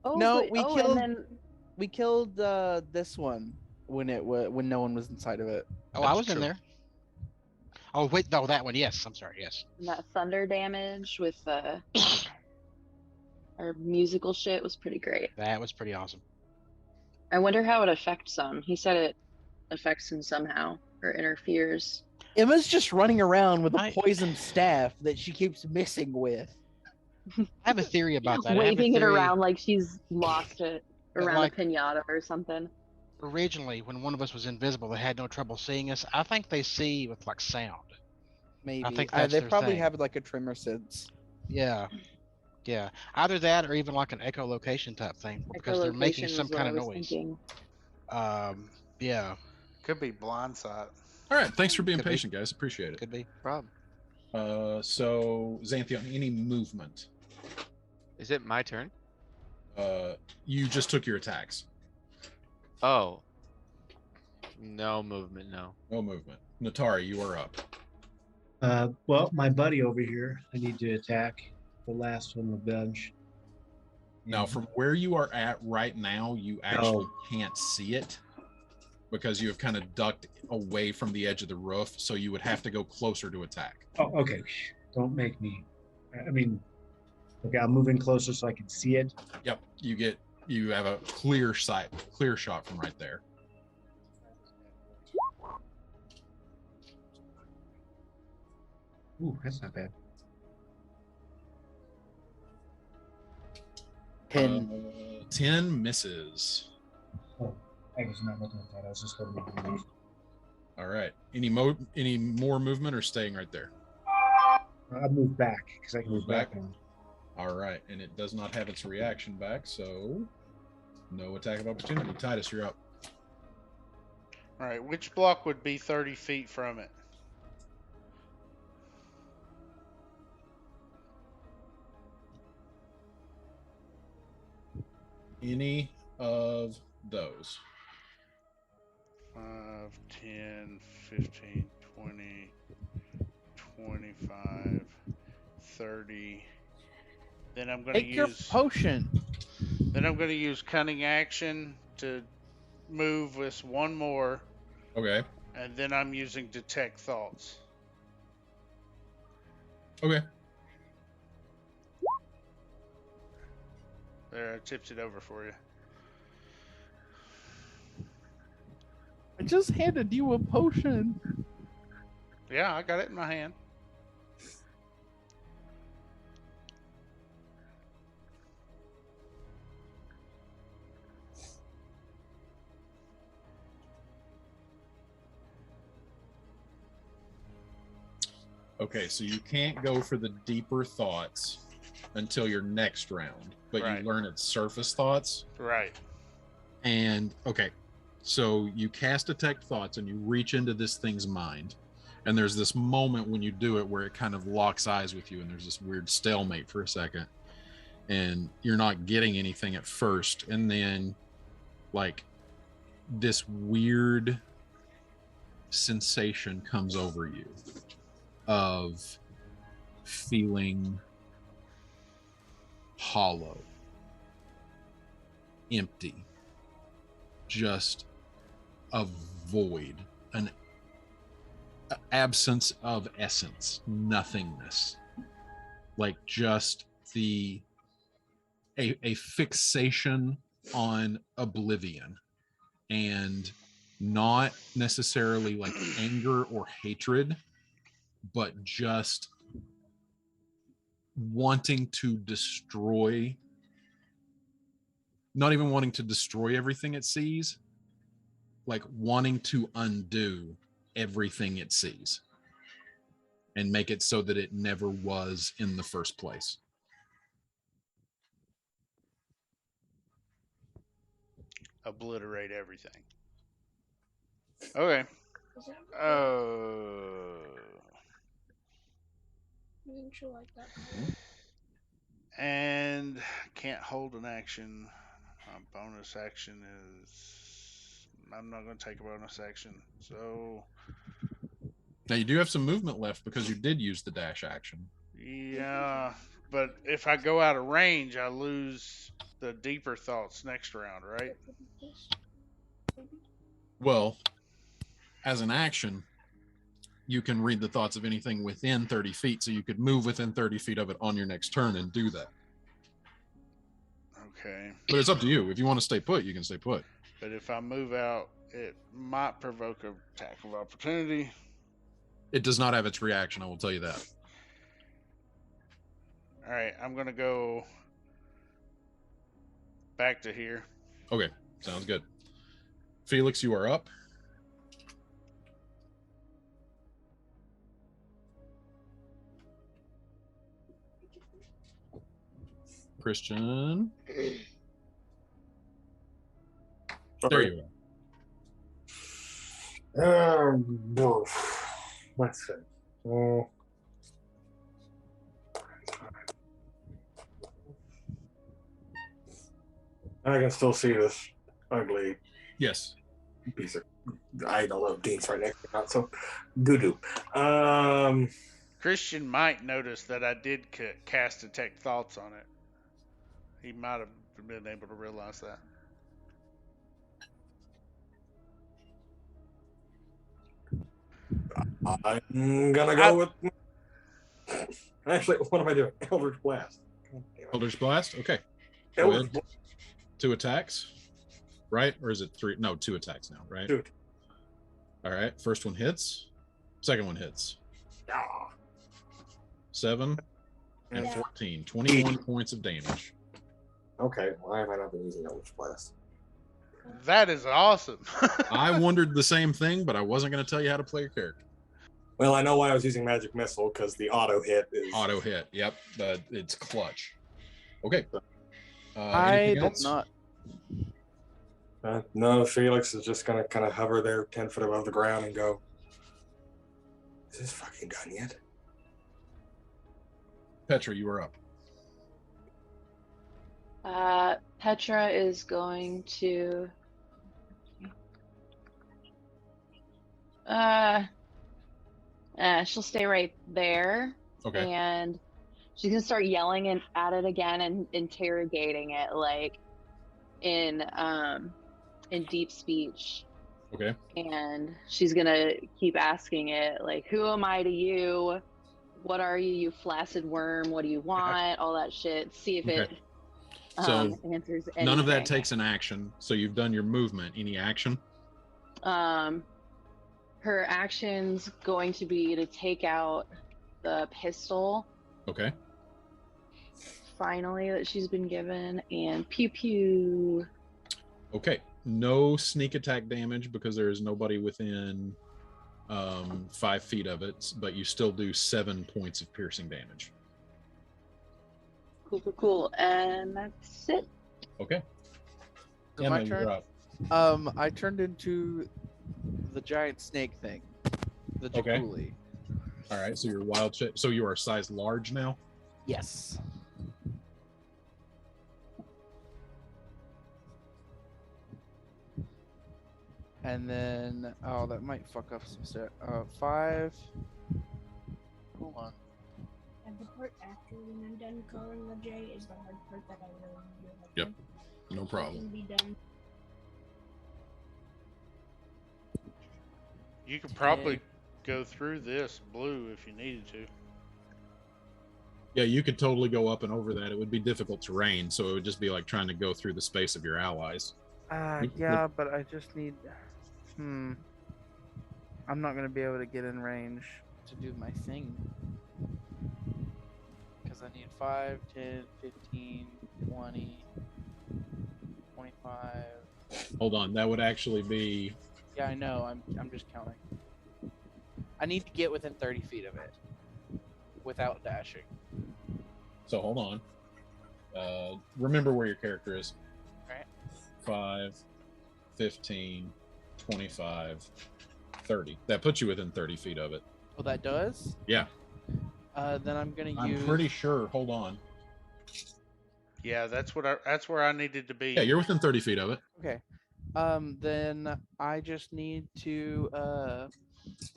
Oh, No, but- we oh, killed- and then We killed this one when when no one was inside of it. Oh, I That's was in true. there. Oh, wait, no, that one. Yes, I'm sorry. Yes. that thunder damage with our musical shit was pretty great. That was pretty awesome. I wonder how it affects some. He said it affects him somehow or interferes. Emma's just running around with a I- poisoned staff that she keeps missing with. I have a theory about that. I have a Waving it theory- around like she's lost it around like- a pinata or something. Originally, when one of us was invisible, they had no trouble seeing us. I think they see with like sound. Maybe think that's they their probably thing. have like a tremor sense. Yeah. Yeah. Either that or even like an echolocation type thing because they're making Echolocation some was what kind I of was noise. thinking. Yeah, Could be blindside. All right. Thanks for being Could be. patient, guys. Appreciate it. could be. Problem. So Xanthion, any movement? Is it my turn? You just took your attacks. Oh. No movement, no. No movement. Natari, you are up. Well, my buddy over here, I need to attack the last one on the bench. Now, from where you are at right now, you actually can't see it because you have kind of ducked away from the edge of the roof, so you would have to go closer to attack. Oh, okay. Don't make me. I mean, okay, I'll move in closer so I can see it. Yep, you have a clear shot from right there. Ooh, that's not bad. 10 misses. Oh, I was not looking at that. I was just looking at the All right. Any more movement or staying right there? I'll move back because I can move back now. All right, and it does not have its reaction back, so no attack of opportunity. Titus, you're up. All right, which block would be 30 feet from it? Any of those. 5, 10, 15, 20, 25, 30. Then I'm going to Take your use potion. Then I'm going to use cunning action to move this one more, Okay. and then I'm using detect thoughts. Okay. There, I tipped it over for you. I just handed you a potion. Yeah, I got it in my hand. Okay, so you can't go for the deeper thoughts until your next round, but Right. you learn its surface thoughts. Right. And okay, so you cast detect thoughts and you reach into this thing's mind. And there's this moment when you do it where it kind of locks eyes with you, and there's this weird stalemate for a second. And you're not getting anything at first. And then, like, this weird sensation comes over you of feeling hollow, empty, just a void, an absence of essence, nothingness, like just a fixation on oblivion, and not necessarily like anger or hatred, but just wanting to destroy, not even wanting to destroy everything it sees, like wanting to undo everything it sees and make it so that it never was in the first place. Obliterate everything. Okay. Didn't you like that? And can't hold an action. Bonus action is... I'm not going to take a bonus action. So... Now you do have some movement left because you did use the dash action. Yeah, but if I go out of range, I lose the deeper thoughts next round, right? Well, as an action, you can read the thoughts of anything within 30 feet, so you could move within 30 feet of it on your next turn and do that. Okay. But it's up to you. If you want to stay put, you can stay put. But if I move out, it might provoke an attack of opportunity. It does not have its reaction, I will tell you that. All right, I'm going to go back to here. Okay, sounds good. Felix, you are up. Christian. There you are. Let's see. I can still see this ugly Yes. piece of, I don't know, Dean's right next to me, not so doo-doo. Christian might notice that I did cast Detect Thoughts on it. He might have been able to realize that. I'm gonna go with. Actually, what am I doing? Eldritch Blast. God damn it. Eldritch Blast. Okay. Go Eldritch ahead. 2 attacks, right? Or is it 3? No, 2 attacks now, right? Blast. All right. First one hits. Second one hits. Ah. 7 and Yeah. 14. 21 points of damage. Okay, why have I not been using Eldritch Blast? That is awesome. I wondered the same thing, but I wasn't going to tell you how to play your character. Well, I know why I was using Magic Missile, because the auto hit is. Auto hit. Yep. But it's clutch. Okay. I Anything did else? not. No, Felix is just gonna kind of hover there 10 foot above the ground and go, is this fucking done yet? Petra, you are up. Petra is going to. She'll stay right there, Okay. and she's gonna start yelling at it again and interrogating it, like in deep speech. Okay. And she's gonna keep asking it, like, "Who am I to you? What are you, you flaccid worm? What do you want?" All that shit. See if it So answers anything. none of that takes an action. So you've done your movement. Any action? Her action's going to be to take out the pistol, Okay. finally, that she's been given, and pew pew. Okay. No sneak attack damage because there is nobody within 5 feet of it, but you still do 7 points of piercing damage. Cool. And that's it. Okay. Is it Emma, my you're turn? up. I turned into the giant snake thing, the Okay. Jakuli. All right. So you're wild shit. So you are size large now. Yes. And then, oh, that might fuck up some stuff. 5. Hold on. And the part after when I'm done calling the J is the hard part that I really do. Yep. No problem. Can be done. You could probably go through this blue if you needed to. Yeah, you could totally go up and over that. It would be difficult terrain, so it would just be like trying to go through the space of your allies. Yeah, but I just need. I'm not gonna be able to get in range to do my thing. Because I need 5, 10, 15, 20, 25. Hold on, that would actually be. Yeah, I know. I'm just counting. I need to get within 30 feet of it without dashing. So hold on. Remember where your character is. Right. 5, 15, 25, 30. That puts you within 30 feet of it. Oh, that does? Yeah. Then I'm gonna I'm use. pretty sure. Hold on. Yeah, that's where I needed to be. Yeah, you're within 30 feet of it. Okay. Then I just need to.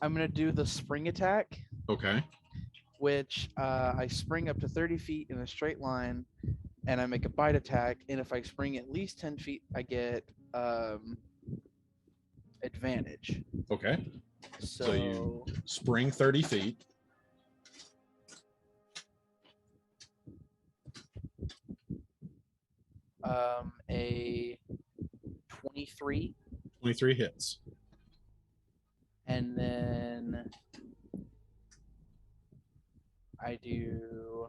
I'm gonna do the spring attack, Okay. which I spring up to 30 feet in a straight line, and I make a bite attack. And if I spring at least 10 feet, I get advantage. Okay. So, So you spring 30 feet. a 23, 23 hits. and then I do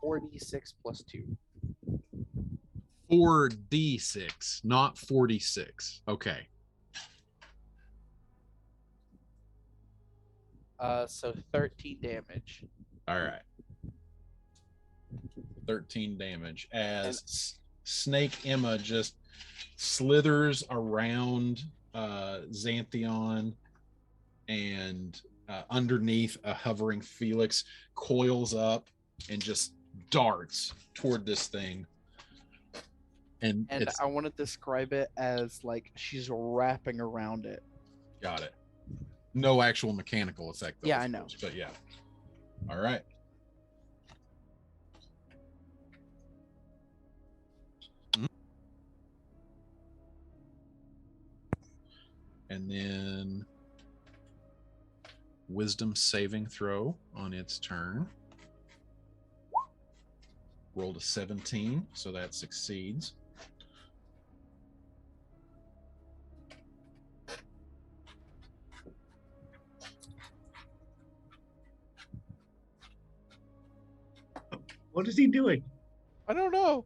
4d6 plus 2. 4d6, not 46. Okay. So 13 damage. All right. 13 damage as Snake Emma just slithers around Xanthion and underneath a hovering Felix, coils up and just darts toward this thing. And it's I want to describe it as like she's wrapping around it. got it. No actual mechanical effect, though, Yeah, of I know. course, but yeah. All right. And then wisdom saving throw on its turn. Rolled a 17, so that succeeds. What is he doing? I don't know.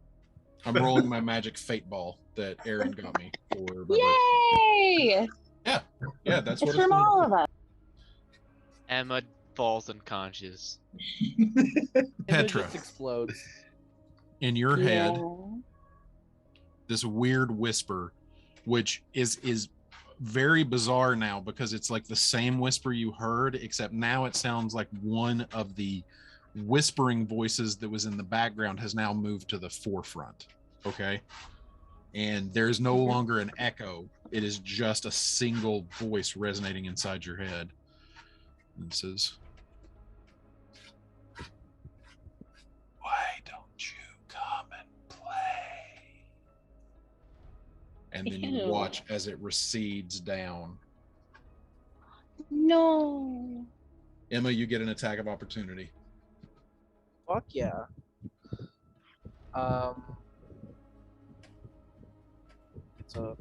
I'm rolling my magic fate ball that Aaron got me for my birthday. Yay! Yeah, that's It's what from for. all of us. Emma falls unconscious. Petra. It just explodes. In your head, Yeah. this weird whisper, which is very bizarre now because it's like the same whisper you heard, except now it sounds like one of the whispering voices that was in the background has now moved to the forefront. Okay. And there's no longer an echo. It is just a single voice resonating inside your head. And it says, "Why don't you come and play?" And then you Ew. watch as it recedes down. No. Emma, you get an attack of opportunity. Fuck yeah. It's a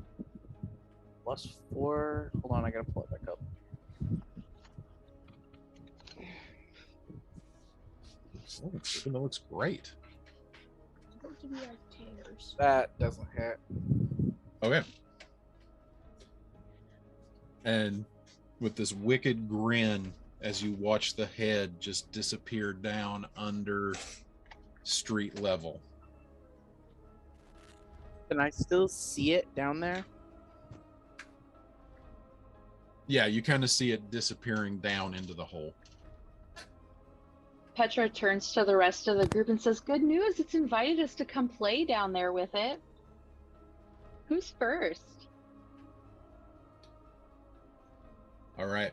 +4. Hold on, I gotta pull it back up. That looks great. Don't give me like tears. That doesn't hit. Okay. And with this wicked grin, as you watch the head just disappear down under street level. Can I still see it down there? Yeah, you kind of see it disappearing down into the hole. Petra turns to the rest of the group and says, "Good news, it's invited us to come play down there with it. Who's first?" All right.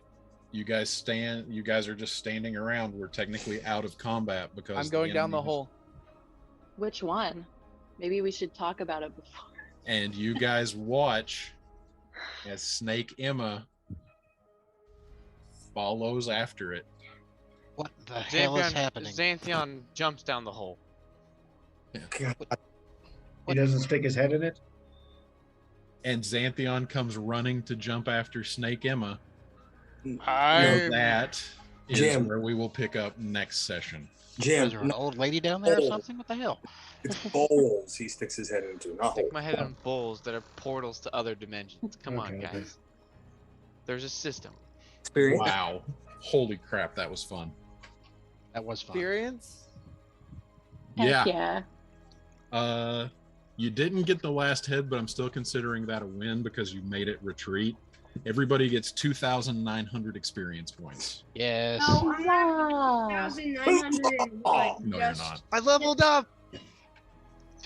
You guys are just standing around. We're technically out of combat because I'm going down the enemy hole. Which one? Maybe we should talk about it before. And you guys watch as Snake Emma follows after it. What the hell is happening? Xanthion jumps down the hole. He doesn't stick his head in it? And Xanthion comes running to jump after Snake Emma. That is Jim. where we will pick up next session. Jim, Is there an old lady down there or something? What the hell? it's bowls he sticks his head into, not Stick holes. my head in bowls that are portals to other dimensions. Come on, Okay, okay. guys. There's a system. Experience. Wow. Holy crap, that was fun. That was fun. Experience? Yeah. Heck yeah. You didn't get the last head, but I'm still considering that a win because you made it retreat. Everybody gets 2,900 experience points. Yes. Oh, I'm Wow. at 1,901. No, you're not. I leveled up!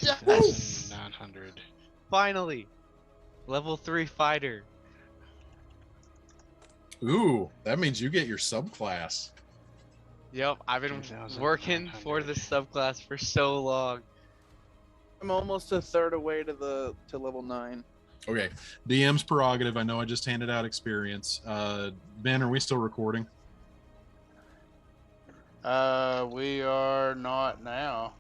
Yes! 900. Finally! Level 3 fighter. Ooh, that means you get your subclass. Yep, I've been 2,900. working for this subclass for so long. I'm almost a third away to level 9. Okay, DM's prerogative. I know I just handed out experience. Ben, are we still recording? We are not now.